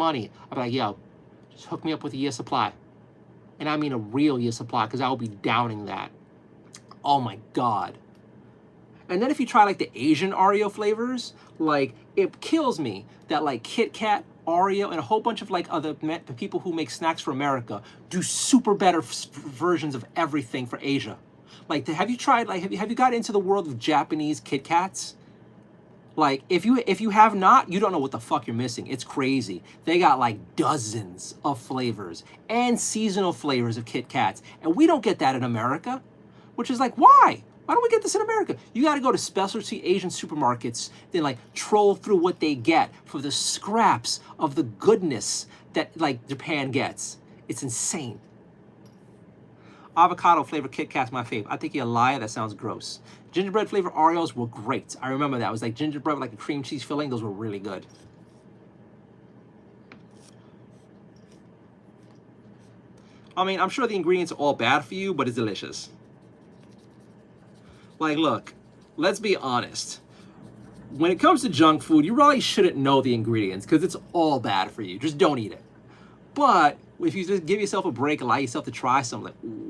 Speaker 1: like, yo, just hook me up with a year supply. And I mean a real year supply, because I will be downing that. Oh my God. And then if you try like the Asian Oreo flavors, like it kills me that like Kit Kat, Oreo, and a whole bunch of like other the people who make snacks for America do super better versions of everything for Asia. Like, have you tried, like, have you got into the world of Japanese Kit Kats? Like, if you have not, you don't know what the fuck you're missing. It's crazy. They got like dozens of flavors and seasonal flavors of Kit Kats, and we don't get that in America, which is like, why? Why don't we get this in America? You got to go to specialty Asian supermarkets, then like troll through what they get for the scraps of the goodness that like Japan gets. It's insane. Avocado flavored Kit Kat's my fave. I think you're a liar. That sounds gross. Gingerbread flavored Oreos were great. I remember that. It was like gingerbread with like a cream cheese filling. Those were really good. I mean, I'm sure the ingredients are all bad for you, but it's delicious. Like, look, let's be honest. When it comes to junk food, you really shouldn't know the ingredients because it's all bad for you. Just don't eat it. But if you just give yourself a break, allow yourself to try something, like, ooh.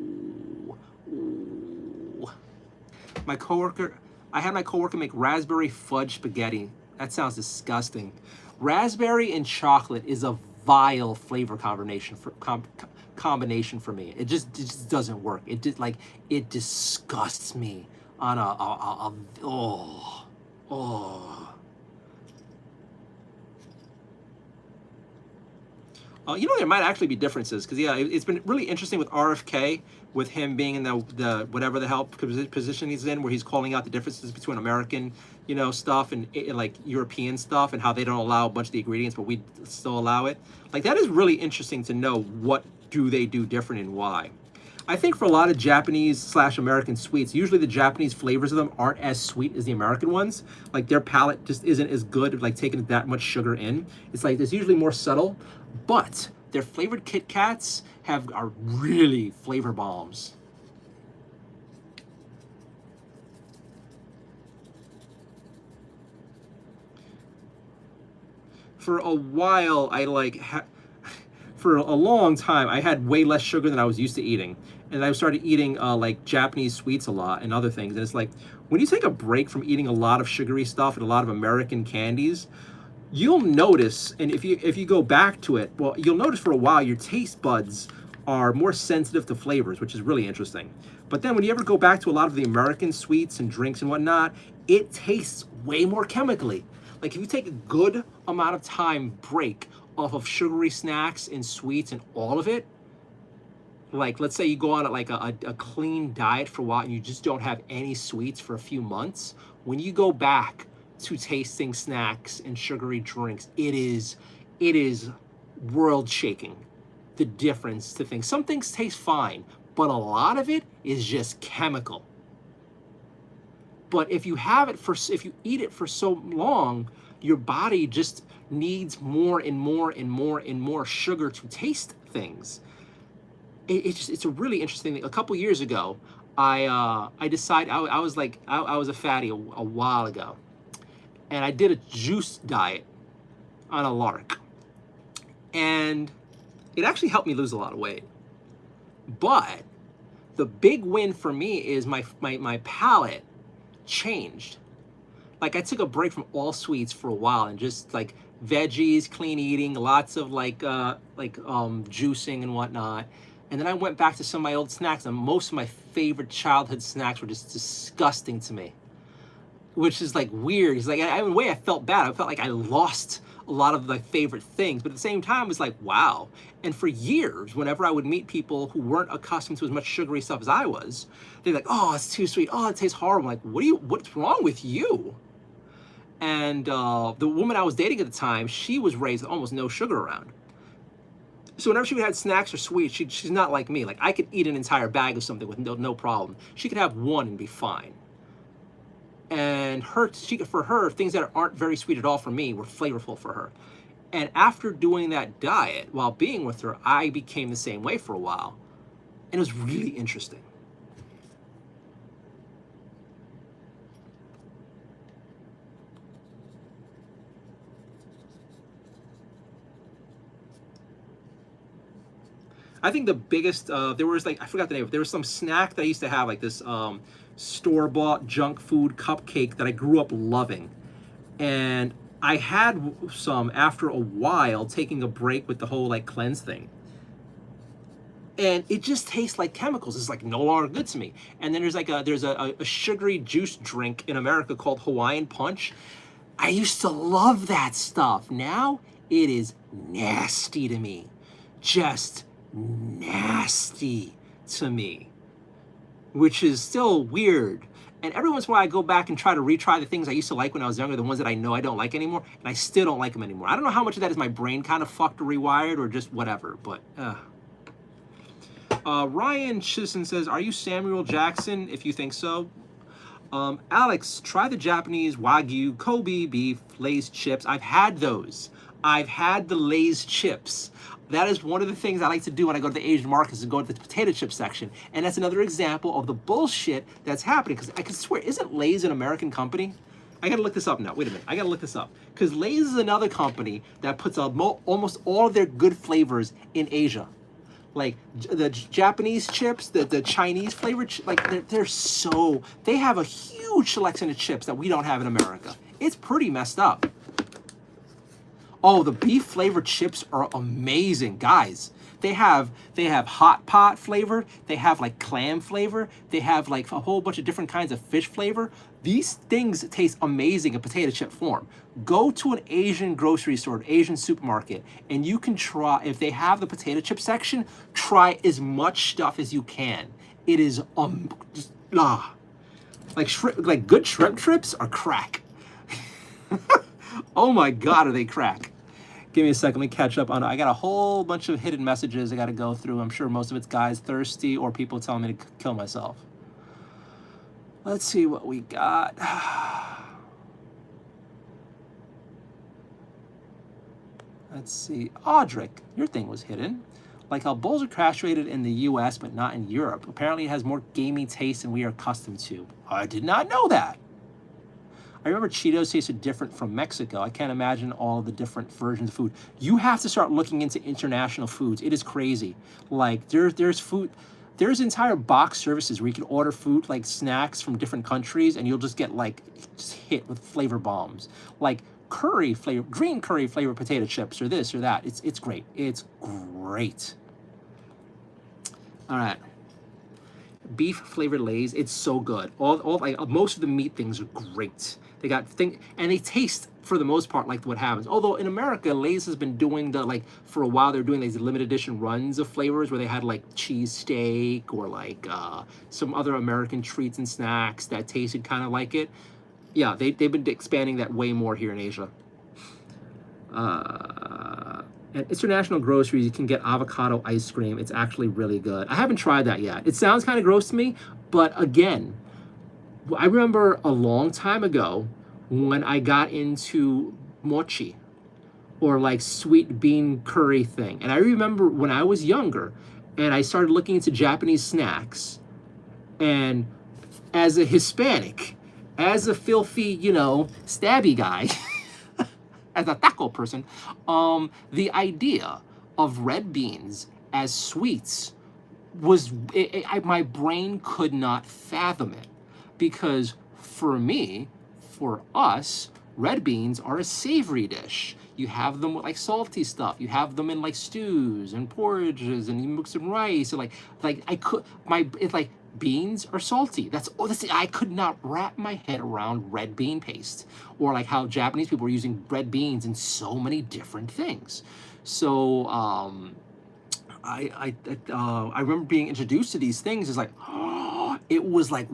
Speaker 1: I had my coworker make raspberry fudge spaghetti. That sounds disgusting. Raspberry and chocolate is a vile flavor combination for me. It just doesn't work. It disgusts me on oh. You know, there might actually be differences because, yeah, it's been really interesting with RFK, with him being in the whatever the hell position he's in, where he's calling out the differences between American, you know, stuff and like European stuff, and how they don't allow a bunch of the ingredients, but we still allow it. Like, that is really interesting to know what do they do different and why. I think for a lot of Japanese/American sweets, usually the Japanese flavors of them aren't as sweet as the American ones. Like, their palate just isn't as good, like taking that much sugar in. It's like, it's usually more subtle, but their flavored Kit Kats are really flavor bombs. For a while, for a long time, I had way less sugar than I was used to eating. And I started eating like Japanese sweets a lot and other things. And it's like, when you take a break from eating a lot of sugary stuff and a lot of American candies, you'll notice, and if you go back to it, well, you'll notice for a while your taste buds are more sensitive to flavors, which is really interesting. But then when you ever go back to a lot of the American sweets and drinks and whatnot, it tastes way more chemically. Like, if you take a good amount of time break off of sugary snacks and sweets and all of it, like, let's say you go on like a clean diet for a while and you just don't have any sweets for a few months, when you go back to tasting snacks and sugary drinks, it is world shaking, the difference to things. Some things taste fine, but a lot of it is just chemical. But if you eat it for so long, your body just needs more and more and more and more sugar to taste things. It's a really interesting thing. A couple years ago, I decided I was a fatty a while ago, and I did a juice diet on a lark, and it actually helped me lose a lot of weight. But the big win for me is my palate changed. Like, I took a break from all sweets for a while and just like veggies, clean eating, lots of juicing and whatnot. And then I went back to some of my old snacks, and most of my favorite childhood snacks were just disgusting to me, which is like weird. It's like, in a way, I felt bad. I felt like I lost a lot of my favorite things, but at the same time, it was like, wow. And for years, whenever I would meet people who weren't accustomed to as much sugary stuff as I was, they'd be like, oh, it's too sweet. Oh, it tastes horrible. I'm like, what's wrong with you? And the woman I was dating at the time, she was raised with almost no sugar around. So whenever she had snacks or sweets, she's not like me. Like I could eat an entire bag of something with no problem. She could have one and be fine. And for her, things that aren't very sweet at all for me were flavorful for her. And after doing that diet while being with her, I became the same way for a while. And it was really interesting. I think the biggest, there was like, I forgot the name of it. There was some snack that I used to have, like this store-bought junk food cupcake that I grew up loving. And I had some after a while, taking a break with the whole like cleanse thing. And it just tastes like chemicals. It's like no longer good to me. And then there's a sugary juice drink in America called Hawaiian Punch. I used to love that stuff. Now it is nasty to me. Just nasty to me, which is still weird. And every once in a while I go back and try to retry the things I used to like when I was younger, the ones that I know I don't like anymore, and I still don't like them anymore. I don't know how much of that is my brain kind of fucked or rewired or just whatever, but Ryan Chison says, are you Samuel Jackson? If you think so. Alex, try the Japanese Wagyu Kobe beef Lay's chips. I've had those. I've had the Lay's chips. That is one of the things I like to do when I go to the Asian markets, is go to the potato chip section. And that's another example of the bullshit that's happening. Because I can swear, isn't Lay's an American company? I gotta look this up now. Wait a minute, I gotta look this up. Because Lay's is another company that puts out almost all of their good flavors in Asia. Like the Japanese chips, the Chinese flavored, like they have a huge selection of chips that we don't have in America. It's pretty messed up. Oh, the beef flavored chips are amazing, guys. They have hot pot flavor. They have like clam flavor. They have like a whole bunch of different kinds of fish flavor. These things taste amazing in potato chip form. Go to an Asian grocery store, an Asian supermarket, and you can try, if they have the potato chip section, try as much stuff as you can. It is like good shrimp trips are crack. Oh my God, are they crack? Give me a second, let me catch up on it. I got a whole bunch of hidden messages I got to go through. I'm sure most of it's guys thirsty or people telling me to kill myself. Let's see what we got. Let's see. Audric, your thing was hidden. Like how bulls are castrated in the US but not in Europe. Apparently it has more gamey taste than we are accustomed to. I did not know that. I remember Cheetos tasted different from Mexico. I can't imagine all the different versions of food. You have to start looking into international foods. It is crazy. Like there's food, there's entire box services where you can order food like snacks from different countries, and you'll just get like just hit with flavor bombs. Like green curry flavored potato chips, or this or that. It's great. It's great. All right. Beef flavored Lay's, it's so good. Most of the meat things are great. They got and they taste for the most part like what happens. Although in America, Lay's has been doing for a while, they're doing these limited edition runs of flavors where they had like cheese steak or like some other American treats and snacks that tasted kind of like it. Yeah, they've been expanding that way more here in Asia. At international groceries, you can get avocado ice cream. It's actually really good. I haven't tried that yet. It sounds kind of gross to me, but again, I remember a long time ago when I got into mochi or like sweet bean curry thing. And I remember when I was younger and I started looking into Japanese snacks, and as a Hispanic, as a filthy, stabby guy, as a taco person, the idea of red beans as sweets was, my brain could not fathom it. Because for me, for us, red beans are a savory dish. You have them with like salty stuff. You have them in like stews and porridges, and you mix in rice. And beans are salty. I could not wrap my head around red bean paste, or like how Japanese people were using red beans in so many different things. So I remember being introduced to these things. It's like, oh, It was like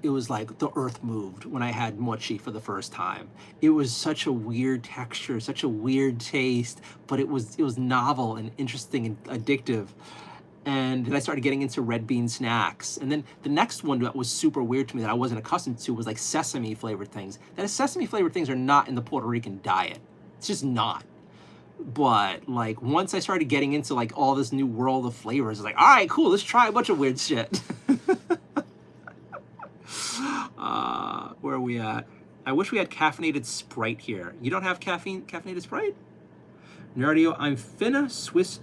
Speaker 1: it was like the earth moved when I had mochi for the first time. It was such a weird texture, such a weird taste, but it was novel and interesting and addictive. And then I started getting into red bean snacks. And then the next one that was super weird to me that I wasn't accustomed to was like sesame flavored things. That sesame flavored things are not in the Puerto Rican diet. It's just not. But like once I started getting into like all this new world of flavors, it's like, all right, cool, let's try a bunch of weird shit. Where are we at? I wish we had caffeinated Sprite here. You don't have caffeinated Sprite? Nardio, I'm finna Swiss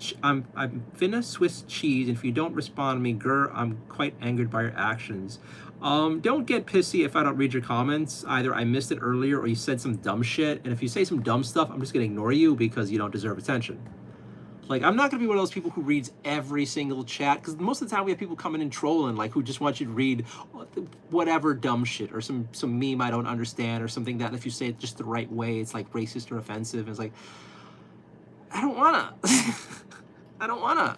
Speaker 1: cheese, and if you don't respond to me, grr, I'm quite angered by your actions. Don't get pissy if I don't read your comments. Either I missed it earlier or you said some dumb shit, and if you say some dumb stuff, I'm just gonna ignore you because you don't deserve attention. Like, I'm not gonna be one of those people who reads every single chat, because most of the time we have people coming in trolling, like, who just want you to read whatever dumb shit, or some meme I don't understand, or something that if you say it just the right way, it's like racist or offensive, and it's like, I don't wanna. I don't wanna.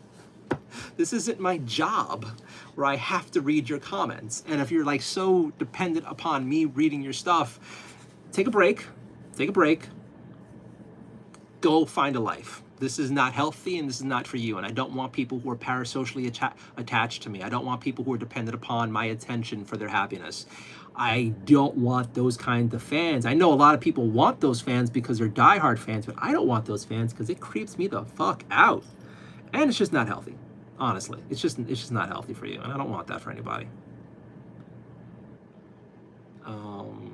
Speaker 1: This isn't my job where I have to read your comments. And if you're like so dependent upon me reading your stuff, take a break. Take a break. Go find a life. This is not healthy and this is not for you. And I don't want people who are parasocially attached to me. I don't want people who are dependent upon my attention for their happiness. I don't want those kinds of fans. I know a lot of people want those fans because they're diehard fans, but I don't want those fans because it creeps me the fuck out. And it's just not healthy. Honestly, it's just not healthy for you, and I don't want that for anybody.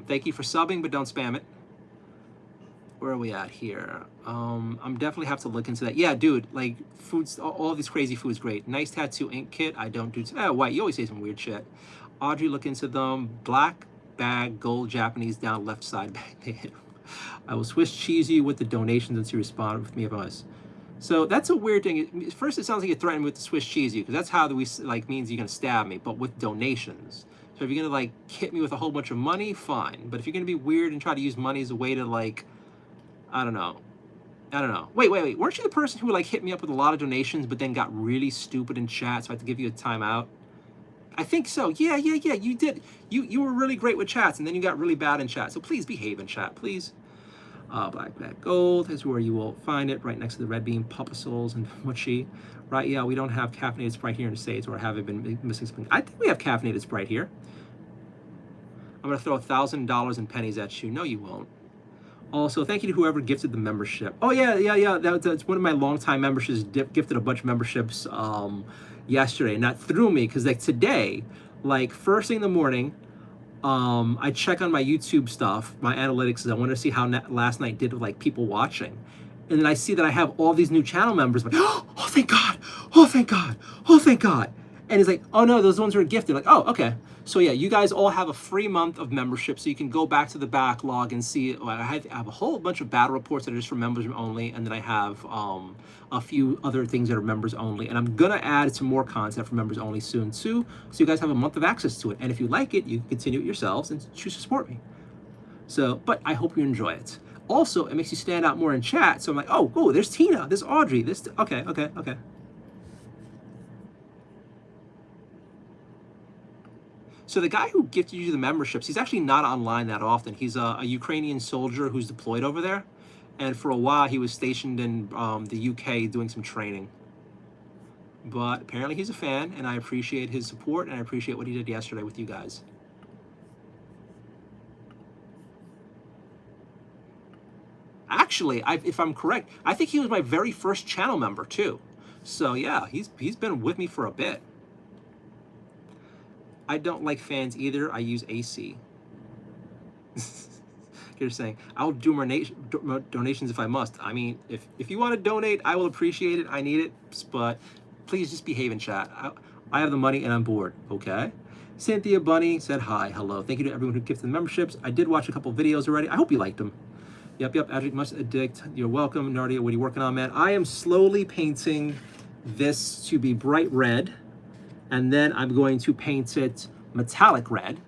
Speaker 1: Thank you for subbing, but don't spam it. Where are we at here? I'm definitely have to look into that. Yeah, dude, like foods, all these crazy foods, great. Nice tattoo ink kit. I don't do. White. You always say some weird shit. Audrey, look into them. Black bag, gold Japanese down left side bag. I will Swiss cheese you with the donations until you respond with me of us. So that's a weird thing. First, it sounds like you're threatening with the Swiss cheese you, because that's how we like means you're gonna stab me, but with donations. So if you're gonna like hit me with a whole bunch of money, fine. But if you're gonna be weird and try to use money as a way to like, I don't know. Wait. Weren't you the person who like hit me up with a lot of donations, but then got really stupid in chat, so I had to give you a timeout? I think so. Yeah. You did. You were really great with chats, and then you got really bad in chat. So please behave in chat, please. Black gold is where you will find it, right next to the red bean pupasoles and mochi. Right, yeah, we don't have caffeinated Sprite here in the States, or have it been missing something? I think we have caffeinated Sprite here. I'm gonna throw $1,000 in pennies at you. No, you won't. Also, thank you to whoever gifted the membership. Oh yeah. That's one of my longtime memberships. Gifted a bunch of memberships yesterday, and that threw me because like today, like first thing in the morning, I check on my YouTube stuff, my analytics, because I want to see how last night did with like people watching. And then I see that I have all these new channel members. I'm like, oh, thank God. Oh, thank God. Oh, thank God. And it's like, oh no, those ones are gifted. Like, oh, okay. So yeah, you guys all have a free month of membership, so you can go back to the backlog and see. I have a whole bunch of battle reports that are just for members only, and then I have a few other things that are members only. And I'm gonna add some more content for members only soon too, so you guys have a month of access to it. And if you like it, you can continue it yourselves and choose to support me. So, but I hope you enjoy it. Also, it makes you stand out more in chat. So I'm like, oh, there's Tina, there's Audrey, okay. So the guy who gifted you the memberships, he's actually not online that often. He's a Ukrainian soldier who's deployed over there. And for a while, he was stationed in the UK doing some training. But apparently he's a fan, and I appreciate his support, and I appreciate what he did yesterday with you guys. Actually, if I'm correct, I think he was my very first channel member too. So yeah, he's been with me for a bit. I don't like fans either. I use AC. You're saying, I'll do more donations if I must. I mean, if you want to donate, I will appreciate it. I need it. But please just behave in chat. I have the money and I'm bored. Okay? Cynthia Bunny said hi. Hello. Thank you to everyone who gifted the memberships. I did watch a couple videos already. I hope you liked them. Yep. Adric must addict. You're welcome. Nardia, what are you working on, man? I am slowly painting this to be bright red. And then I'm going to paint it metallic red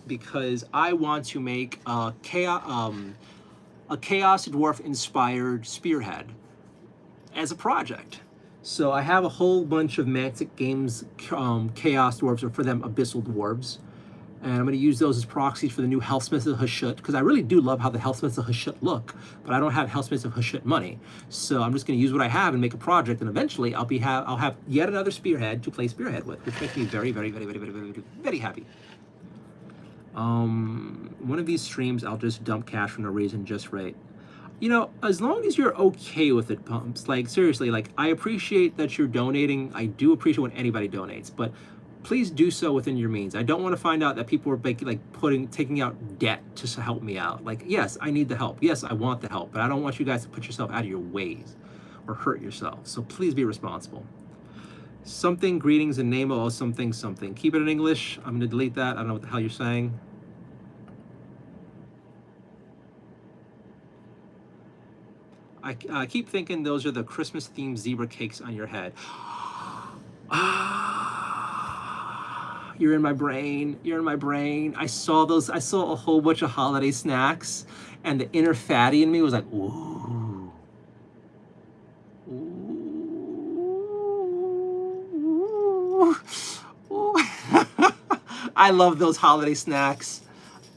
Speaker 1: because I want to make a Chaos Dwarf inspired spearhead as a project. So I have a whole bunch of Mantic Games Chaos Dwarves, or for them, Abyssal Dwarves. And I'm going to use those as proxies for the new Hellsmiths of Hashut, because I really do love how the Hellsmiths of Hashut look, but I don't have Hellsmiths of Hashut money. So I'm just going to use what I have and make a project, and eventually I'll have yet another Spearhead to play Spearhead with, which makes me very, very, very, very, very, very, very, very happy. One of these streams, I'll just dump cash for no reason, just right. You know, as long as you're okay with it, Pumps, like, seriously, like, I appreciate that you're donating. I do appreciate when anybody donates, but please do so within your means. I don't want to find out that people are taking out debt to help me out. Like, yes, I need the help. Yes, I want the help, but I don't want you guys to put yourself out of your ways or hurt yourself. So please be responsible. Something, greetings, and name of something, something. Keep it in English. I'm going to delete that. I don't know what the hell you're saying. I keep thinking those are the Christmas-themed zebra cakes on your head. You're in my brain. You're in my brain. I saw those. I saw a whole bunch of holiday snacks, and the inner fatty in me was like, ooh. Ooh. Ooh. I love those holiday snacks.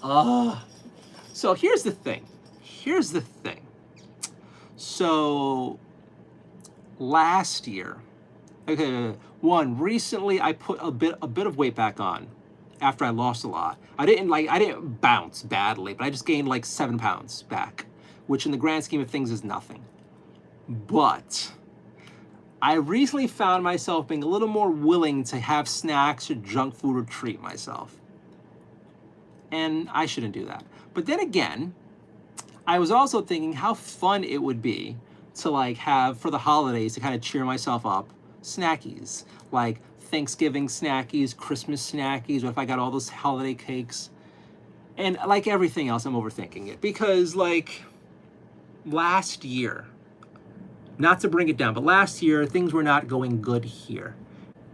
Speaker 1: So here's the thing. So last year, recently I put a bit of weight back on after I lost a lot. I didn't bounce badly, but I just gained like 7 pounds back, which in the grand scheme of things is nothing. But I recently found myself being a little more willing to have snacks or junk food or treat myself. And I shouldn't do that. But then again, I was also thinking how fun it would be to like have for the holidays to kind of cheer myself up, snackies, like Thanksgiving snackies, Christmas snackies, what if I got all those holiday cakes? And like everything else, I'm overthinking it because like last year, not to bring it down, but last year things were not going good here.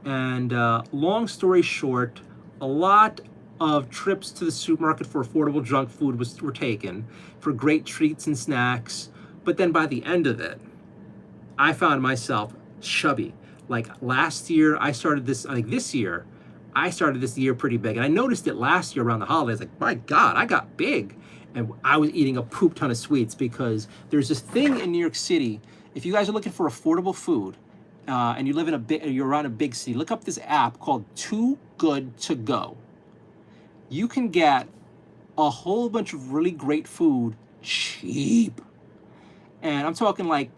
Speaker 1: And long story short, a lot of trips to the supermarket for affordable junk food were taken for great treats and snacks. But then by the end of it, I found myself chubby. Like last year, I started this year pretty big. And I noticed it last year around the holidays, like, my God, I got big. And I was eating a poop ton of sweets because there's this thing in New York City. If you guys are looking for affordable food and you live in you're around a big city, look up this app called Too Good To Go. You can get a whole bunch of really great food cheap. And I'm talking like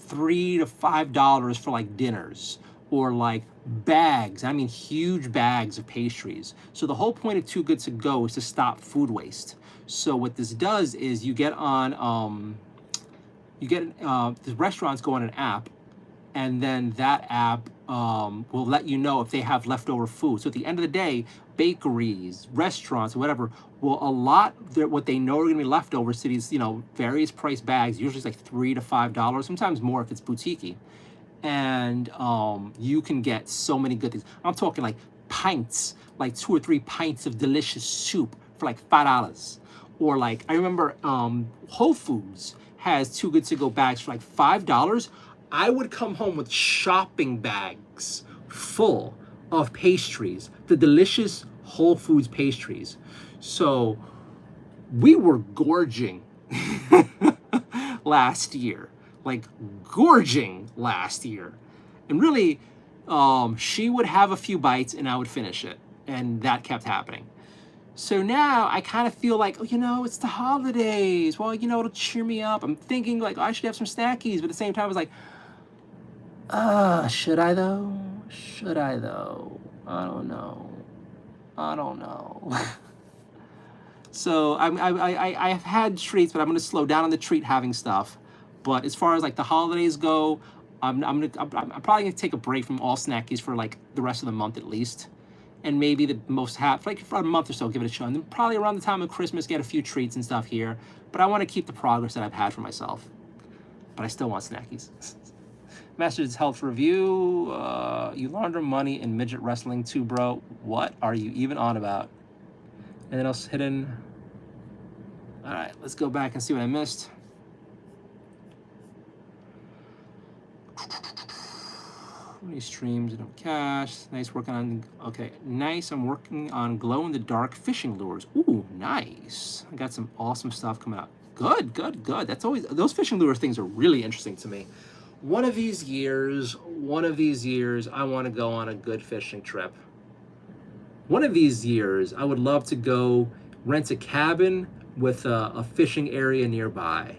Speaker 1: $3 to $5 for like dinners or like bags. I mean, huge bags of pastries. So the whole point of Too Good To Go is to stop food waste. So what this does is you get on, the restaurants go on an app, and then that app will let you know if they have leftover food. So at the end of the day, bakeries, restaurants, whatever, will allot what they know are going to be leftovers to these, various price bags. Usually it's like $3 to $5, sometimes more if it's boutique-y. And you can get so many good things. I'm talking like pints, like 2 or 3 pints of delicious soup for like $5. Or like, I remember Whole Foods has Too Good To Go bags for like $5. I would come home with shopping bags full of pastries, the delicious Whole Foods pastries. So we were gorging last year, like gorging last year. And really, she would have a few bites and I would finish it. And that kept happening. So now I kind of feel like, it's the holidays. Well, it'll cheer me up. I'm thinking like, I should have some snackies. But at the same time, I was like, should I though? I don't know. So I've had treats, but I'm going to slow down on the treat having stuff. But as far as like the holidays go, I'm probably going to take a break from all snackies for like the rest of the month at least. And maybe the most for a month or so, give it a shot. And then probably around the time of Christmas, get a few treats and stuff here. But I want to keep the progress that I've had for myself. But I still want snackies. Message held for review. You launder money in midget wrestling too, bro. What are you even on about? Anything else hidden? All right, let's go back and see what I missed. 20 streams, no cash. Nice working on, okay, nice. I'm working on glow-in-the-dark fishing lures. Ooh, nice. I got some awesome stuff coming out. Good, good, good. That's always, those fishing lure things are really interesting to me. One of these years, I want to go on a good fishing trip. One of these years, I would love to go rent a cabin with a fishing area nearby.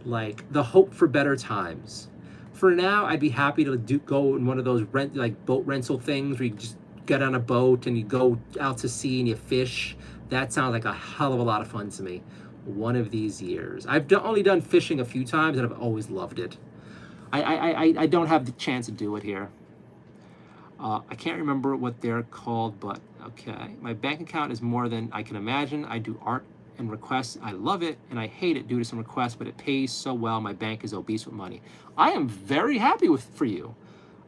Speaker 1: Like the hope for better times. For now, I'd be happy to go in one of those boat rental things where you just get on a boat and you go out to sea and you fish. That sounds like a hell of a lot of fun to me. One of these years. I've only done fishing a few times and I've always loved it. I don't have the chance to do it here. I can't remember what they're called, but okay. My bank account is more than I can imagine. I do art and requests. I love it, and I hate it due to some requests, but it pays so well. My bank is obese with money. I am very happy for you.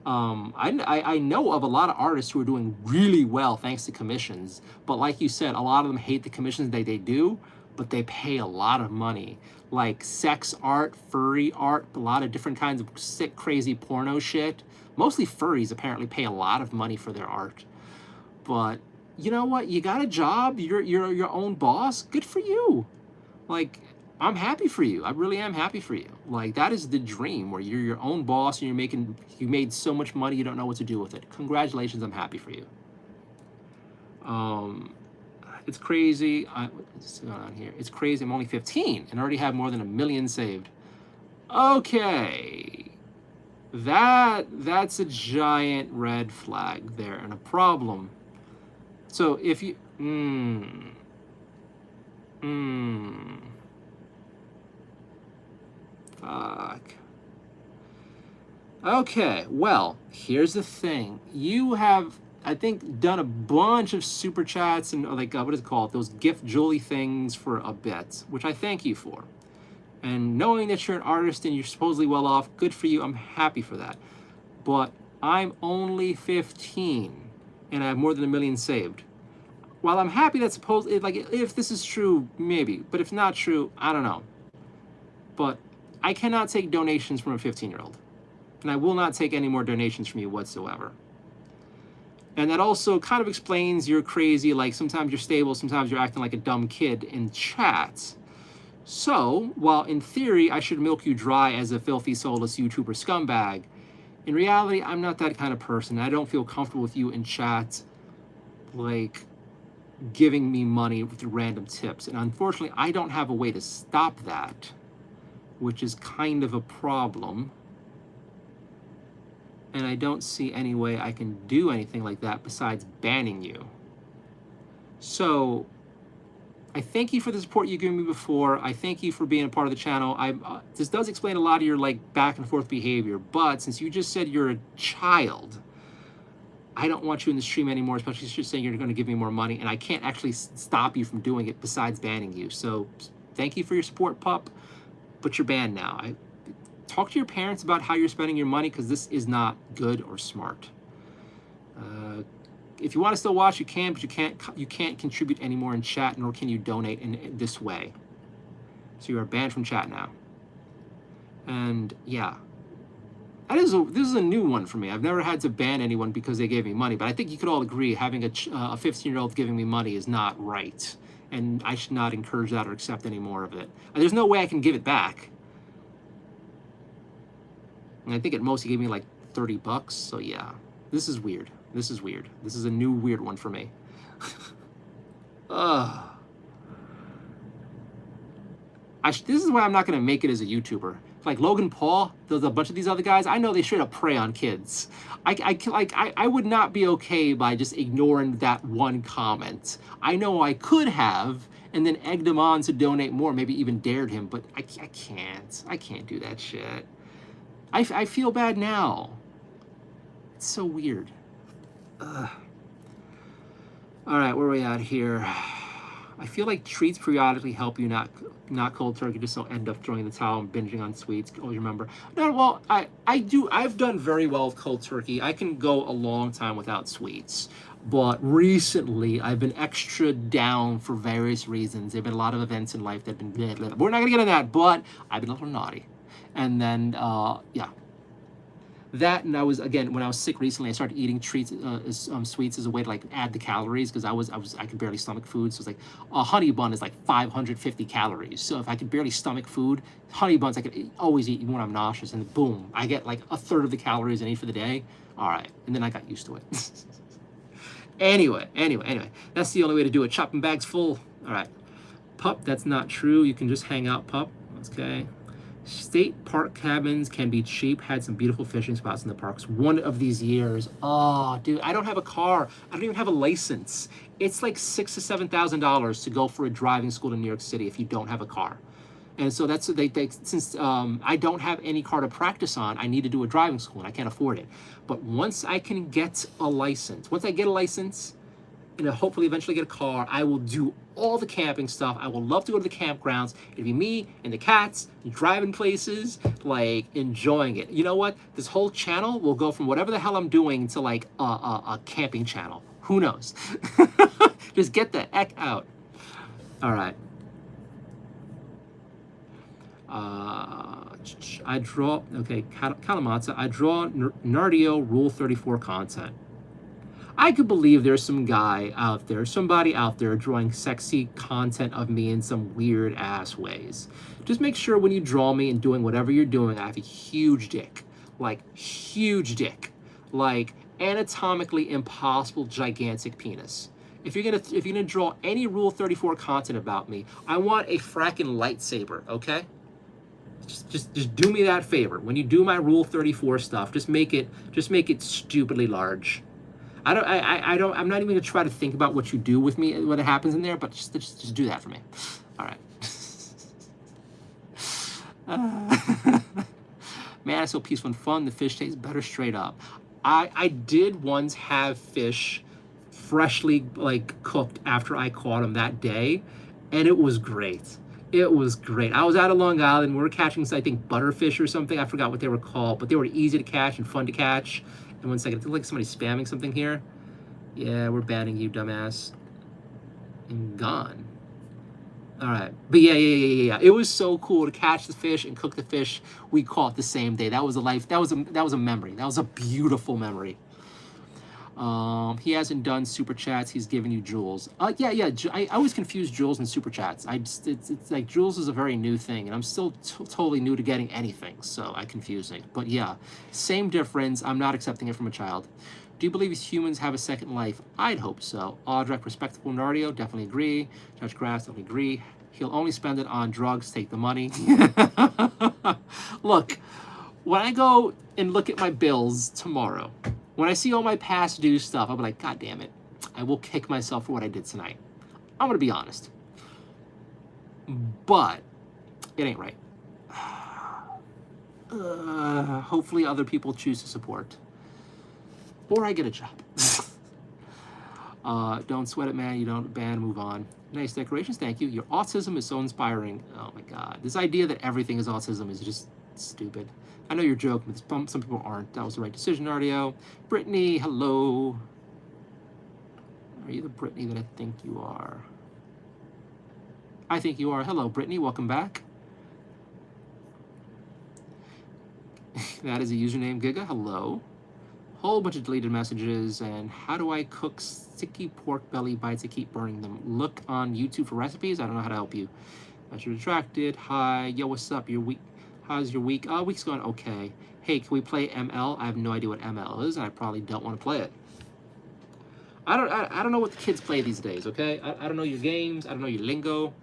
Speaker 1: I know of a lot of artists who are doing really well thanks to commissions, but like you said, a lot of them hate the commissions they do, but they pay a lot of money. Like sex art, furry art, a lot of different kinds of sick, crazy porno shit. Mostly furries apparently pay a lot of money for their art. But you know what? You got a job. You're your own boss. Good for you. Like, I'm happy for you. I really am happy for you. Like, that is the dream where you're your own boss and you made so much money you don't know what to do with it. Congratulations. I'm happy for you. It's crazy. What's going on here? It's crazy. I'm only 15 and already have more than 1 million saved. Okay. That's a giant red flag there and a problem. So if you, fuck. Okay, well, here's the thing. You have, I think, done a bunch of super chats and like, what is it called? Those gift jewelry things for a bit, which I thank you for. And knowing that you're an artist and you're supposedly well off, good for you. I'm happy for that. But I'm only 15 and I have more than 1 million saved. While I'm happy that if this is true, maybe. But if not true, I don't know. But I cannot take donations from a 15-year-old. And I will not take any more donations from you whatsoever. And that also kind of explains you're crazy, like sometimes you're stable, sometimes you're acting like a dumb kid in chats. So, while in theory I should milk you dry as a filthy, soulless YouTuber scumbag, in reality, I'm not that kind of person. I don't feel comfortable with you in chat, like, giving me money with random tips. And unfortunately, I don't have a way to stop that, which is kind of a problem. And I don't see any way I can do anything like that besides banning you. So, I thank you for the support you've given me before. I thank you for being a part of the channel. This does explain a lot of your like back and forth behavior, but since you just said you're a child, I don't want you in the stream anymore, especially since you're saying you're going to give me more money, and I can't actually stop you from doing it besides banning you. So thank you for your support, pup, but you're banned now. Talk to your parents about how you're spending your money, because this is not good or smart. If you want to still watch, you can, but you can't contribute anymore in chat, nor can you donate in this way. So you are banned from chat now. And yeah, this is a new one for me. I've never had to ban anyone because they gave me money, but I think you could all agree having a 15-year-old giving me money is not right, and I should not encourage that or accept any more of it. And there's no way I can give it back. And I think at most he gave me like $30, so yeah, this is weird. This is weird. This is a new weird one for me. This is why I'm not going to make it as a YouTuber. Like Logan Paul, there's a bunch of these other guys, I know they straight up prey on kids. I would not be okay by just ignoring that one comment. I know I could have, and then egged him on to donate more, maybe even dared him, but I can't. I can't do that shit. I feel bad now. It's so weird. All right, where are we at here? I feel like treats periodically help you not cold turkey, just don't end up throwing the towel and binging on sweets. Always remember. No, well, I've done very well with cold turkey. I can go a long time without sweets. But recently, I've been extra down for various reasons. There have been a lot of events in life that have been We're not going to get into that, but I've been a little naughty. And then, yeah. That, and I was, again, when I was sick recently, I started eating treats, sweets as a way to like add the calories, because I could barely stomach food. So it's like a honey bun is like 550 calories. So if I could barely stomach food, honey buns I could always eat even when I'm nauseous, and boom, I get like a third of the calories I need for the day. All right, and then I got used to it. Anyway, that's the only way to do it. Chopping bags full. All right, pup, that's not true. You can just hang out, pup. Okay. State park cabins can be cheap. Had some beautiful fishing spots in the parks one of these years. Oh, dude, I don't have a car. I don't even have a license. It's like $6,000 to $7,000 to go for a driving school in New York City if you don't have a car. And so that's, since I don't have any car to practice on, I need to do a driving school and I can't afford it. But once I can get a license, once I get a license, and hopefully eventually get a car, I will do all the camping stuff. I will love to go to the campgrounds. It'll be me and the cats driving places, like enjoying it. You know what? This whole channel will go from whatever the hell I'm doing to like a camping channel. Who knows? Just get the heck out. All right. I draw, okay, Kalamata, I draw Nardio Rule 34 content. I could believe there's some guy out there, somebody out there drawing sexy content of me in some weird ass ways. Just make sure when you draw me and doing whatever you're doing, I have a huge dick. Like, anatomically impossible, gigantic penis. If you're gonna draw any Rule 34 content about me, I want a fracking lightsaber, okay? Just do me that favor. When you do my Rule 34 stuff, just make it stupidly large. I'm not even gonna try to think about what you do with me when it happens in there, but just do that for me. All right. Man, it's so peaceful and fun. The fish tastes better straight up. I did once have fish freshly like cooked after I caught them that day, and it was great. It was great. I was out of Long Island. We were catching, I think, butterfish or something. I forgot what they were called, but they were easy to catch and fun to catch. And 1 second, I feel like somebody's spamming something here. Yeah, we're banning you, dumbass. And gone. All right, but yeah. It was so cool to catch the fish and cook the fish we caught the same day. That was a life. That was a memory. That was a beautiful memory. He hasn't done super chats. He's giving you jewels. Yeah. I always confuse jewels and super chats. It's like jewels is a very new thing, and I'm still totally new to getting anything, so I confuse it. But yeah, same difference. I'm not accepting it from a child. Do you believe humans have a second life? I'd hope so. Audrek, respectable Nardio, definitely agree. Judge Grass, definitely agree. He'll only spend it on drugs, take the money. Look, when I go and look at my bills tomorrow, when I see all my past due stuff, I'll be like, God damn it. I will kick myself for what I did tonight. I'm going to be honest. But it ain't right. Hopefully other people choose to support. Or I get a job. Don't sweat it, man. You don't ban, move on. Nice decorations, thank you. Your autism is so inspiring. Oh my God. This idea that everything is autism is just stupid. I know you're joking, but some people aren't. That was the right decision, Nardio. Brittany, hello. Are you the Brittany that I think you are? I think you are. Hello, Brittany. Welcome back. That is a username, Giga. Hello. Whole bunch of deleted messages. And how do I cook sticky pork belly bites to keep burning them? Look on YouTube for recipes. I don't know how to help you. You're attracted. Hi. Yo, what's up? Your week. How's your week? Week's going okay. Hey, can we play ML? I have no idea what ML is, and I probably don't want to play it. I don't know what the kids play these days, okay? I don't know your games. I don't know your lingo.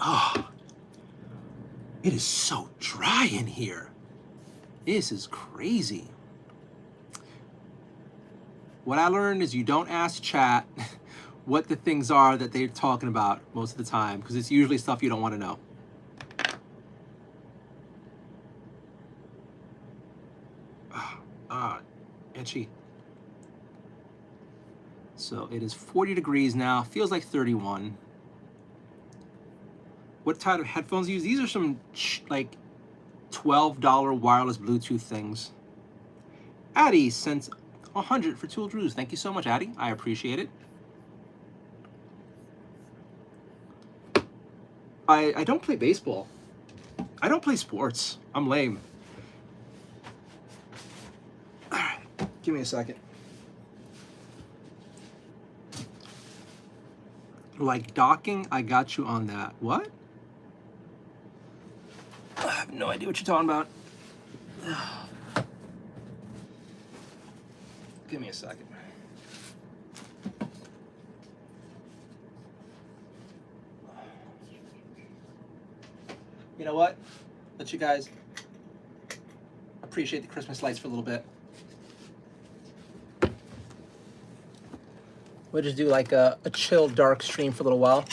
Speaker 1: Oh, it is so dry in here. This is crazy. What I learned is you don't ask chat what the things are that they're talking about most of the time, because it's usually stuff you don't want to know. Itchy. So it is 40 degrees now. Feels like 31. What type of headphones do you use? These are some like $12 wireless Bluetooth things. Addie sent 100 for Tool Drews. Thank you so much, Addie. I appreciate it. I don't play baseball. I don't play sports. I'm lame. All right, give me a second. Like docking, I got you on that. What? I have no idea what you're talking about. Give me a second. You know what? Let you guys appreciate the Christmas lights for a little bit. We'll just do like a chill, dark stream for a little while.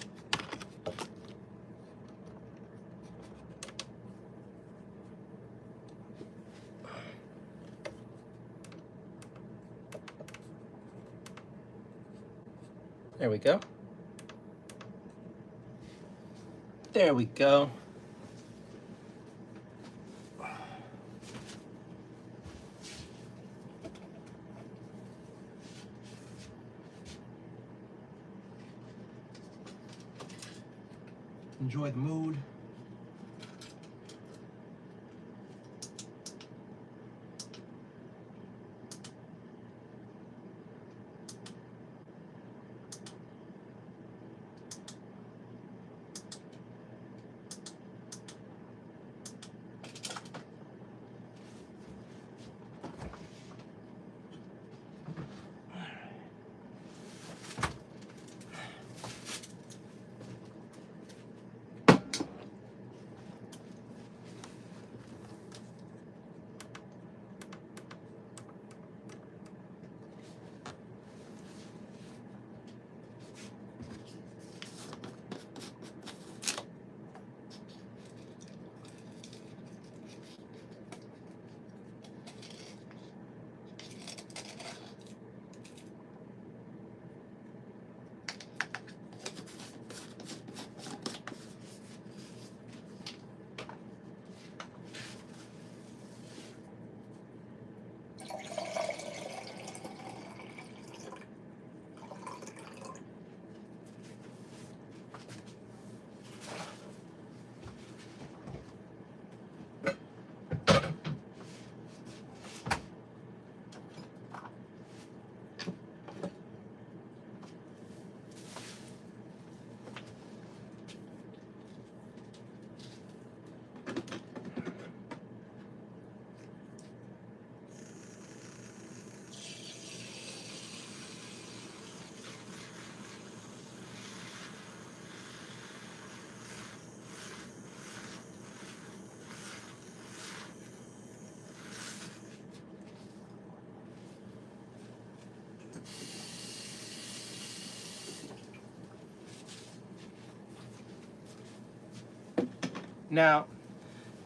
Speaker 1: There we go. There we go. Enjoy the mood. Now,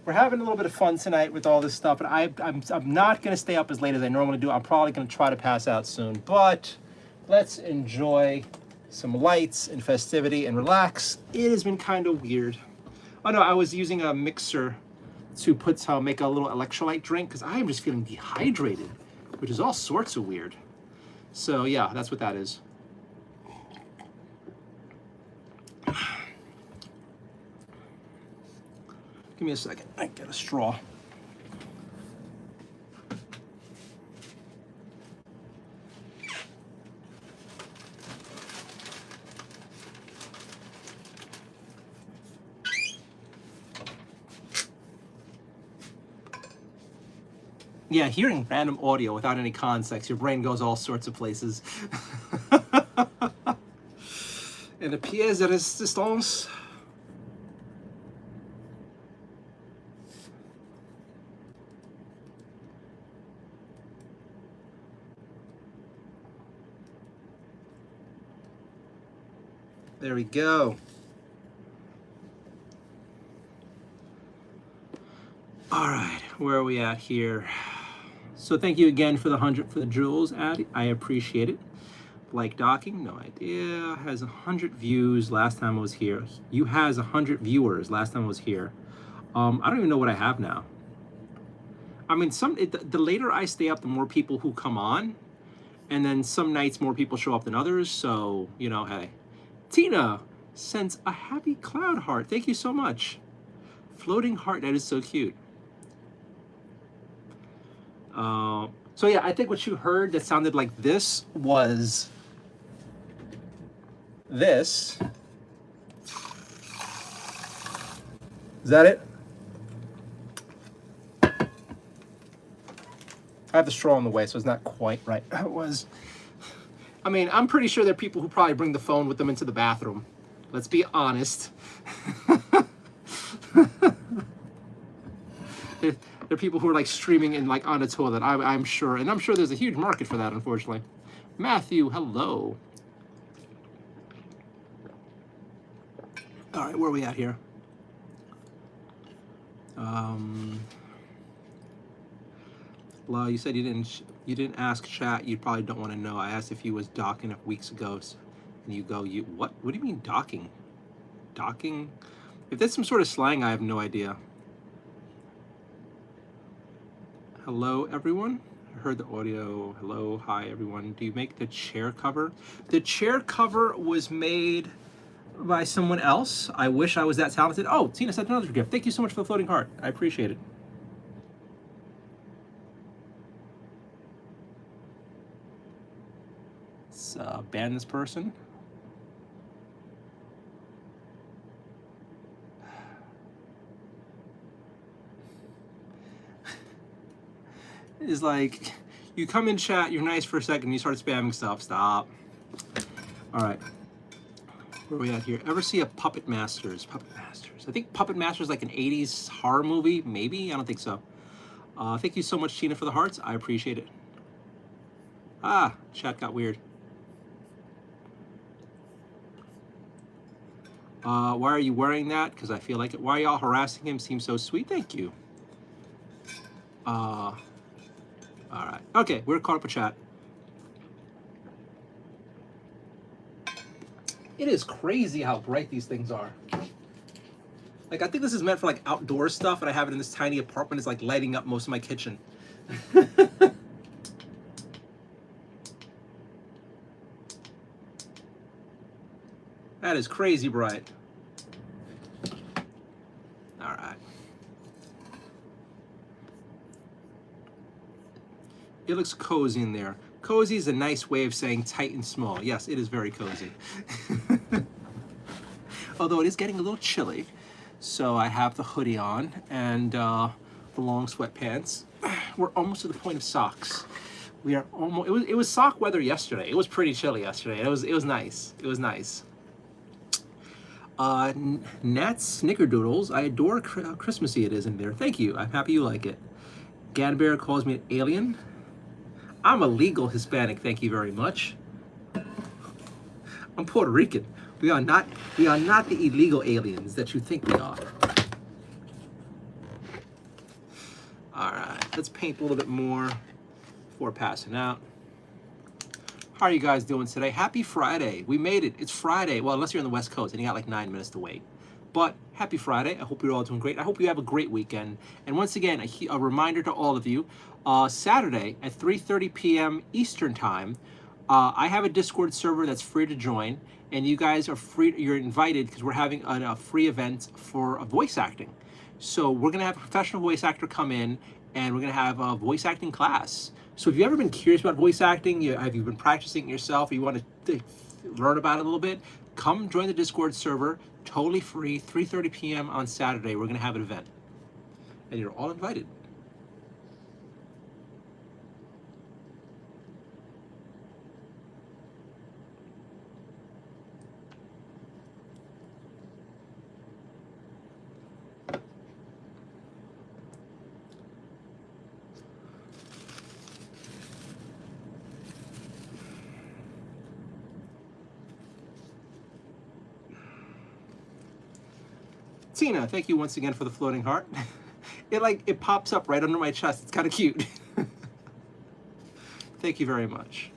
Speaker 1: we're having a little bit of fun tonight with all this stuff, and I'm not going to stay up as late as I normally do. I'm probably going to try to pass out soon, but let's enjoy some lights and festivity and relax. It has been kind of weird. Oh no, I was using a mixer to make a little electrolyte drink because I am just feeling dehydrated, which is all sorts of weird. So yeah, that's what that is. Give me a second. I get a straw. Yeah, hearing random audio without any context, your brain goes all sorts of places. And the pièce de résistance. There we go. All right, where are we at here? So thank you again for the 100 for the jewels, Addie. I appreciate it. Like docking, no idea. Has 100 views last time I was here. You has 100 viewers last time I was here. I don't even know what I have now. I mean, the later I stay up, the more people who come on, and then some nights more people show up than others. So you know, hey, Tina, sends a happy cloud heart. Thank you so much. Floating heart, that is so cute. So yeah, I think what you heard that sounded like this was this. Is that it? I have the straw in the way, so it's not quite right. It was. I mean, I'm pretty sure there are people who probably bring the phone with them into the bathroom. Let's be honest. There are people who are like streaming in like on a toilet. I'm sure, and I'm sure there's a huge market for that. Unfortunately, Matthew, hello. All right, where are we at here? La, you said you didn't ask chat. You probably don't want to know. I asked if he was docking up weeks ago, and you go, you what? What do you mean docking? Docking? If that's some sort of slang, I have no idea. Hello, everyone. I heard the audio. Hello, hi, everyone. Do you make the chair cover? The chair cover was made by someone else. I wish I was that talented. Oh, Tina sent another gift. Thank you so much for the floating heart. I appreciate it. Let's ban this person. Is like, you come in chat, you're nice for a second, you start spamming stuff. Stop. All right. Where are we at here? Ever see a Puppet Masters? Puppet Masters. I think Puppet Masters is like an 80s horror movie. Maybe? I don't think so. Thank you so much, Tina, for the hearts. I appreciate it. Ah, chat got weird. Why are you wearing that? Because I feel like it. Why are y'all harassing him? Seems so sweet. Thank you. All right. Okay, we're caught up with chat. It is crazy how bright these things are. Like, I think this is meant for like outdoor stuff, and I have it in this tiny apartment. It's like lighting up most of my kitchen. That is crazy bright. All right. It looks cozy in there. Cozy is a nice way of saying tight and small. Yes, it is very cozy. Although it is getting a little chilly. So I have the hoodie on and the long sweatpants. We're almost to the point of socks. We are almost. It was sock weather yesterday. It was pretty chilly yesterday. It was nice. It was nice. Nat's Snickerdoodles. I adore how Christmassy it is in there. Thank you. I'm happy you like it. Ganbear calls me an alien. I'm a legal Hispanic. Thank you very much. I'm Puerto Rican. We are not the illegal aliens that you think we are. All right, let's paint a little bit more before passing out. How are you guys doing today? Happy Friday. We made it. It's Friday. Well, unless you're on the West Coast and you got like 9 minutes to wait. But happy Friday. I hope you're all doing great. I hope you have a great weekend. And once again, a reminder to all of you, Saturday at 3:30 p.m. Eastern Time, I have a Discord server that's free to join. And you guys are free, you're invited because we're having a free event for voice acting. So we're gonna have a professional voice actor come in and we're gonna have a voice acting class. So if you've ever been curious about voice acting, have you been practicing it yourself, or you want to learn about it a little bit, come join the Discord server, totally free, 3:30 p.m. on Saturday. We're gonna have an event. And you're all invited. Tina, thank you once again for the floating heart. It pops up right under my chest. It's kind of cute. Thank you very much.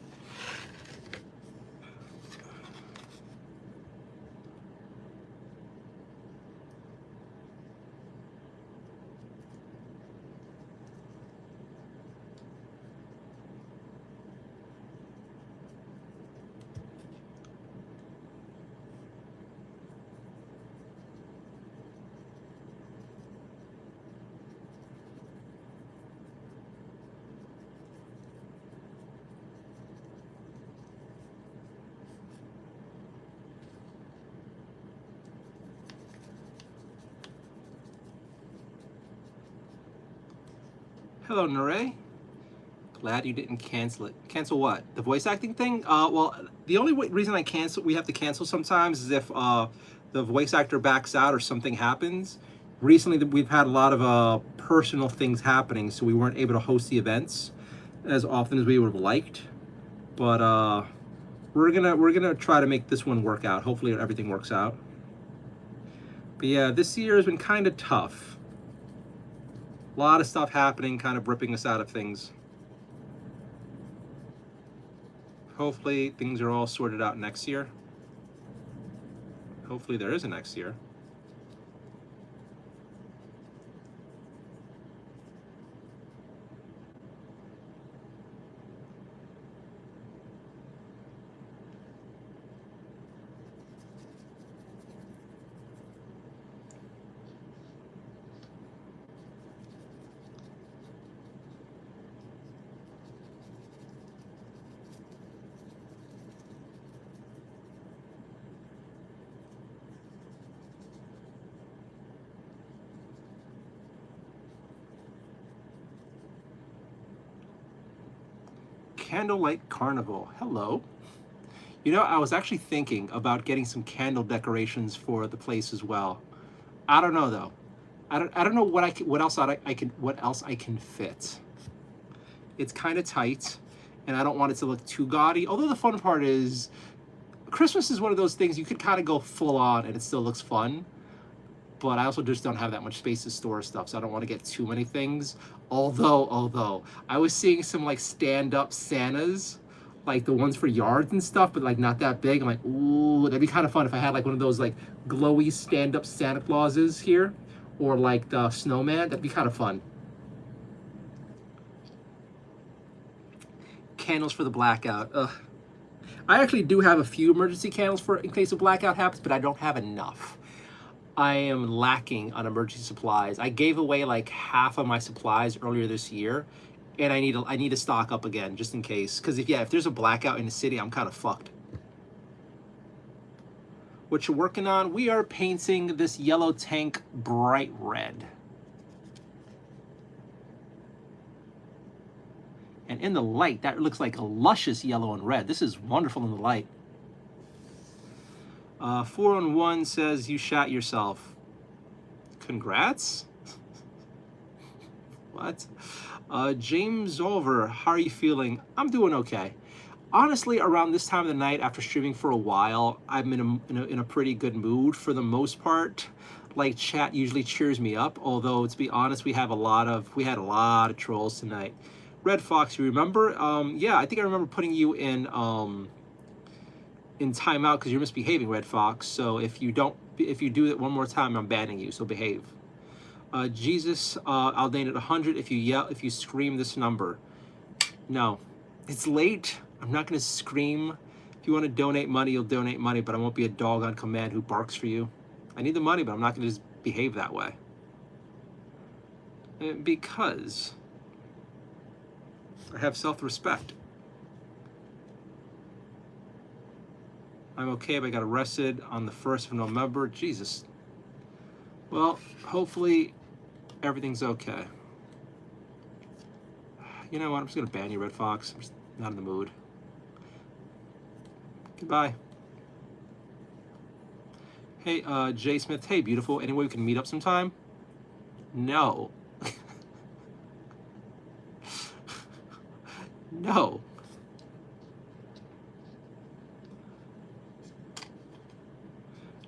Speaker 1: Hello, Nure. Glad you didn't cancel it. Cancel what? The voice acting thing? Well, the only reason we have to cancel sometimes is if the voice actor backs out or something happens. Recently, we've had a lot of personal things happening, so we weren't able to host the events as often as we would have liked. But we're gonna try to make this one work out. Hopefully, everything works out. But yeah, this year has been kind of tough. A lot of stuff happening, kind of ripping us out of things. Hopefully things are all sorted out next year. Hopefully there is a next year. Candlelight Carnival. Hello. You know, I was actually thinking about getting some candle decorations for the place as well. I don't know though. I don't know what else I can fit. It's kind of tight, and I don't want it to look too gaudy. Although the fun part is, Christmas is one of those things you could kind of go full on and it still looks fun. But I also just don't have that much space to store stuff, so I don't want to get too many things. Although I was seeing some like stand-up Santas, like the ones for yards and stuff, but like not that big. I'm like, ooh, that'd be kind of fun if I had like one of those like glowy stand-up Santa Clauses here, or like the snowman. That'd be kind of fun. Candles for the blackout. Ugh. I actually do have a few emergency candles for in case a blackout happens, but I don't have enough. I am lacking on emergency supplies. I gave away like half of my supplies earlier this year, and I need to stock up again just in case. Because if there's a blackout in the city, I'm kind of fucked. What you're working on? We are painting this yellow tank bright red. And in the light, that looks like a luscious yellow and red. This is wonderful in the light. 4-on-1 says you shot yourself. Congrats. What? James Oliver, how are you feeling? I'm doing okay. Honestly, around this time of the night, after streaming for a while, I'm in a pretty good mood for the most part. Like, chat usually cheers me up. Although, to be honest, we had a lot of trolls tonight. Red Fox, you remember? Yeah, I think I remember putting you in timeout because you're misbehaving, Red Fox. So if you do it one more time, I'm banning you. So behave. Jesus, I'll name it 100 if you scream this number. No, it's late. I'm not gonna scream. If you want to donate money, you'll donate money, but I won't be a dog on command who barks for you. I need the money, but I'm not gonna just behave that way. Because I have self-respect. I'm okay, but I got arrested on the 1st of November. Jesus. Well, hopefully everything's okay. You know what? I'm just going to ban you, Red Fox. I'm just not in the mood. Goodbye. Hey, Jay Smith. Hey, beautiful. Any way we can meet up sometime? No. No.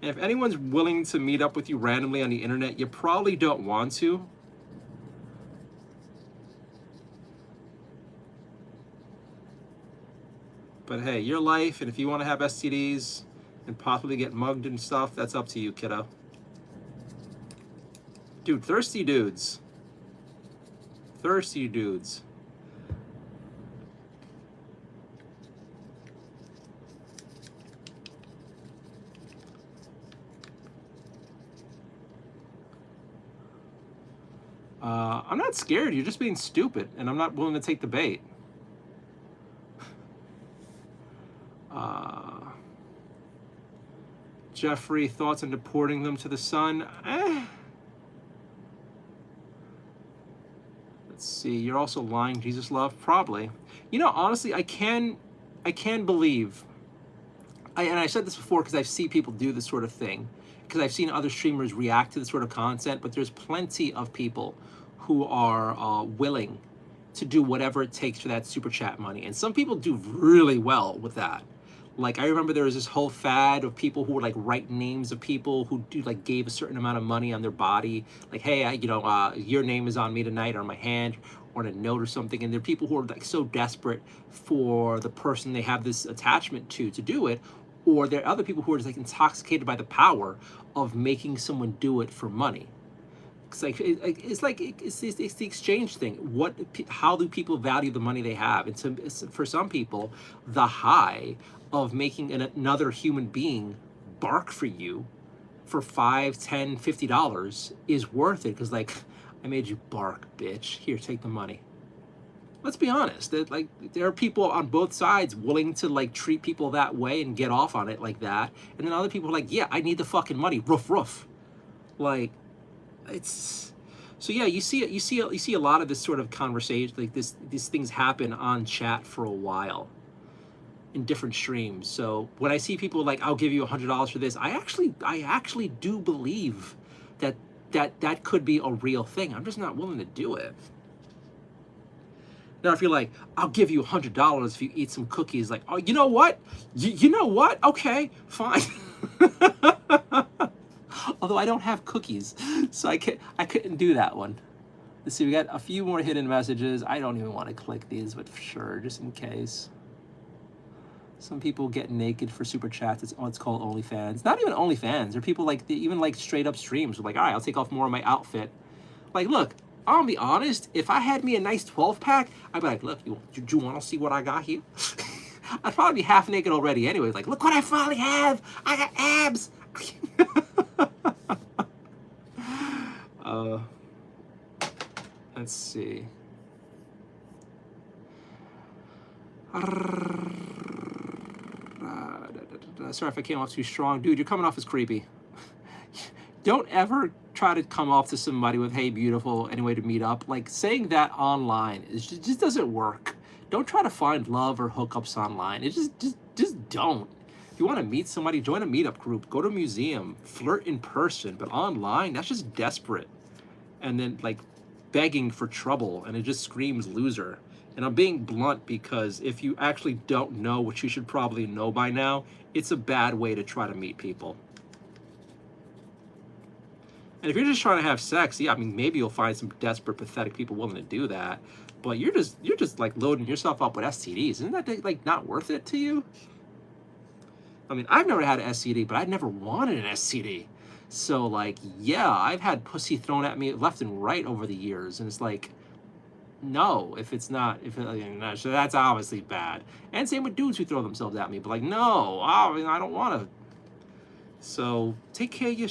Speaker 1: And if anyone's willing to meet up with you randomly on the internet, you probably don't want to. But hey, your life, and if you want to have STDs and possibly get mugged and stuff, that's up to you, kiddo. Dude, thirsty dudes. Thirsty dudes. I'm not scared. You're just being stupid, and I'm not willing to take the bait. Jeffrey, thoughts on deporting them to the sun? Let's see. You're also lying, Jesus love, probably. You know, honestly, I can believe. And I said this before because I've seen people do this sort of thing, because I've seen other streamers react to this sort of content. But there's plenty of people who are willing to do whatever it takes for that super chat money, and some people do really well with that. Like, I remember there was this whole fad of people who would like write names of people who do like gave a certain amount of money on their body, like, hey, your name is on me tonight, or on my hand, or on a note or something. And there are people who are like so desperate for the person they have this attachment to do it, or there are other people who are just like intoxicated by the power of making someone do it for money. It's the exchange thing. How do people value the money they have? And for some people, the high of making another human being bark for you for $5, $10, $50 is worth it, because like, I made you bark, bitch. Here, take the money. Let's be honest. There are people on both sides willing to like treat people that way and get off on it like that, and then other people are like, yeah, I need the fucking money. Roof, roof. Like, it's so yeah. You see a lot of this sort of conversation, like these things happen on chat for a while in different streams. So when I see people like, I'll give you $100 for this, I actually do believe that could be a real thing. I'm just not willing to do it. Now, if you're like, I'll give you $100 if you eat some cookies, like, oh, you know what? You know what? Okay, fine. Although I don't have cookies, so I couldn't do that one. Let's see, we got a few more hidden messages. I don't even want to click these, but for sure, just in case. Some people get naked for super chats. It's called OnlyFans. Not even OnlyFans. There are people like, even like straight up streams. Like, all right, I'll take off more of my outfit. Like, look, I'll be honest. If I had me a nice 12-pack, I'd be like, look, do you want to see what I got here? I'd probably be half naked already anyway. Like, look what I finally have. I got abs. Let's see. Sorry if I came off too strong. Dude, you're coming off as creepy. Don't ever try to come off to somebody with, hey, beautiful, any way to meet up. Like, saying that online just doesn't work. Don't try to find love or hookups online. It just don't. If you want to meet somebody, join a meetup group, go to a museum, flirt in person. But online, that's just desperate. And then, like, begging for trouble, and it just screams loser. And I'm being blunt because if you actually don't know what you should probably know by now, it's a bad way to try to meet people. And if you're just trying to have sex, yeah, I mean, maybe you'll find some desperate, pathetic people willing to do that. But you're just like loading yourself up with STDs. Isn't that like not worth it to you? I mean, I've never had an STD, but I've never wanted an STD. So like, yeah, I've had pussy thrown at me left and right over the years, and it's like, no, so that's obviously bad. And same with dudes who throw themselves at me, but like, no, I don't want to. So take care of your,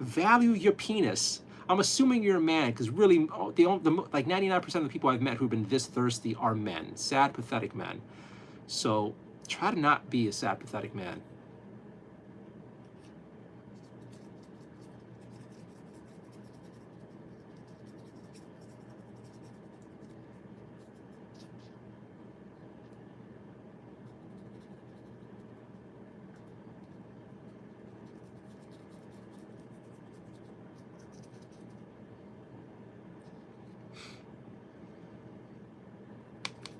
Speaker 1: value your penis. I'm assuming you're a man, because really, like 99% of the people I've met who've been this thirsty are men, sad, pathetic men. So try to not be a sad, pathetic man.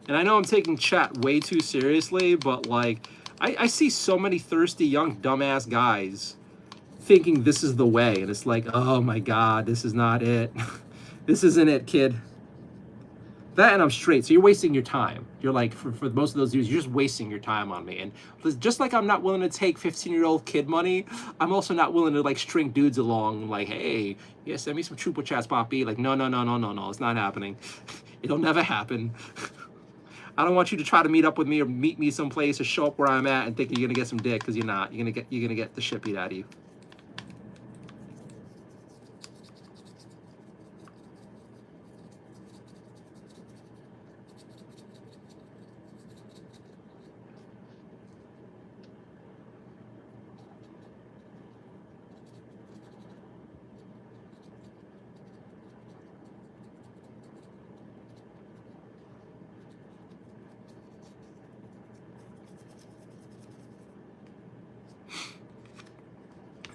Speaker 1: And I know I'm taking chat way too seriously, but like, I see so many thirsty young dumbass guys thinking this is the way, and it's like, oh my god, this is not it. This isn't it, kid. That, and I'm straight, so you're wasting your time. You're like, for most of those dudes, you're just wasting your time on me. And just like I'm not willing to take 15-year-old kid money, I'm also not willing to like string dudes along, like, hey, yeah, send me some Chupa Chats, Poppy. Like, no, it's not happening. It'll never happen. I don't want you to try to meet up with me or meet me someplace or show up where I'm at and think you're gonna get some dick, because you're not. You're gonna get the shit beat out of you.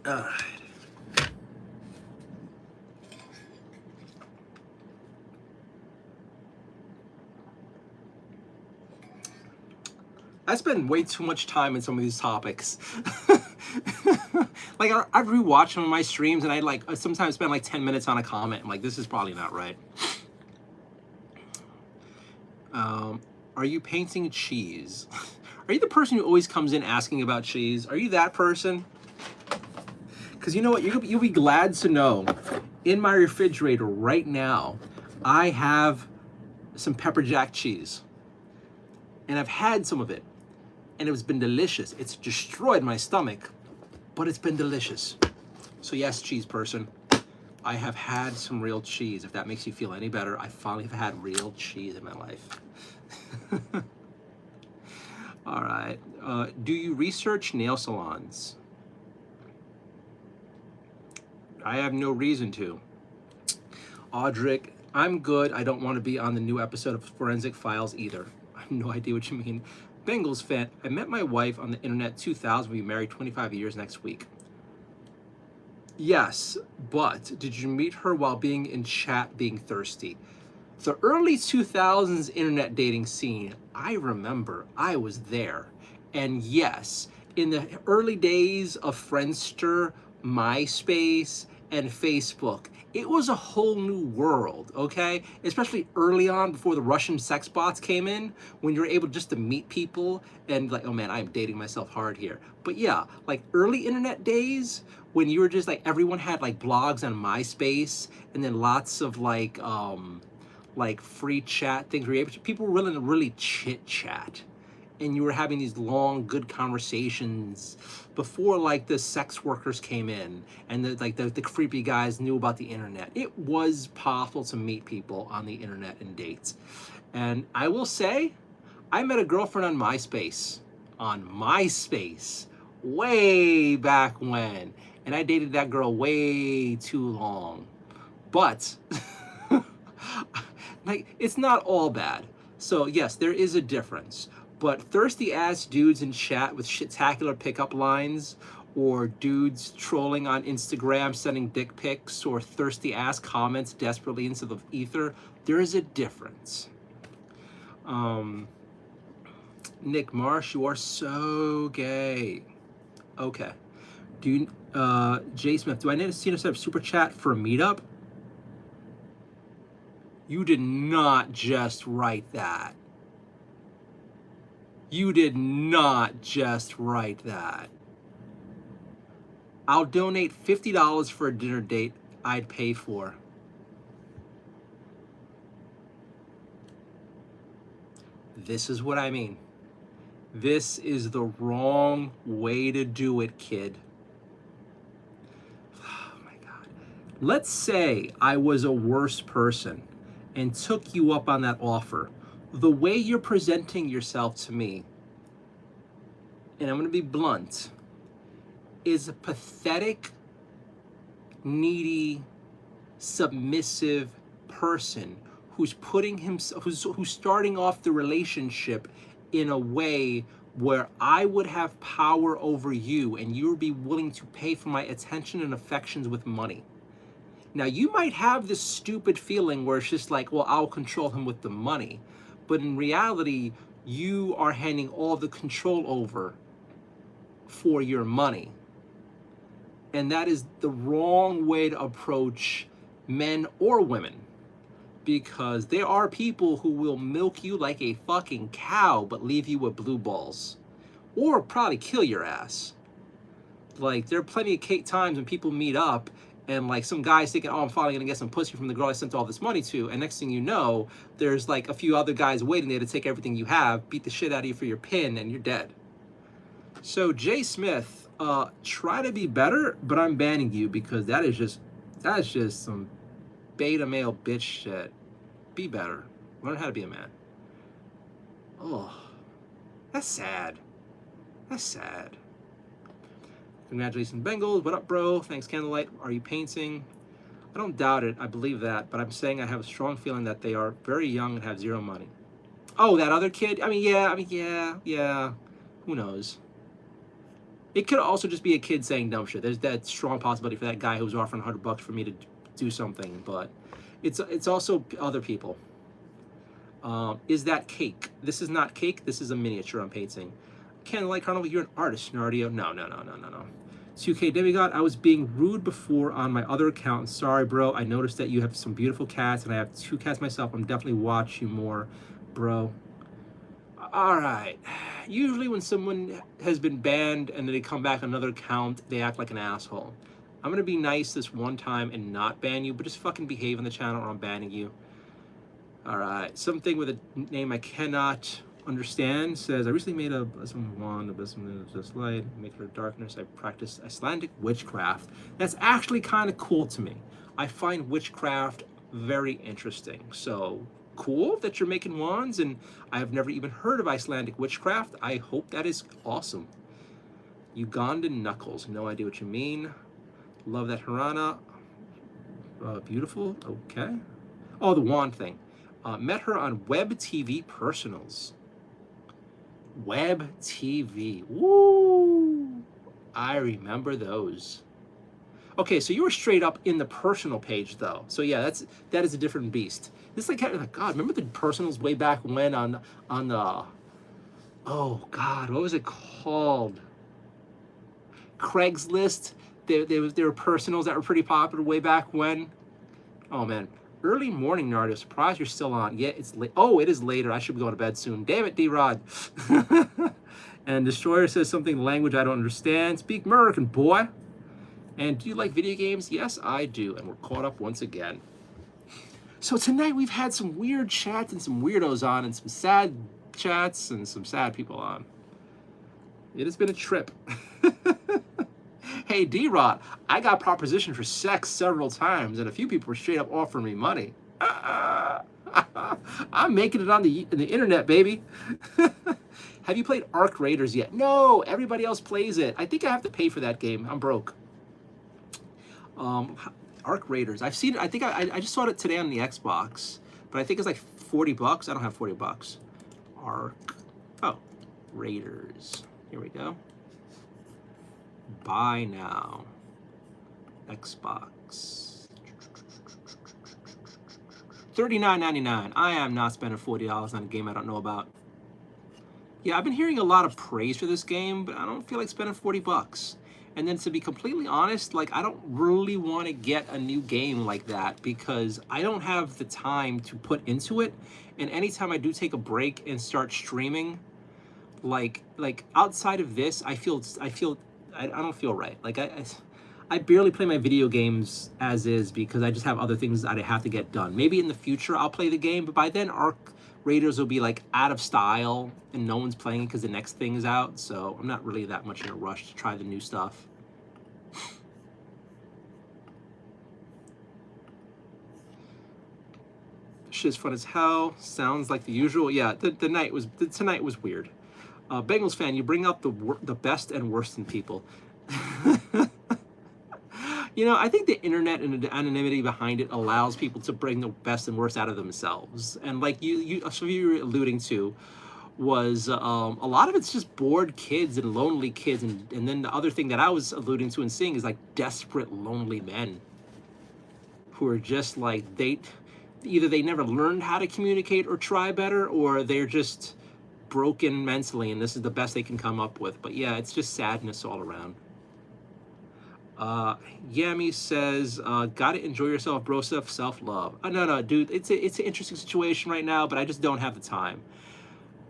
Speaker 1: All right. I spend way too much time in some of these topics. Like I've rewatched some of my streams, and I sometimes spend like 10 minutes on a comment. I'm like, this is probably not right. Are you painting cheese? Are you the person who always comes in asking about cheese? Are you that person? Because you know what, you'll be glad to know, in my refrigerator right now, I have some pepper jack cheese, and I've had some of it, and it's been delicious. It's destroyed my stomach, but it's been delicious. So yes, cheese person, I have had some real cheese. If that makes you feel any better, I finally have had real cheese in my life. All right. Do you research nail salons? I have no reason to. Audric, I'm good. I don't want to be on the new episode of Forensic Files either. I have no idea what you mean. Bengals fan, I met my wife on the internet 2000. We'll be married 25 years next week. Yes, but did you meet her while being in chat being thirsty? The early 2000s internet dating scene, I remember. I was there. And yes, in the early days of Friendster, MySpace, and Facebook, it was a whole new world, okay? Especially early on, before the Russian sex bots came in, when you were able just to meet people and like, oh man, I'm dating myself hard here. But yeah, like early internet days, when you were just like, everyone had like blogs on MySpace, and then lots of like free chat things where people were willing to really chit chat, and you were having these long good conversations before like the sex workers came in, and the creepy guys knew about the internet. It was possible to meet people on the internet and dates. And I will say, I met a girlfriend on MySpace way back when, and I dated that girl way too long. But like, it's not all bad. So yes, there is a difference. But thirsty ass dudes in chat with shit-tacular pickup lines, or dudes trolling on Instagram sending dick pics, or thirsty ass comments desperately into the ether, there is a difference. Nick Marsh, you are so gay. Okay. Do you, Jay Smith, do I need to see a super chat for a meetup? You did not just write that. You did not just write that. I'll donate $50 for a dinner date I'd pay for. This is what I mean. This is the wrong way to do it, kid. Oh my God. Let's say I was a worse person and took you up on that offer. The way you're presenting yourself to me, and I'm going to be blunt, is a pathetic, needy, submissive person who's who's starting off the relationship in a way where I would have power over you, and you would be willing to pay for my attention and affections with money. Now, you might have this stupid feeling where it's just like, well, I'll control him with the money. But in reality, you are handing all the control over for your money. And that is the wrong way to approach men or women. Because there are people who will milk you like a fucking cow, but leave you with blue balls. Or probably kill your ass. Like, there are plenty of times when people meet up, and like some guy's thinking, oh, I'm finally gonna get some pussy from the girl I sent all this money to, and next thing you know, there's like a few other guys waiting there to take everything you have, beat the shit out of you for your pin, and you're dead. So Jay Smith, try to be better, but I'm banning you because that's just some beta male bitch shit. Be better. Learn how to be a man. Oh, that's sad. That's sad. Congratulations, Bengals. What up, bro? Thanks, Candlelight. Are you painting? I don't doubt it. I believe that. But I'm saying I have a strong feeling that they are very young and have zero money. Oh, that other kid? Yeah. Who knows? It could also just be a kid saying dumb shit. There's that strong possibility for that guy who's offering $100 for me to do something, but it's also other people. Is that cake? This is not cake. This is a miniature I'm painting. Candlelight Carnival, you're an artist, Nardio. No, no, no, no, no, no. 2K Demigod, I was being rude before on my other account. Sorry, bro. I noticed that you have some beautiful cats, and I have 2 cats myself. I'm definitely watching you more, bro. All right. Usually when someone has been banned and then they come back on another account, they act like an asshole. I'm going to be nice this one time and not ban you, but just fucking behave on the channel or I'm banning you. All right. Something with a name I cannot understand says, I recently made some wand, the best one is this light, make her darkness. I practice Icelandic witchcraft. That's actually kind of cool to me. I find witchcraft very interesting. So cool that you're making wands, and I have never even heard of Icelandic witchcraft. I hope that is awesome. Ugandan knuckles, no idea what you mean. Love that Harana. Beautiful, okay. Oh, the wand thing. Met her on Web TV Personals. Web TV, woo! I remember those. Okay, so you were straight up in the personal page though. So yeah, that is a different beast. This like God, remember the personals way back when on the, oh God, what was it called? Craigslist. There were personals that were pretty popular way back when. Oh man, early morning, Nardio. Surprised you're still on. Yeah, it's late. Oh, it is later. I should be going to bed soon. Damn it, D-Rod. And Destroyer says something language I don't understand. Speak American, boy. And do you like video games? Yes, I do. And we're caught up once again. So tonight we've had some weird chats and some weirdos on and some sad chats and some sad people on. It has been a trip. Hey, D-Rod, I got propositioned for sex several times and a few people were straight up offering me money. I'm making it on the internet, baby. Have you played Arc Raiders yet? No, everybody else plays it. I think I have to pay for that game. I'm broke. Arc Raiders. I've seen it. I think I just saw it today on the Xbox, but I think it's like $40. I don't have $40. Arc. Oh, Raiders. Here we go. Buy now. Xbox. $39.99. I am not spending $40 on a game I don't know about. Yeah, I've been hearing a lot of praise for this game, but I don't feel like spending $40. And then to be completely honest, like I don't really want to get a new game like that because I don't have the time to put into it. And anytime I do take a break and start streaming, like outside of this, I don't feel right. Like I barely play my video games as is because I just have other things that I have to get done. Maybe in the future I'll play the game, but by then Arc Raiders will be like out of style and no one's playing it because the next thing is out. So I'm not really that much in a rush to try the new stuff. Shit's fun as hell. Sounds like the usual. Yeah, tonight was weird. Bengals fan, you bring up the best and worst in people. You know, I think the internet and the anonymity behind it allows people to bring the best and worst out of themselves. And like some of you were alluding to, was a lot of it's just bored kids and lonely kids. And then the other thing that I was alluding to and seeing is like desperate, lonely men who are just like, either they never learned how to communicate or try better, or they're just broken mentally and this is the best they can come up with. But yeah, it's just sadness all around. Yami says, gotta enjoy yourself, bro, self-love. No, dude, it's an interesting situation right now, but I just don't have the time.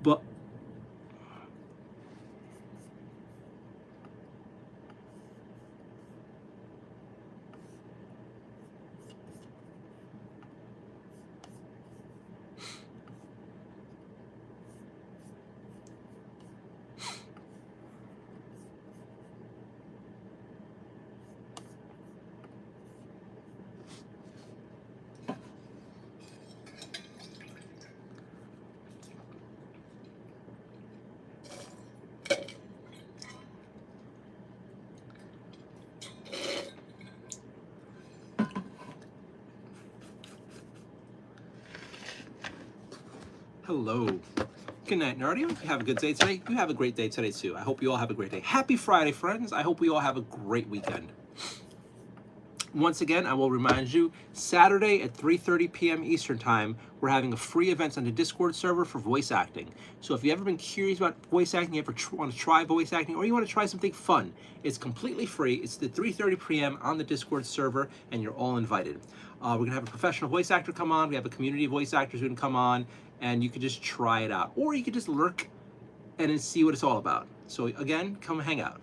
Speaker 1: But hello. Good night, Nardio. You have a good day today. You have a great day today, too. I hope you all have a great day. Happy Friday, friends. I hope we all have a great weekend. Once again, I will remind you, Saturday at 3:30 p.m. Eastern Time, we're having a free event on the Discord server for voice acting. So if you've ever been curious about voice acting, you ever want to try voice acting, or you want to try something fun, it's completely free. It's the 3:30 p.m. on the Discord server, and you're all invited. We're going to have a professional voice actor come on. We have a community of voice actors who can come on, and you can just try it out. Or you can just lurk and then see what it's all about. So again, come hang out.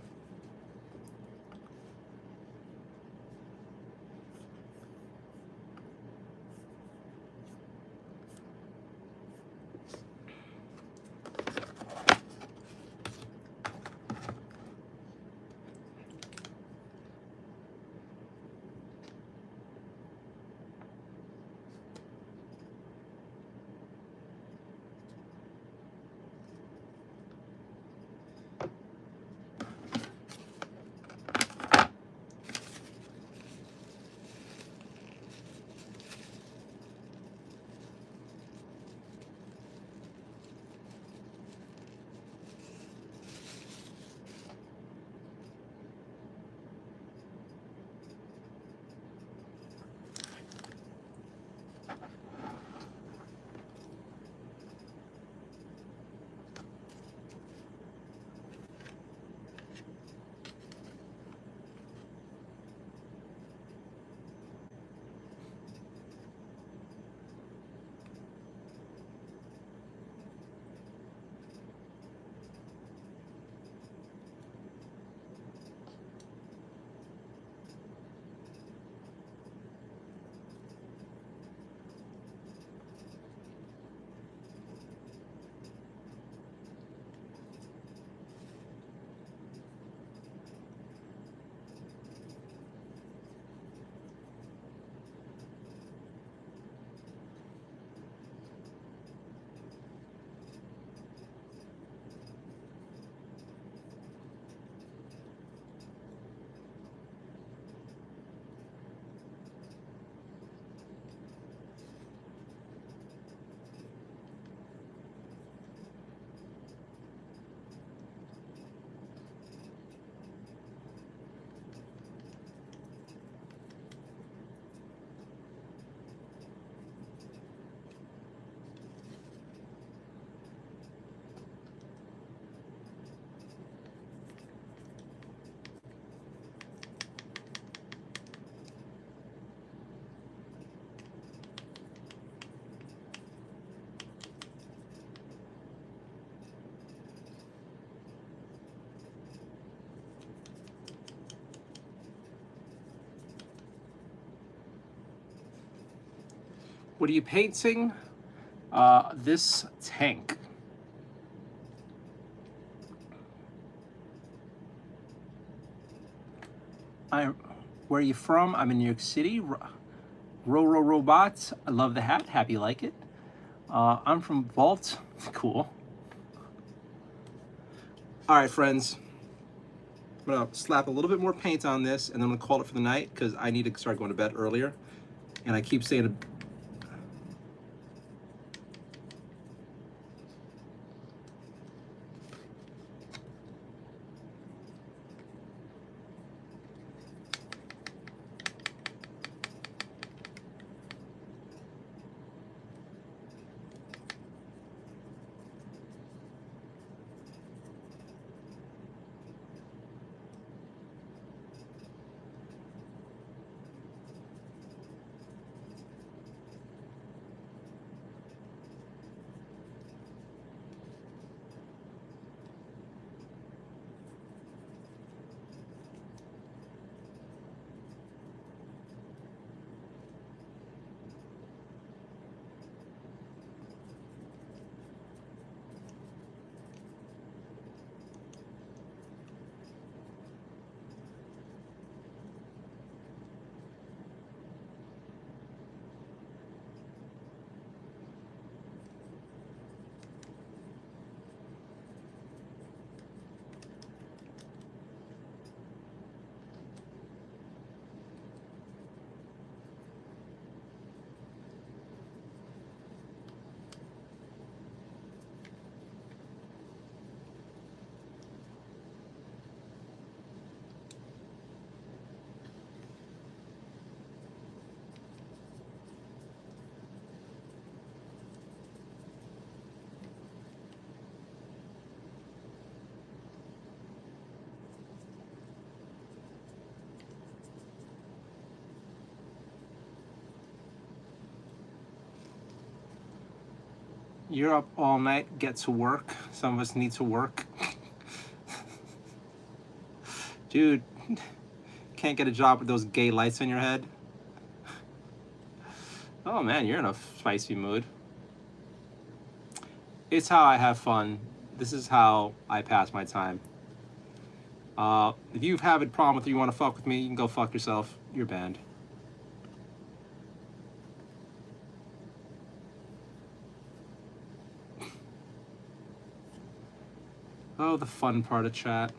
Speaker 1: What are you painting? This tank. Where are you from? I'm in New York City. Robots. I love the hat. Happy you like it. I'm from Vault. Cool. All right, friends. I'm gonna slap a little bit more paint on this, and then I'm gonna call it for the night because I need to start going to bed earlier. And I keep saying, You're up all night, get to work. Some of us need to work. Dude, can't get a job with those gay lights on your head. Oh man, you're in a spicy mood. It's how I have fun. This is how I pass my time. If you have a problem with it, you want to fuck with me, you can go fuck yourself. You're banned. Oh, the fun part of chat.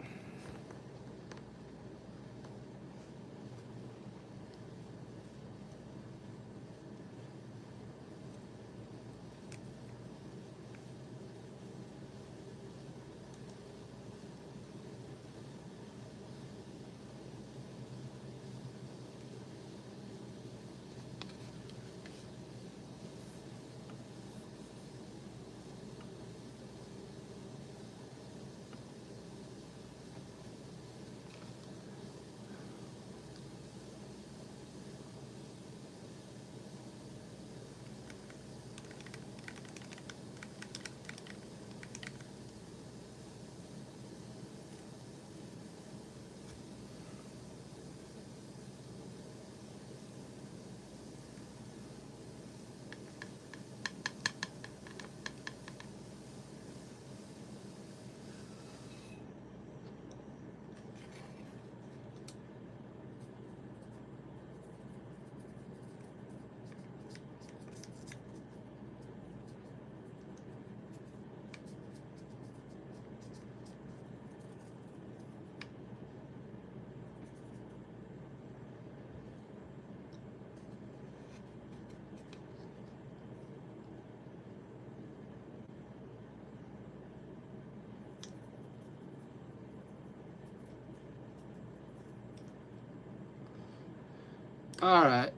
Speaker 1: All right.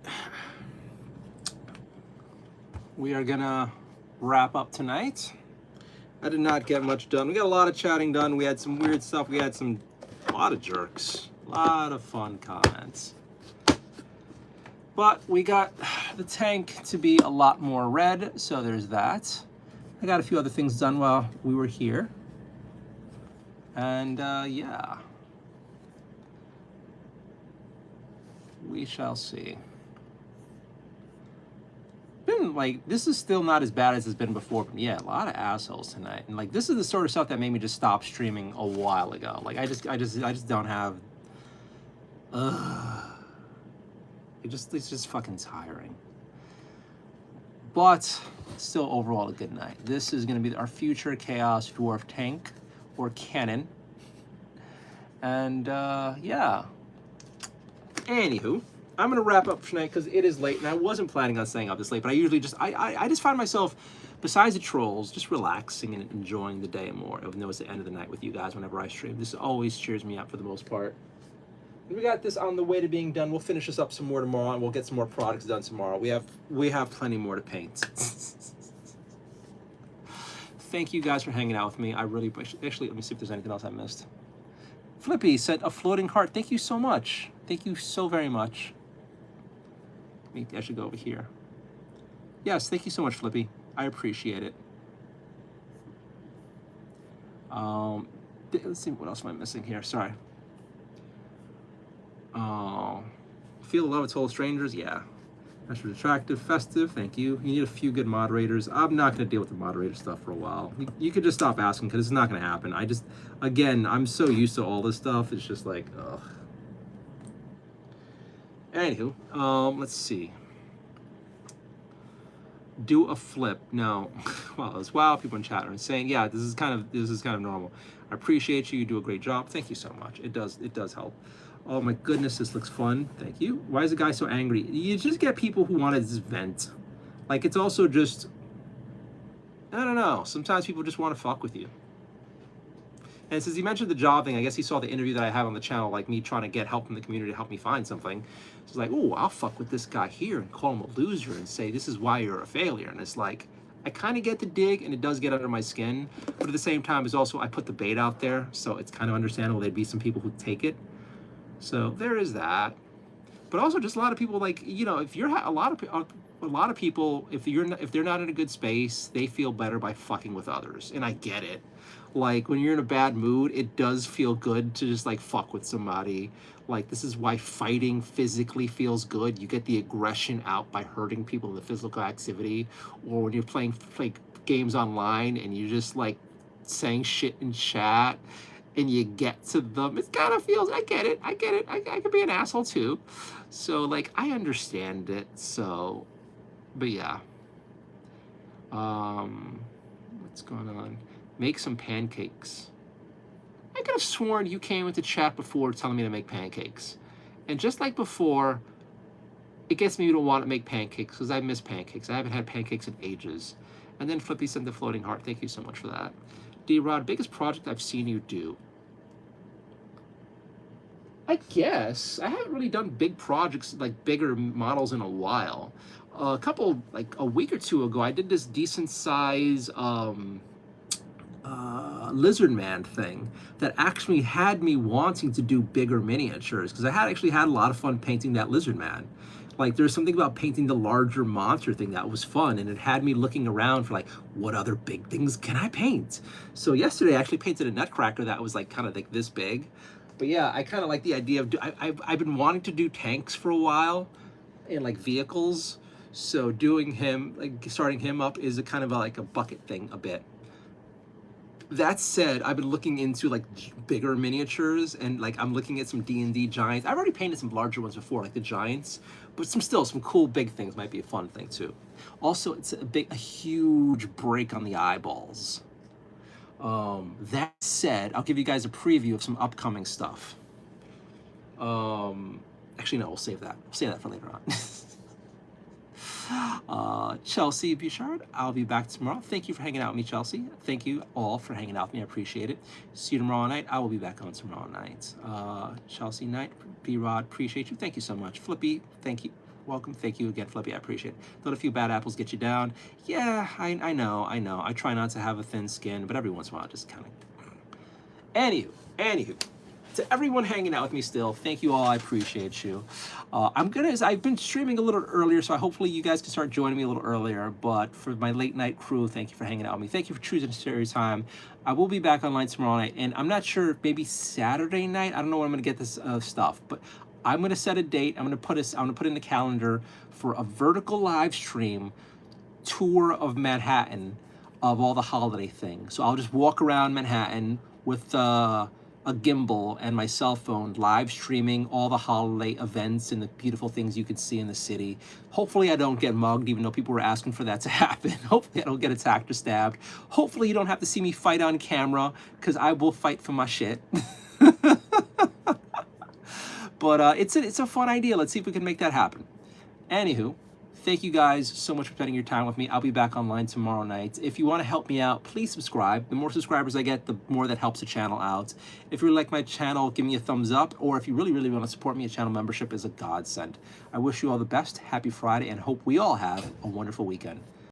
Speaker 1: We are gonna wrap up tonight. I did not get much done. We got a lot of chatting done. We had some weird stuff. We had a lot of jerks. A lot of fun comments. But we got the tank to be a lot more red, so there's that. I got a few other things done while we were here. And yeah. We shall see. Been like, this is still not as bad as it's been before, but yeah, a lot of assholes tonight. And like, this is the sort of stuff that made me just stop streaming a while ago. Like, I just don't have. It's just fucking tiring. But still, overall, a good night. This is going to be our future Chaos Dwarf tank or cannon. And yeah. Anywho, I'm gonna wrap up for tonight because it is late, and I wasn't planning on staying up this late. But I usually just I just find myself, besides the trolls, just relaxing and enjoying the day more. Even though it's the end of the night with you guys whenever I stream, this always cheers me up for the most part. And we got this on the way to being done. We'll finish this up some more tomorrow, and we'll get some more products done tomorrow. We have plenty more to paint. Thank you guys for hanging out with me. I really actually let me see if there's anything else I missed. Flippy sent a floating heart. Thank you so much. Thank you so very much. I should go over here. Yes, thank you so much, Flippy. I appreciate it. Let's see, what else am I missing here? Sorry. Feel the love of total strangers. Yeah. That's attractive, festive. Thank you. You need a few good moderators. I'm not going to deal with the moderator stuff for a while. You could just stop asking because it's not going to happen. Again, I'm so used to all this stuff. It's just like, ugh. Anywho, let's see. Do a flip. No. Well, as well, people in chat are saying, yeah, this is kind of normal. I appreciate you. You do a great job. Thank you so much. It does help. Oh my goodness, this looks fun. Thank you. Why is the guy so angry? You just get people who want to just vent. Like, it's also just, I don't know. Sometimes people just want to fuck with you. And since he mentioned the job thing, I guess he saw the interview that I have on the channel, like me trying to get help from the community to help me find something. So it's like, oh, I'll fuck with this guy here and call him a loser and say, this is why you're a failure. And it's like, I kind of get the dig, and it does get under my skin. But at the same time, it's also, I put the bait out there, so it's kind of understandable there'd be some people who take it. So there is that. But also just a lot of people, like, you know, if you're a lot of people, a lot of people, if they're not in a good space, they feel better by fucking with others, and I get it. Like when you're in a bad mood, it does feel good to just like fuck with somebody. Like this is why fighting physically feels good. You get the aggression out by hurting people in the physical activity, or when you're playing like games online and you just like saying shit in chat and you get to them. It kind of feels. I get it. I could be an asshole too. So like I understand it. So, but yeah. What's going on? Make some pancakes. I could have sworn you came into chat before telling me to make pancakes. And just like before, it gets me to want to make pancakes because I miss pancakes. I haven't had pancakes in ages. And then Flippy sent the floating heart. Thank you so much for that. D-Rod, biggest project I've seen you do. I guess. I haven't really done big projects, like bigger models in a while. A couple, like a week or two ago, I did this decent size lizard man thing that actually had me wanting to do bigger miniatures because I had actually had a lot of fun painting that lizard man. Like there's something about painting the larger monster thing that was fun, and it had me looking around for like what other big things can I paint. So yesterday I actually painted a nutcracker that was like kind of like this big. But yeah, I kind of like the idea of I've been wanting to do tanks for a while and like vehicles. So doing him, like starting him up is a kind of like a bucket thing a bit. That said, I've been looking into like bigger miniatures, and like I'm looking at some D&D giants. I've already painted some larger ones before, like the giants, but some cool big things might be a fun thing too. Also, it's a huge break on the eyeballs. That said, I'll give you guys a preview of some upcoming stuff. Actually, no, we'll save that. We'll save that for later on. Chelsea Bouchard, I'll be back tomorrow. Thank you for hanging out with me, Chelsea. Thank you all for hanging out with me. I appreciate it. See you tomorrow night. I will be back on tomorrow night. Chelsea Knight, B-Rod, appreciate you. Thank you so much. Flippy, thank you. Welcome. Thank you again, Flippy. I appreciate it. Let a few bad apples get you down. Yeah, I know. I try not to have a thin skin, but every once in a while, just kind of. Anywho. To everyone hanging out with me still, thank you all. I appreciate you. I've been streaming a little earlier, so hopefully you guys can start joining me a little earlier. But for my late night crew, thank you for hanging out with me. Thank you for choosing a series time. I will be back online tomorrow night, and I'm not sure, maybe Saturday night. I don't know when I'm gonna get this stuff, but I'm gonna set a date. I'm gonna put it in the calendar for a vertical live stream tour of Manhattan of all the holiday things. So I'll just walk around Manhattan with a gimbal and my cell phone live streaming all the holiday events and the beautiful things you could see in the city. Hopefully I don't get mugged, even though people were asking for that to happen. Hopefully I don't get attacked or stabbed. Hopefully you don't have to see me fight on camera, because I will fight for my shit. But it's a fun idea. Let's see if we can make that happen. Anywho, thank you guys so much for spending your time with me. I'll be back online tomorrow night. If you want to help me out, please subscribe. The more subscribers I get, the more that helps the channel out. If you really like my channel, give me a thumbs up. Or if you really, really want to support me, a channel membership is a godsend. I wish you all the best. Happy Friday, and hope we all have a wonderful weekend.